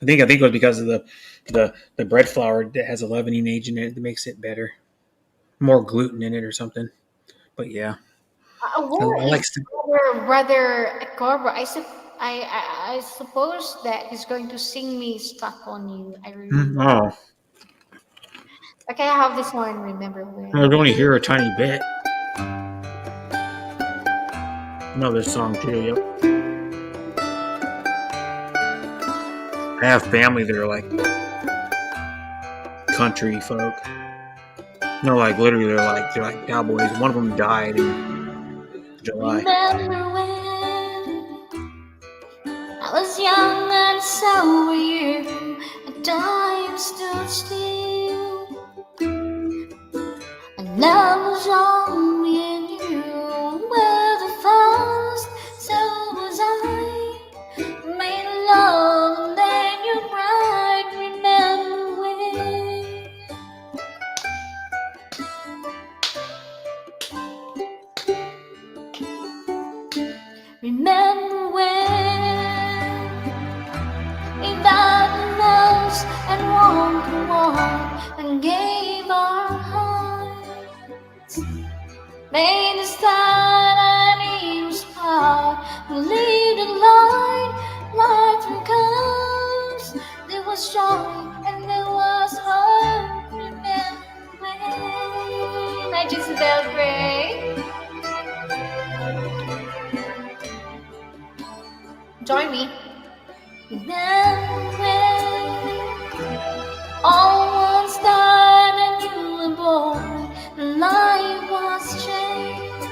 I think it was because of the bread flour that has a leavening agent in it that makes it better, more gluten in it or something. But yeah, I where like. is brother Cobra? I suppose that he's going to sing me "Stuck on You." I remember. Oh, Okay, I have this one. Remember I was when? only here a tiny bit. I know this song too. Yep. I have family that are like country folk. No, like literally, they're like cowboys. One of them died in July. Remember when I was young and so were you, and time stood still, and love was all me and you were the first, so was I. Made love and then you cried. Remember when? Remember when we vowed loves and warmed to warm and gave our hearts, made the start and it was hard. Believe the light through colors. There was joy and there was hope. Remember when? I just felt great. Join me. Remember when all was done and you were born, and life was changed.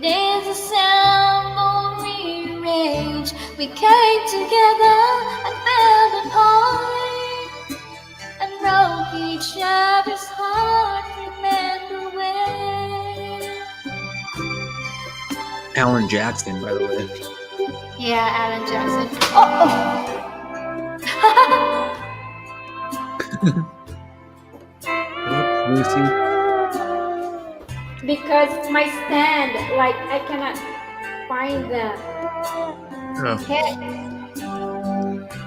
There's a sound rearranged. We came together and fell apart and broke each other's heart. Remember when? Alan Jackson, by the way. Yeah, Alan Jackson. Oh. Lucy. Because my stand, like I cannot find the Oh, hit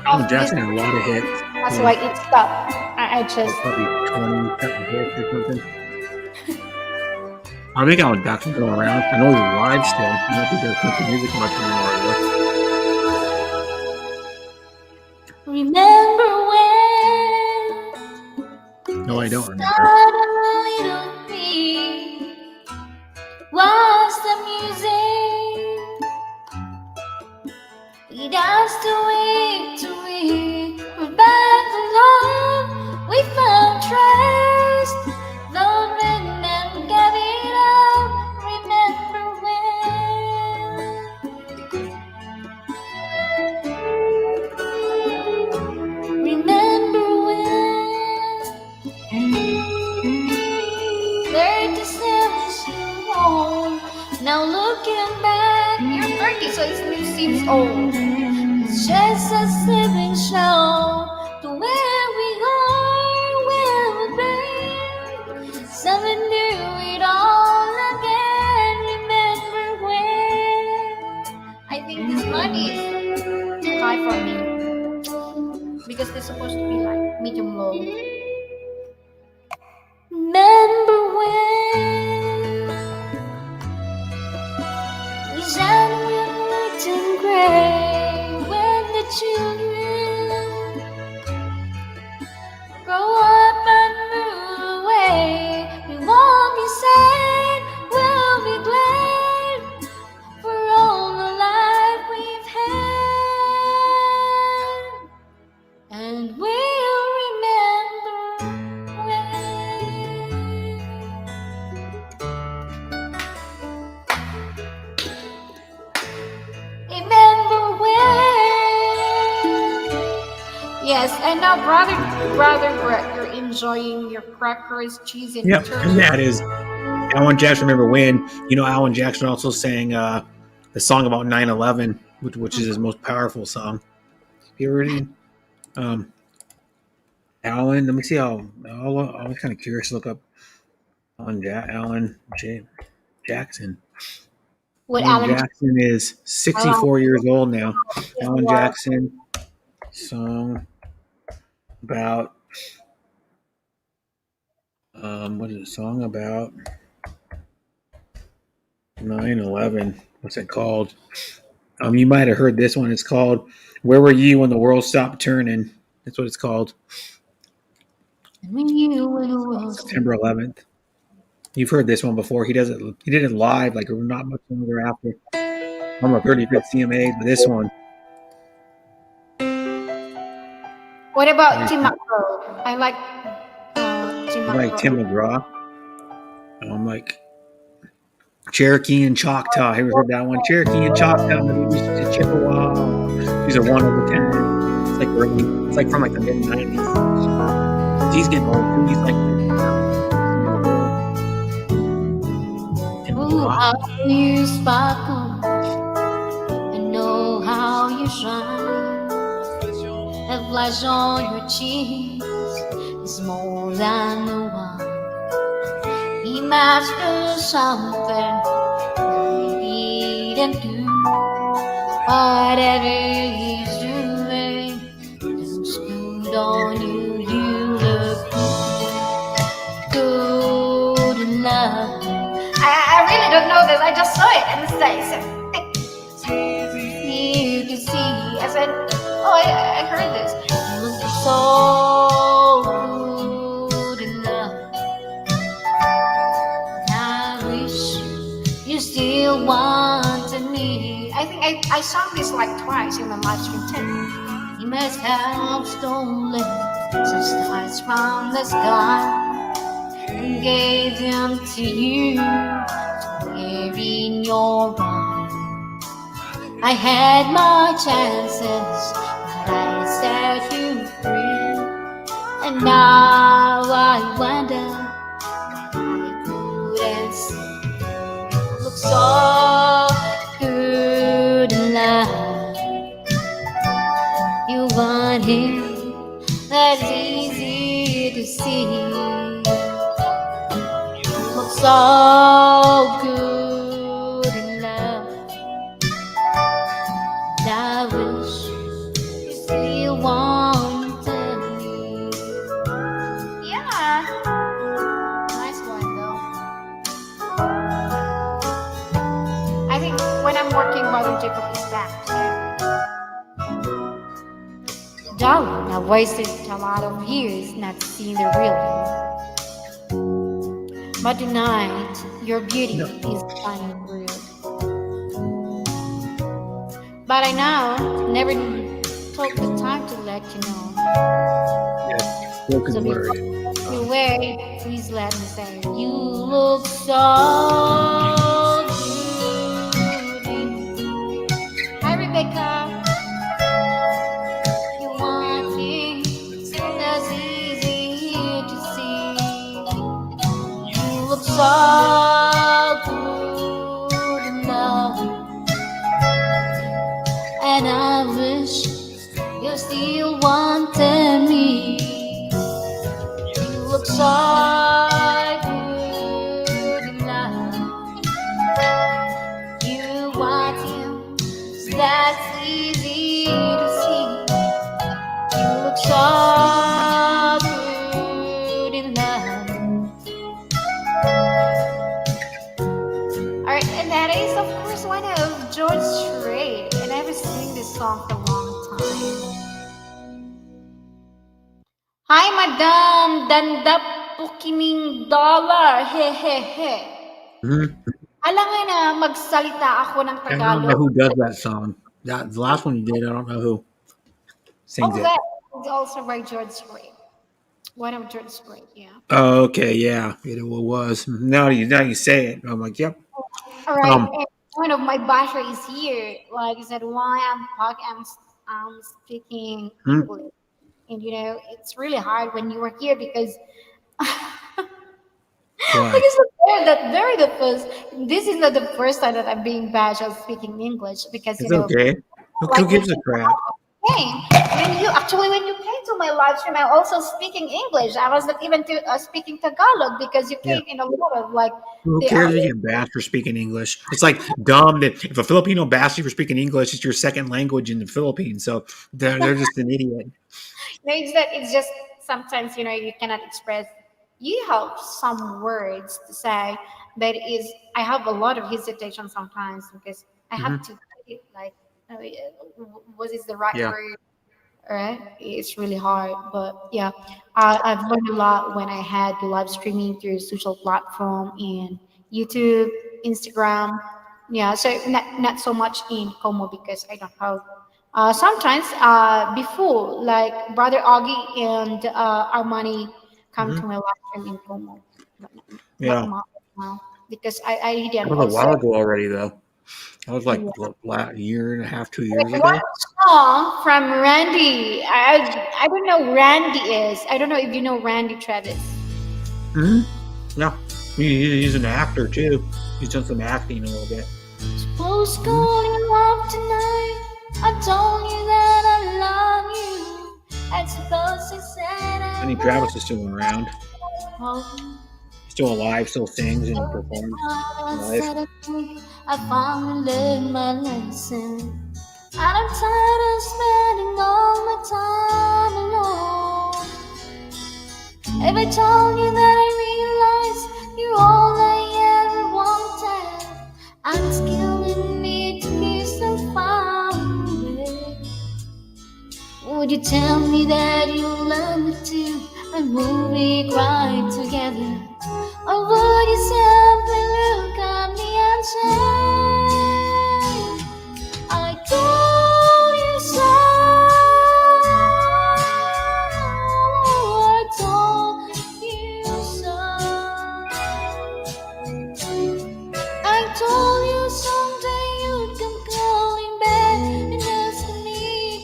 Alan of this. Jackson had a lot of hits. That's Yeah, why it stopped. I just probably 20 something hits or something. I think Alan Jackson's still around. I know he's alive still. I don't think he does country music much anymore. remember when No, I don't remember. suddenly was the music. We danced to week. We're back to love. We found trust. Don't and gave it up. Remember when? Remember when? 37 years old. Now looking back, you're 30, so it seems old. It's just a stepping stone to where we are, where we've been. Something new, it all again. Remember when? I think this money is too high for me because they're supposed to be like medium low. Remember when Yes, and now, brother Brett, you're enjoying your crackers, cheese, and Yep, turkey. and that is Alan Jackson. Remember when? Alan Jackson also sang the song about 9/11, which is his most powerful song. You heard it? Um, Alan. Let me see how. I was kind of curious to look up Alan Jackson. With Alan Alan Jackson is Alan 64 years old now. is Alan what? Jackson song about what is it? Song about 9/11. What's it called? You might have heard this one. It's called "Where Were You When the World Stopped Turning." That's what it's called. When you will see. September 11th. You've heard this one before. He does it. He did it live, like not much longer after. I'm a pretty good CMAs, but this one, What I about Tim McGraw? I like Tim like Tim McGraw. McGraw. I'm like Cherokee and Choctaw. Have you heard that one? Cherokee and Choctaw. Maybe she's a Chippewa. She's a one of a kind. It's like early. It's like from like the mid-90s. He's getting old too. He's like Tim Ooh, McGraw. how you sparkle, I know how you shine. The flash on your cheeks is more than the wine. He masters something he didn't do. Whatever he's doing looks good on you. You look good enough. I really don't know this. I just saw it and it's easy to see. I said, oh, I heard this. You look so good enough. I wish you still wanted me. I think I sang this like twice in my live stream too. You must have stolen some stars from the sky and gave them to you to wear in your arms. I had my chances, but I set you free. And now I wonder I couldn't see. Look so good in love. You want him, that's easy to see. Look so good in love. I wish you still wanted me. Yeah, nice one though. I think when I'm working, Mother Jacob is back. Darling, I wasted a lot of years not seeing the real you. But tonight, your beauty is shining through. But I now never took the time to let you know. Yes, spoken So word. before you wear, please let me say, you look so good. Hi, Rebecca. You want me, that's easy to see. You look so good in love. And I wish you still wanted me. You look so good in love. You want him, that's easy to see. You look so good in love. Alright, and that is of course one of George Strait, and I've been singing this song for a long time. Hi, Madam Dandap Pukining Dollar. He he he. Mm-hmm. Alam nga na magsalita ako ng I don't know Tagalog. who does that song. That the last one you did, I don't know who sings Oh, it. that is also by George Strait. One of George Strait, yeah. Oh, okay, yeah, it was. Now you say it, I'm like, yep. Alright, Um, and one of my battery is here. Like I said, why I'm speaking hmm, English. And it's really hard when you were here because Why? because the first. This is not the first time that I'm being bashed of speaking English because It's okay. Who like when gives a crap? when you came to my live stream, I'm also speaking English. I was not even speaking Tagalog because you Yeah. came in a lot of like Who the cares if you get bashed for speaking English? It's like dumb that if a Filipino bashes you for speaking English, it's your second language in the Philippines. So they're just an idiot. No, it's just sometimes you cannot express. You have some words to say, but I have a lot of hesitation sometimes because I have Mhm. to put it like, what is the right Yeah. word? Right? It's really hard, but yeah, I've learned a lot when I had live streaming through social platform and YouTube, Instagram. Yeah, so not so much in Como because I don't have. Sometimes before, like Brother Augie and Armani come Mhm. to my live stream in Como, but not Yeah. much now because I That didn't was a also. while ago already, though. That was like Yeah. a year and a half, 2 years One ago. song from Randy. I don't know who Randy is. I don't know if you know Randy Travis. Hmm. Yeah. He's an actor too. He's done some acting a little bit. Suppose Mhm. calling love tonight. I told you that I love you. I suppose I said I Lenny love Travis is still around. you. He's still alive, still sings and performs I live. said I think I finally learned my lesson. And I'm tired of spending all my time alone. If I told you that I realize you're all I ever wanted, I'm still in need to be so far away. Would you tell me that you love me too, and would we cry together? Or would you simply look at me and say, I told you so. I told you so. I told you someday you'd come calling back and ask me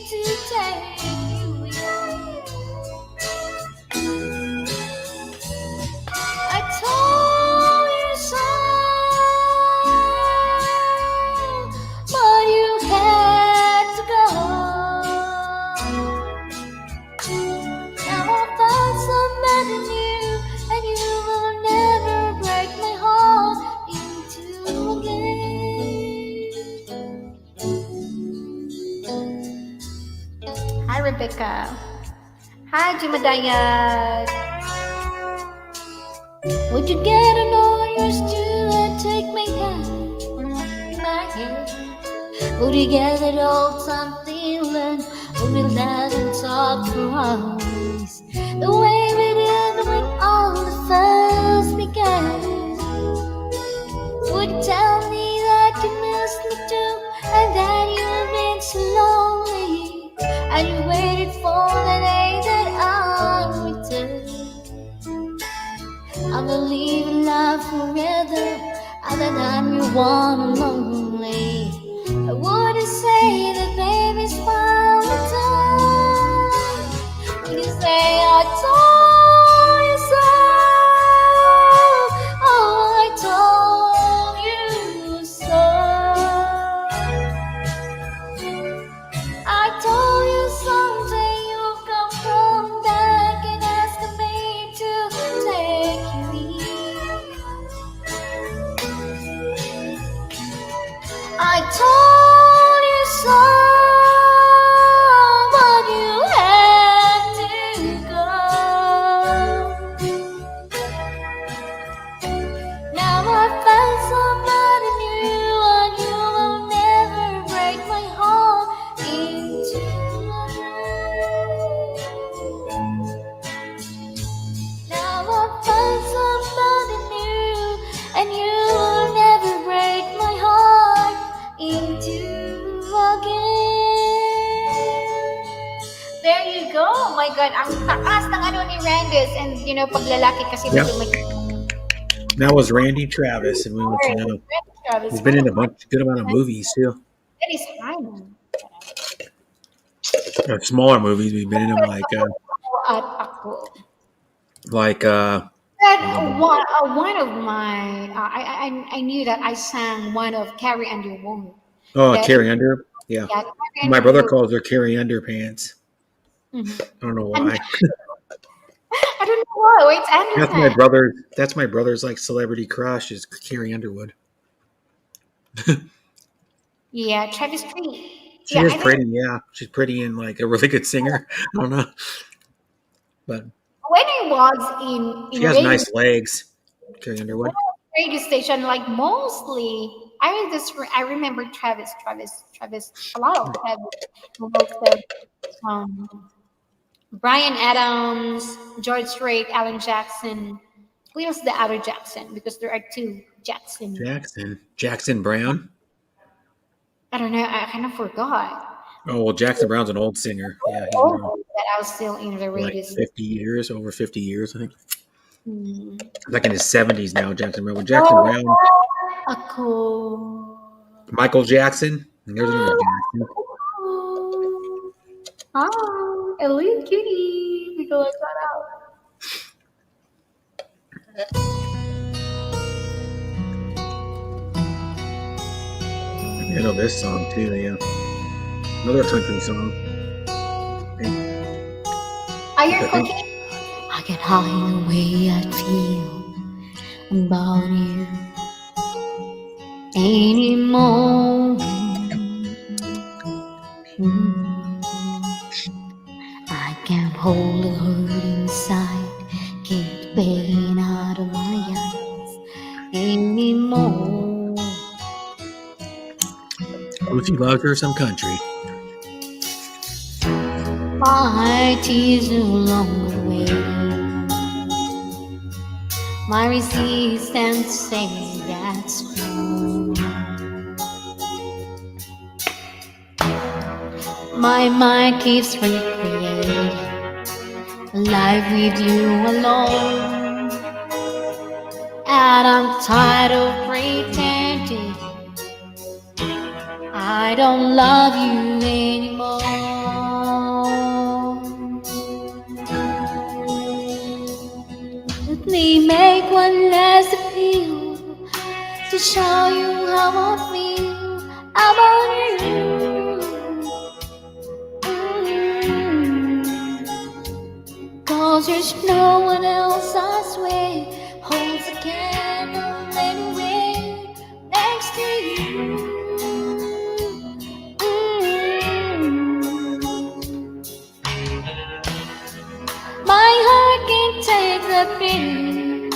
to take you away. I told you so, but you had to go. Now I found somebody new, and you will never break my heart in two again. Hi, Rebecca. Hi, Jumadayat. Would you get an orange too and take my hand in my hand? Would you get that old time feeling when we laugh and talk for hours? The way we did when all the first began. Would you tell me that you miss me too, and that you've been so lonely, and you waited for the day that I'll return? I believe in love forever, other than you one and lonely. I wouldn't say that baby's fine with time. Would you say I told you so? Oh, I told you so. I told you someday you'll come from back and ask me to take you in. I told you so, but you had to go. Now I found somebody new, and you will never break my heart in two. Now I found somebody new, and you will never break my heart in two again. There you go. Oh my God, ang taas ng ano ni Randes. And pag lalaki kasi Yep. medyo may That was Randy Travis, and we want you to know he's been in a good amount of movies too. That is fine. Smaller movies, we've been in them At ako. like But one of my, I knew that I sang one of Carrie Underwood. oh, That Carrie Under. Yeah, yeah, Carrie my brother Underwood. calls her Carrie Underpants. Mhm. I don't know And why. I don't know why. It's That's my Underpants. brother. That's my brother's like celebrity crush is Carrie Underwood. Yeah, Travis Street. She Yeah, is I think pretty. Yeah, she's pretty and like a really good singer. I don't know, but when I was in she a has radio, nice legs. Carrie Underwood. radio station, like mostly, I remember Travis, a lot of Travis. Who hosted, um, Brian Adams, George Strait, Alan Jackson. Who was the other Jackson? Because there are two Jackson. Jackson Brown. I don't know. I kind of forgot. Oh well, Jackson Brown's an old singer. Yeah, he's been Oh, on that I was still in the for like radio. 50 years, over 50 years, I think. Hmm. Like in his 70s now, Jackson Brown. Well, Jackson Oh, Brown, ako. Michael Jackson. There's another Jackson. Hi, Elite Kitty. We go like that out. I know this song too. Yeah, another country song. Are you I think cooking? I can hide the way I feel about you anymore. I can't hold the hurt inside, keep the pain out of my eyes anymore. Lucy loves her some country. My tears no longer waiting. My resistance says that's wrong. My mind keeps recreating a life with you alone. And I'm tired of pretending I don't love you anymore. Let me make one last appeal to show you how I feel about you. Cause there's no one else, I swear, holds a candle anywhere next to you. My heart can't take the pain,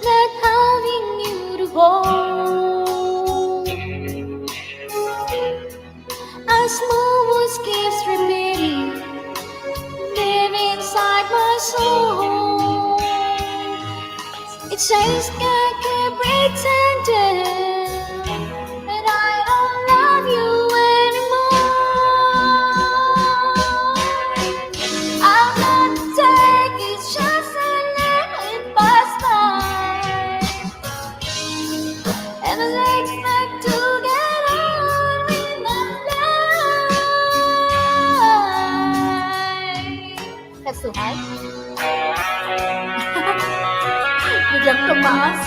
not having you to hold. A small voice keeps repeating, deep inside my soul. It says, I can't pretend that I don't love you anymore. I'm not take it just a little past time, and I expect to get on with my life. That's too high. Biglang tumaas.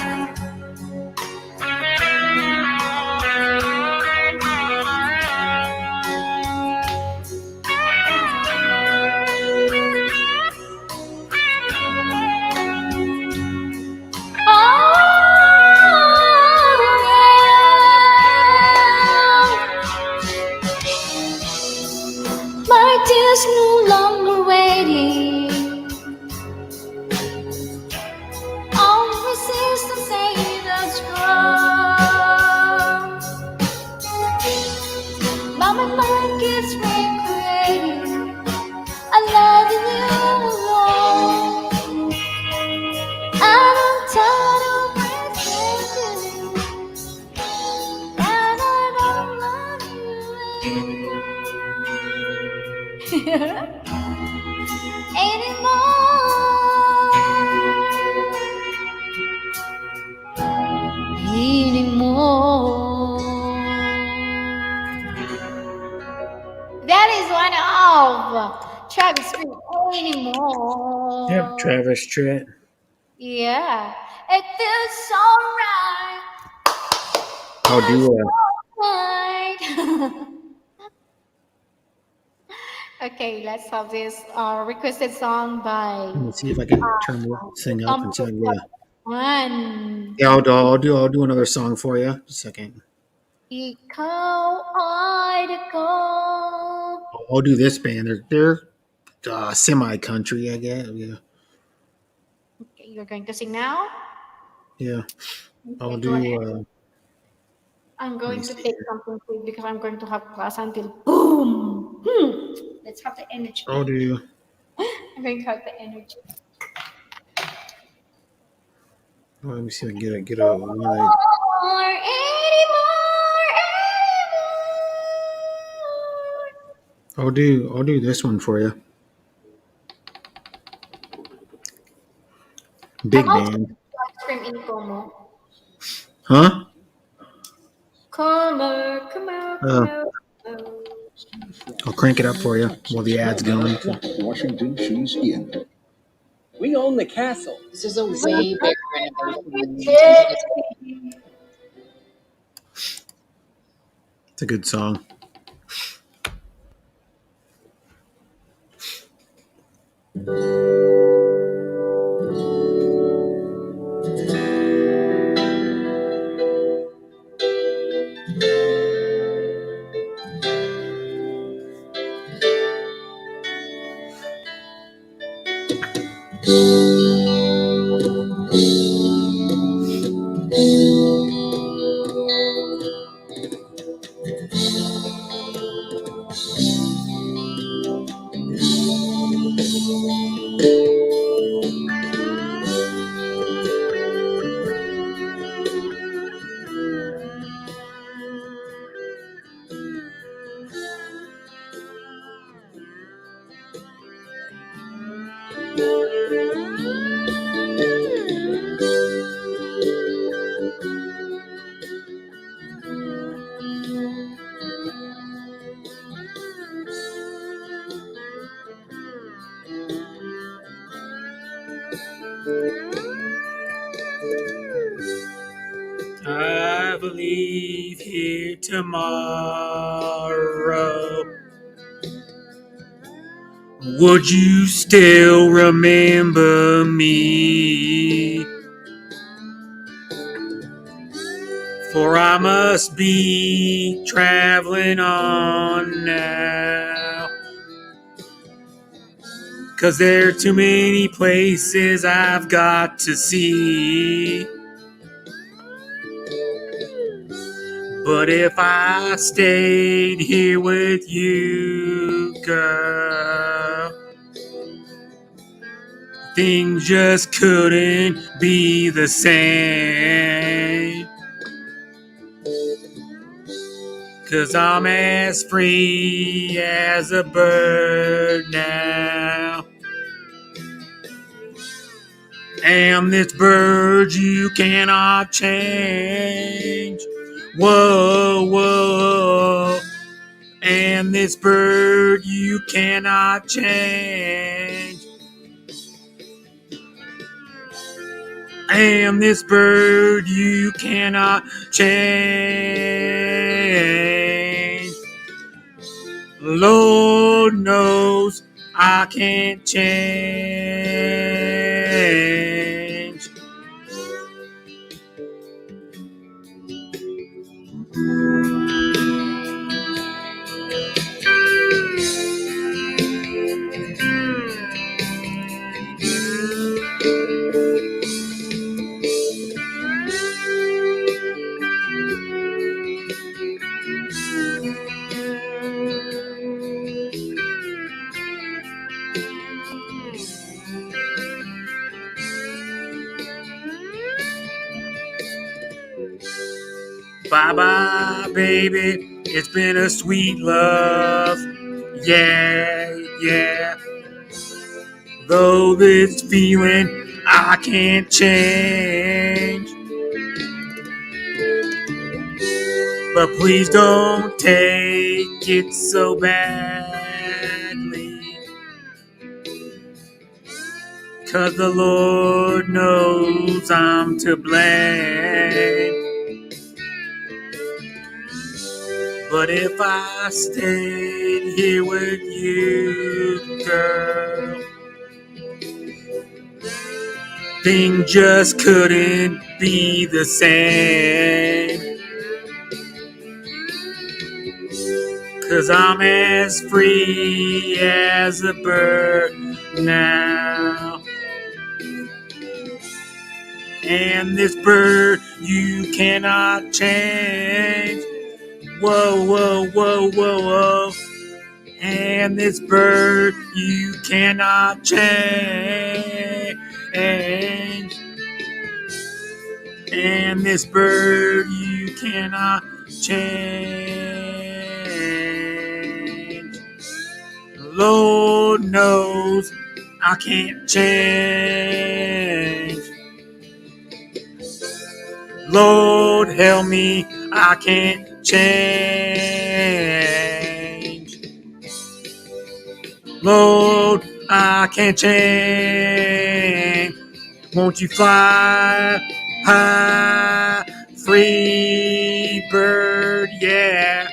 My tears no longer waiting. All resistance ain't Travis Tritt. Yeah. It feels so right. I'll do Right. Okay, let's have this requested song by let me see if I can turn this thing up and see if I can get a, one. yeah, I'll do another song for you. Just a second. Ikaw ay dako. I'll do this band. They're semi-country, I guess. Yeah. Okay, you're going to sing now? Yeah. I'll Okay, go ahead. do I'm let me going to see take here. something quick because I'm going to have class until boom. Let's have the energy. I'll do I'm going to have the energy. let me see if I can get a light. More, anymore, I'll do this one for you. Big I'm also band. live stream in Como. Huh? Como. I'll crank it up for you while the ad's going. Washington, she's in. We own the castle. This is a way bigger renovation. It's a good song. I will leave here tomorrow. Would you still remember me? For I must be traveling on now. 'Cause there are too many places I've got to see. But if I stayed here with you, girl, things just couldn't be the same. 'Cause I'm as free as a bird now. And this bird you cannot change. Whoa, whoa. And this bird you cannot change. And this bird you cannot change. Lord knows I can't change. Bye-bye, baby. It's been a sweet love. Yeah, yeah. Though this feeling I can't change. But please don't take it so badly. 'cause the Lord knows I'm to blame. But if I stayed here with you, girl, things just couldn't be the same. 'Cause I'm as free as a bird now. And this bird you cannot change. Whoa, whoa, whoa, whoa, whoa. And this bird you cannot change. And this bird you cannot change. Lord knows I can't change. Lord help me, I can't change. Lord, I can't change. Won't you fly high, free bird, yeah.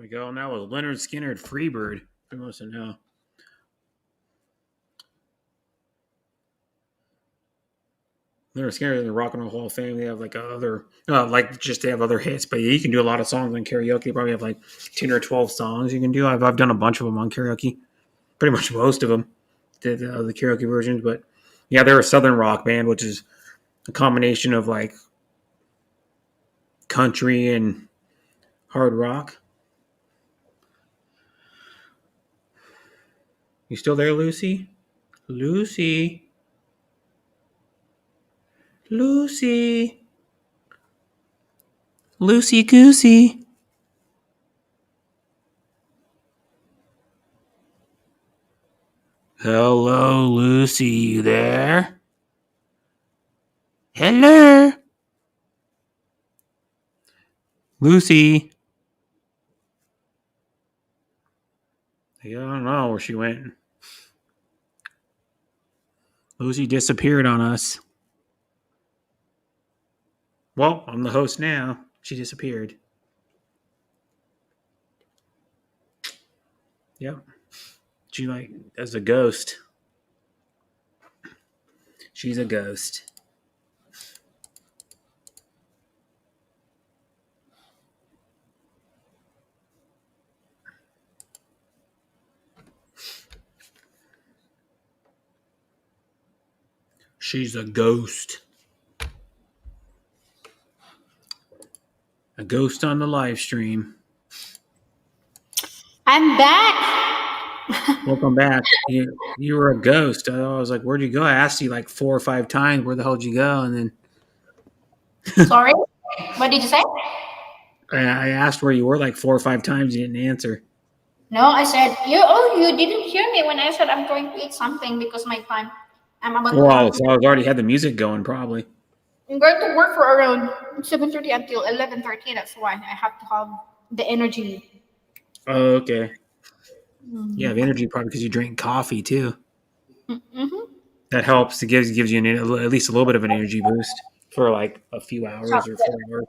we go. And that was Leonard Skinner at Freebird. Who wants to know? Leonard Skinner in the Rock and Roll Hall of Fame. They have like other, they have other hits. But yeah, you can do a lot of songs on karaoke. You probably have like 10 or 12 songs you can do. I've done a bunch of them on karaoke. Pretty much most of them did the karaoke versions. But yeah, they're a Southern rock band, which is a combination of like country and hard rock. You still there, Lucy? Lucy? Lucy? Lucy Goosey? Hello, Lucy, you there? Hello? Lucy? Yeah, I don't know where she went. Lucy disappeared on us. Well, I'm the host now. She disappeared. Yep. She like as a ghost. She's a ghost. She's a ghost. A ghost on the live stream. I'm back. Welcome back. You were a ghost. I was like, where'd you go? I asked you like 4 or 5 times, where the hell did you go? And then Sorry. What did you say? I asked where you were like 4 or 5 times. You didn't answer. No, I said you didn't hear me when I said I'm going to eat something because my time. I'm about to Well, have. so I already had the music going, probably. I'm going to work for around 7:30 until 11:30. That's why I have to have the energy. Oh, okay. You have energy probably because you drink coffee too. Mm-hmm. That helps. It gives you at least a little bit of an energy boost for like a few hours or 4 hours.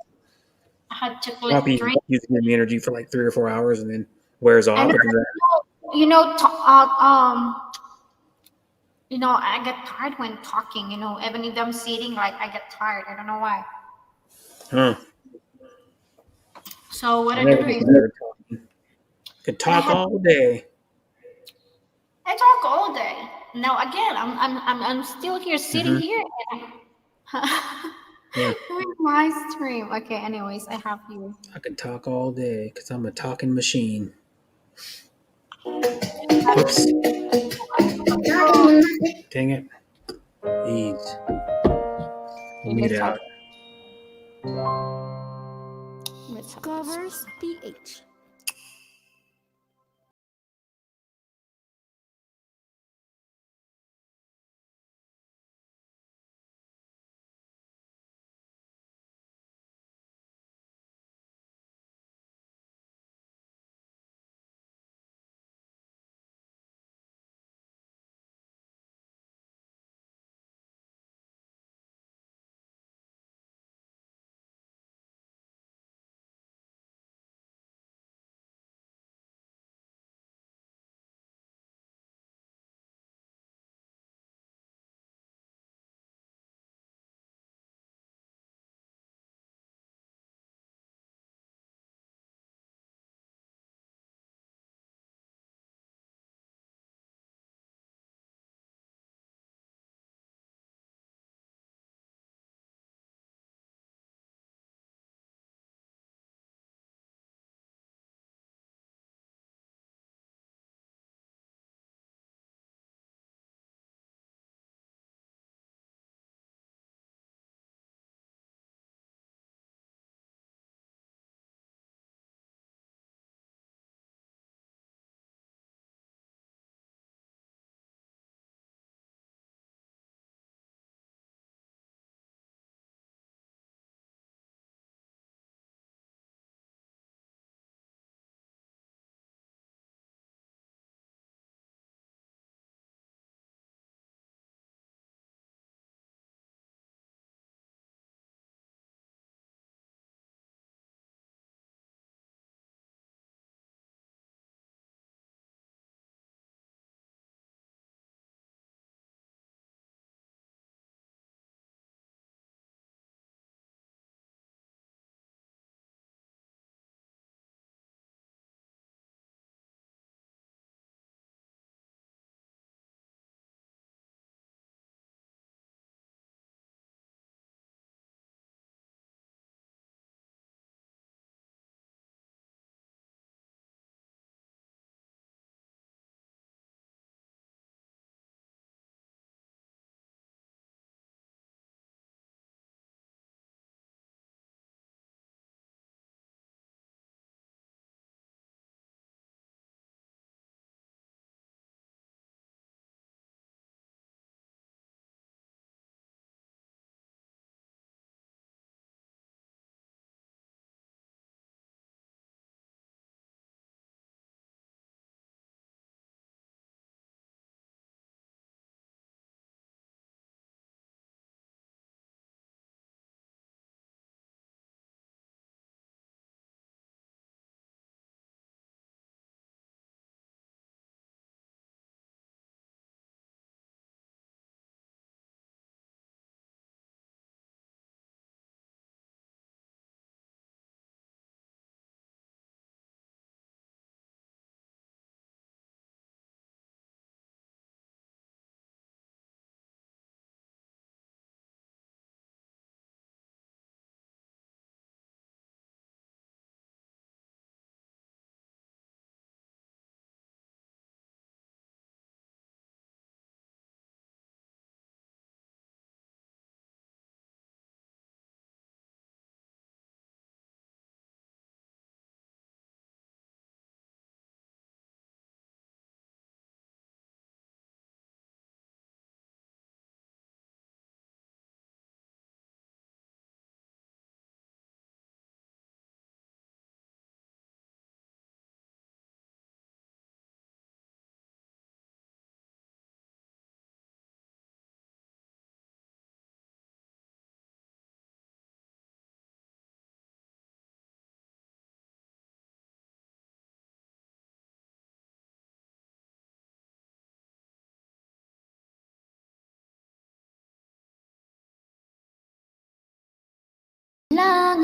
I had chocolate Coffee drink. gives you the energy for like 3 or 4 hours and then wears And off. But then I get tired when talking. Even if I'm sitting, like I get tired. I don't know why. huh? So what I I do never get is tired talking. Could talk all day. I talk all day. Now again, I'm still here sitting here. Yeah, With my stream. Okay. Anyways, I have you. I could talk all day because I'm a talking machine. Oops. Dang it. Ease. Mute out. Covers PH.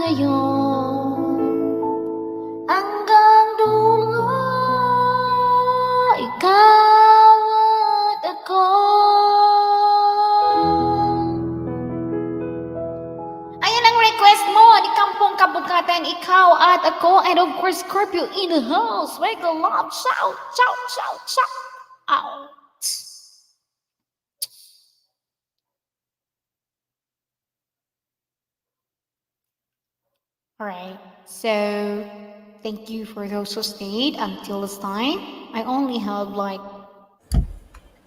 ngayon hanggang dulo, ikaw at ako. Ayan ang request mo, di kampong kabukatan, ikaw at ako, and of course, Scorpio in the house. Make the love shout, shout, shout, shout out. Alright, so thank you for those who stayed until this time. I only have like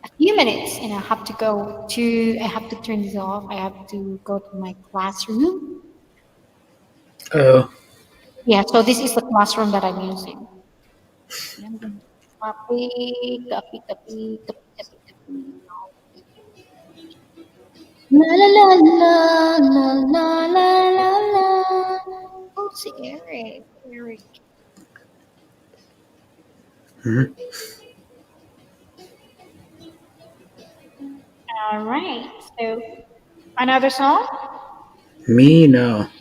a few minutes and I have to turn this off. I have to go to my classroom. Oh, Yeah, so this is the classroom that I'm using. I'm gonna copy. La la la la la la la la la. Oh, si Eric. mhm. All right. So another song? Me? No.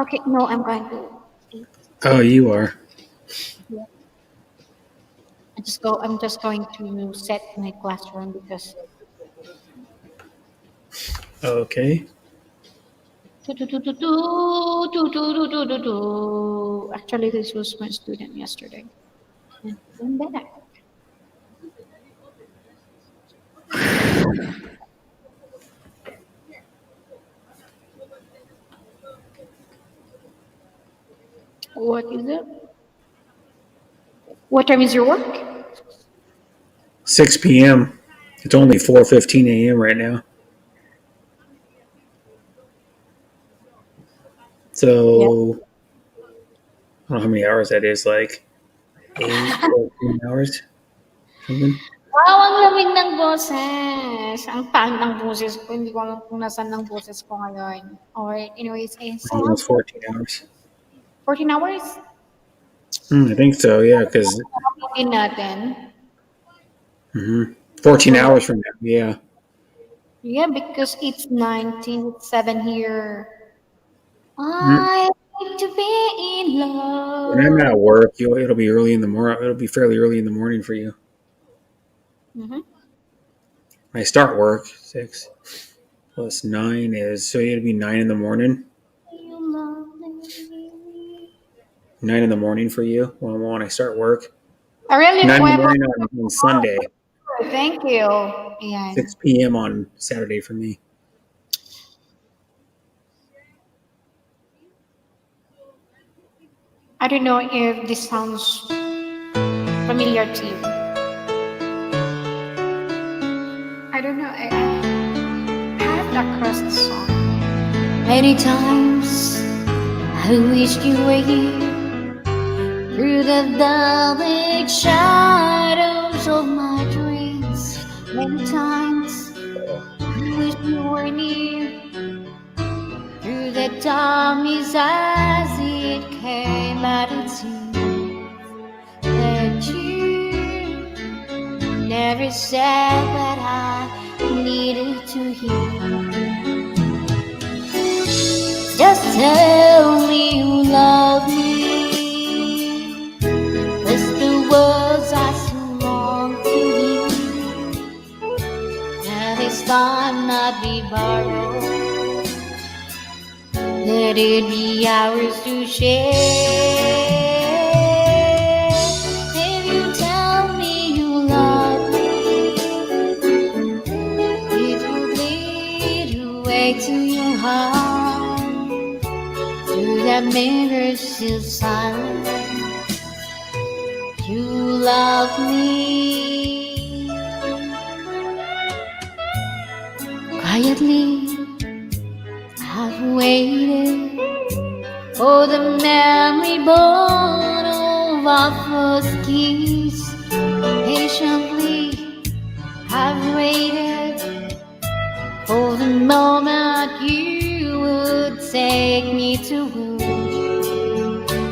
Okay, no, I'm going to. Oh, you are. I'm just going to set my classroom because. Okay. Actually, this was my student yesterday. And I'm back. What is it? What time is your work? 6 p.m. It's only 4:15 a.m. right now. So I don't know how many hours that is. Like 8 or 10 hours, something. Wow, ang lamig ng boses. Ang pangit ng boses ko. Hindi ko alam kung nasan ng boses ko ngayon. Alright, anyways, Almost 14 hours. 14 hours? I think so. Yeah, because Din natin. 14 hours from now. Yeah. Yeah, because it's 19:07 here. I need to be in love. When I'm at work, it'll be early in the morning. It'll be fairly early in the morning for you. Mhm. When I start work, 6 plus 9 is, so it'll be 9 in the morning. You love me. 9 in the morning for you when I start work. I really 9 in the enjoy morning on Sunday. Thank you. Ayan. 6 p.m. on Saturday for me. I don't know if this sounds familiar to you. I don't know. I have across the song. Many times I wish you were here through the dark shadows of my dreams. Many times I wish you were near through the darkness as it came, but it seems that you never said what I needed to hear. Just tell me you love me. That's the words I so long to hear. Now this time not be borrowed. Let it be ours to share. If you tell me you love me, it will lead away to your heart. Through that mirror still silent, you love me. Quietly I've waited for the memory born of our first kiss. Patiently I've waited for the moment you would take me to whom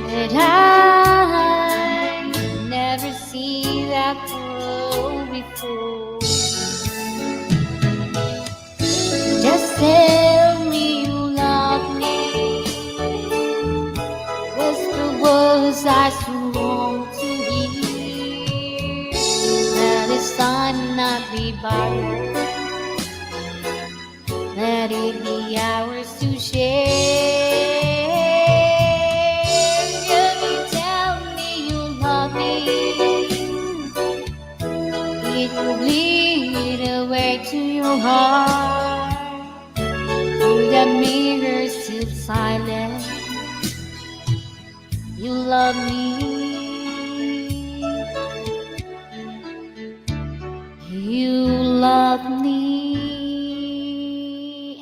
that I never seen that girl before. Just tell me you love me. bother. Let it be ours to share. You tell me you love me. It will lead away to your heart. Through the mirror still silent, you love me. You love me.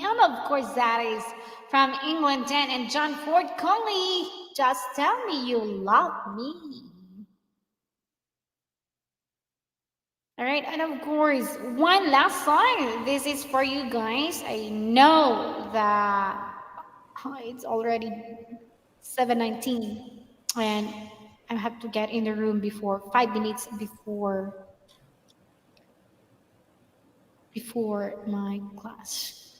And of course, that is from England 10 and John Ford Conley. Just tell me you love me. All right, and of course, one last song. This is for you guys. I know that it's already 7:19, and I have to get in the room before 5 minutes before my class.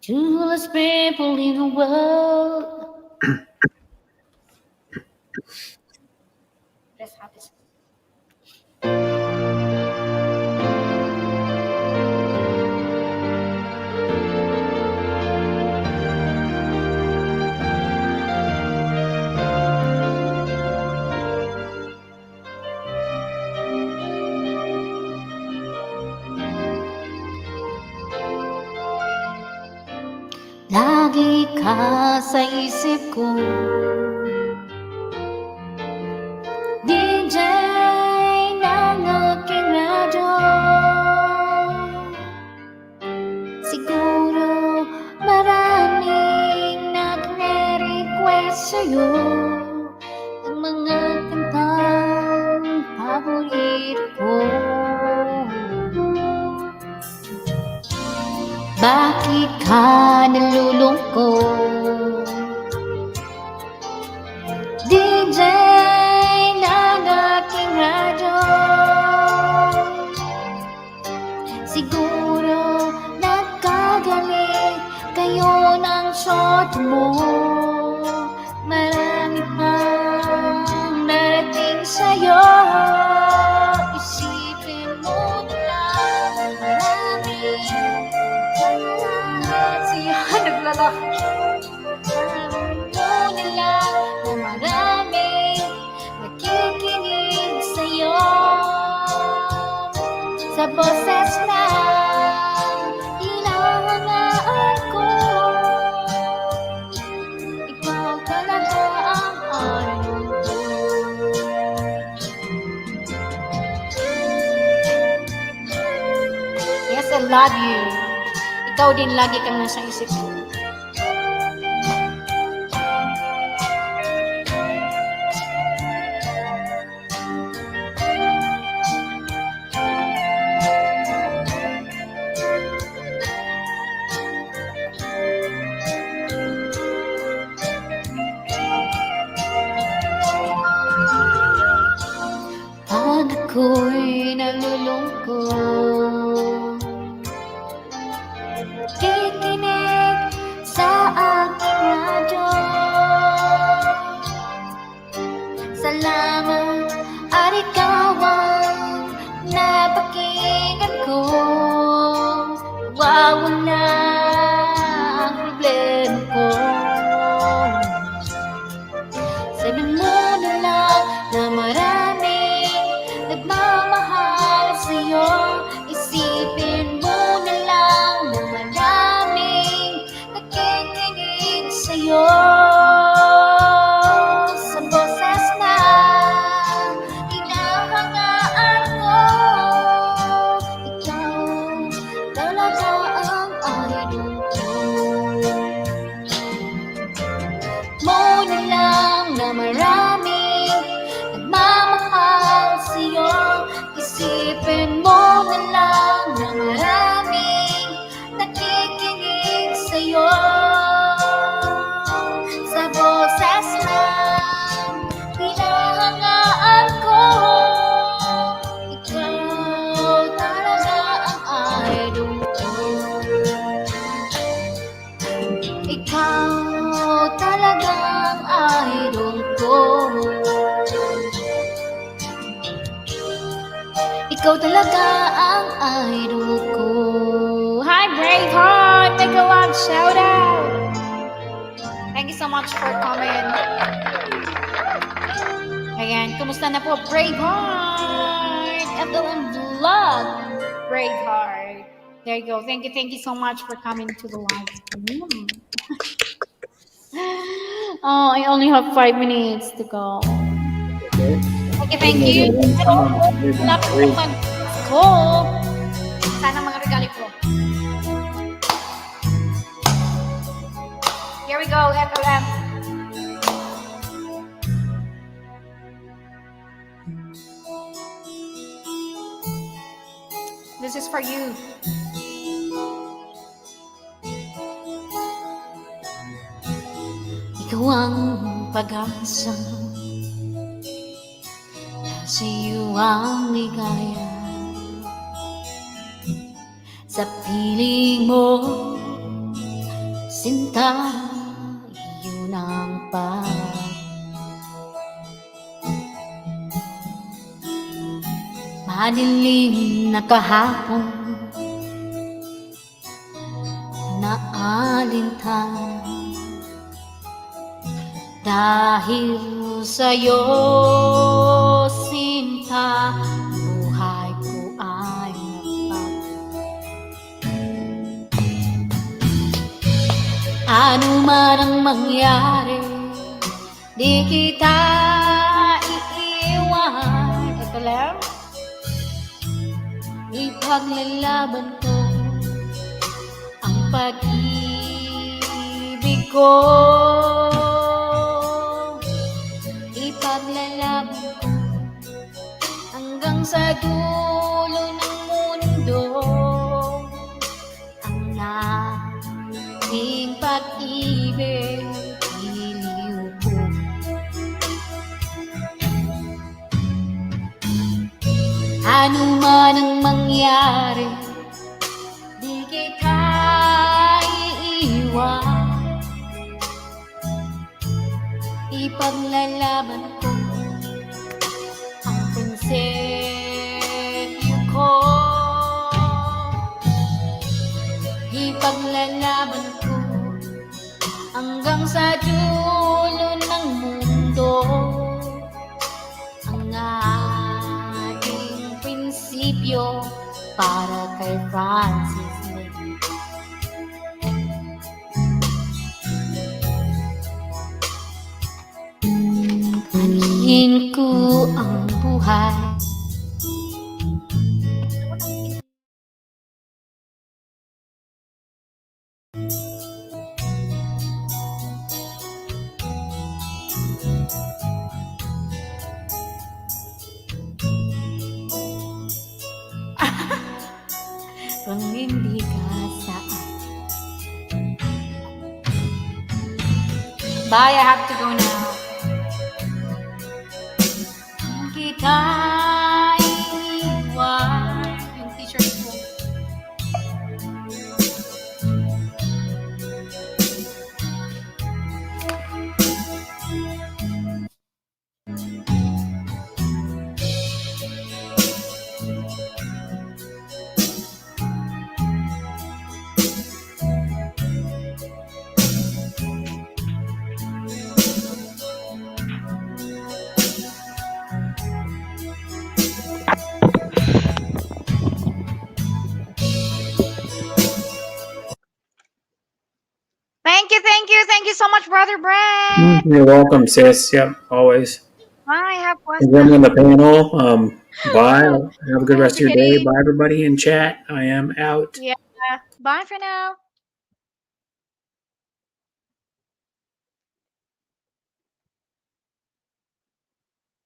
To the less people in the world. Let's have this. Lagi ka sa isip ko, DJ ng aking radyo. Siguro maraming nagre-request sa'yo ng mga kantang paborito ko. Bakit ka nalulungkot? DJ ng aking radyo. Siguro nagkagalit kayo ng shot mo. Marami pang darating sa'yo. Isipin mo na lang marami. Siya naglalaki. Mo na lang na marami nakikinig sa'yo. Sa boses na hinahangaan ko, ikaw talaga ang araw ko. Yes, I love you. Ikaw din lagi kang nasa isip ko. Pag ako'y nalulungkot, kikinig sa aking radyo. Salamat at ikaw ang napakinggan ko. Wawala ang problema ko. Sabi mo na lang na maraming nagmamahal sa'yo. Isipin mo na lang na maraming nakikinig sa'yo. Sa boses na hinahangaan ko, ikaw talaga ang idol ko. Mo na lang na maraming nagmamahal sa'yo. Isipin mo na lang na maraming nakikinig sa'yo. Sa boses lang hinahangaan ko, ikaw talaga ang idol ko. Ikaw talaga ang idol ko. Ikaw talaga ang shout out. Thank you so much for coming. Ayan, kumusta na po? Braveheart! FLM Vlog! Braveheart. There you go. Thank you so much for coming to the live stream. Oh, I only have 5 minutes to go. Thank you. Cool. Sana mga regalo ko. Here we go, FLM. This is for you. Ikaw ang pag-asa, sa iyo ang ligaya, sa piling mo, sinta, yun ang madilim na kahapon na alintana. Dahil sa'yo, sinta, buhay ko ay ano man ang mangyari, di kita iiwan. Ito lang, ipaglalaban ko ang pag-ibig ko. Ipaglalaban ko hanggang sa dulo ng mundo ang ating pag-ibig, iliw ko. Ano man ang mangyari, di kita iiwan. Ipaglalaban ko ang prinsipyo ko. Ipaglalaban ko hanggang sa dulo ng mundo ang ating prinsipyo para kay Francis. Anihin ko ang buhay. Kung hindi ka saan. Bye, I have to go now. Kita iwan yung t-shirt ko. Thank you so much, Brother Brad. You're welcome, sis. Yep, always. Bye, have fun. Everyone on the panel, bye. Have a good rest of your day. Bye, everybody in chat. I am out. Yeah, bye for now.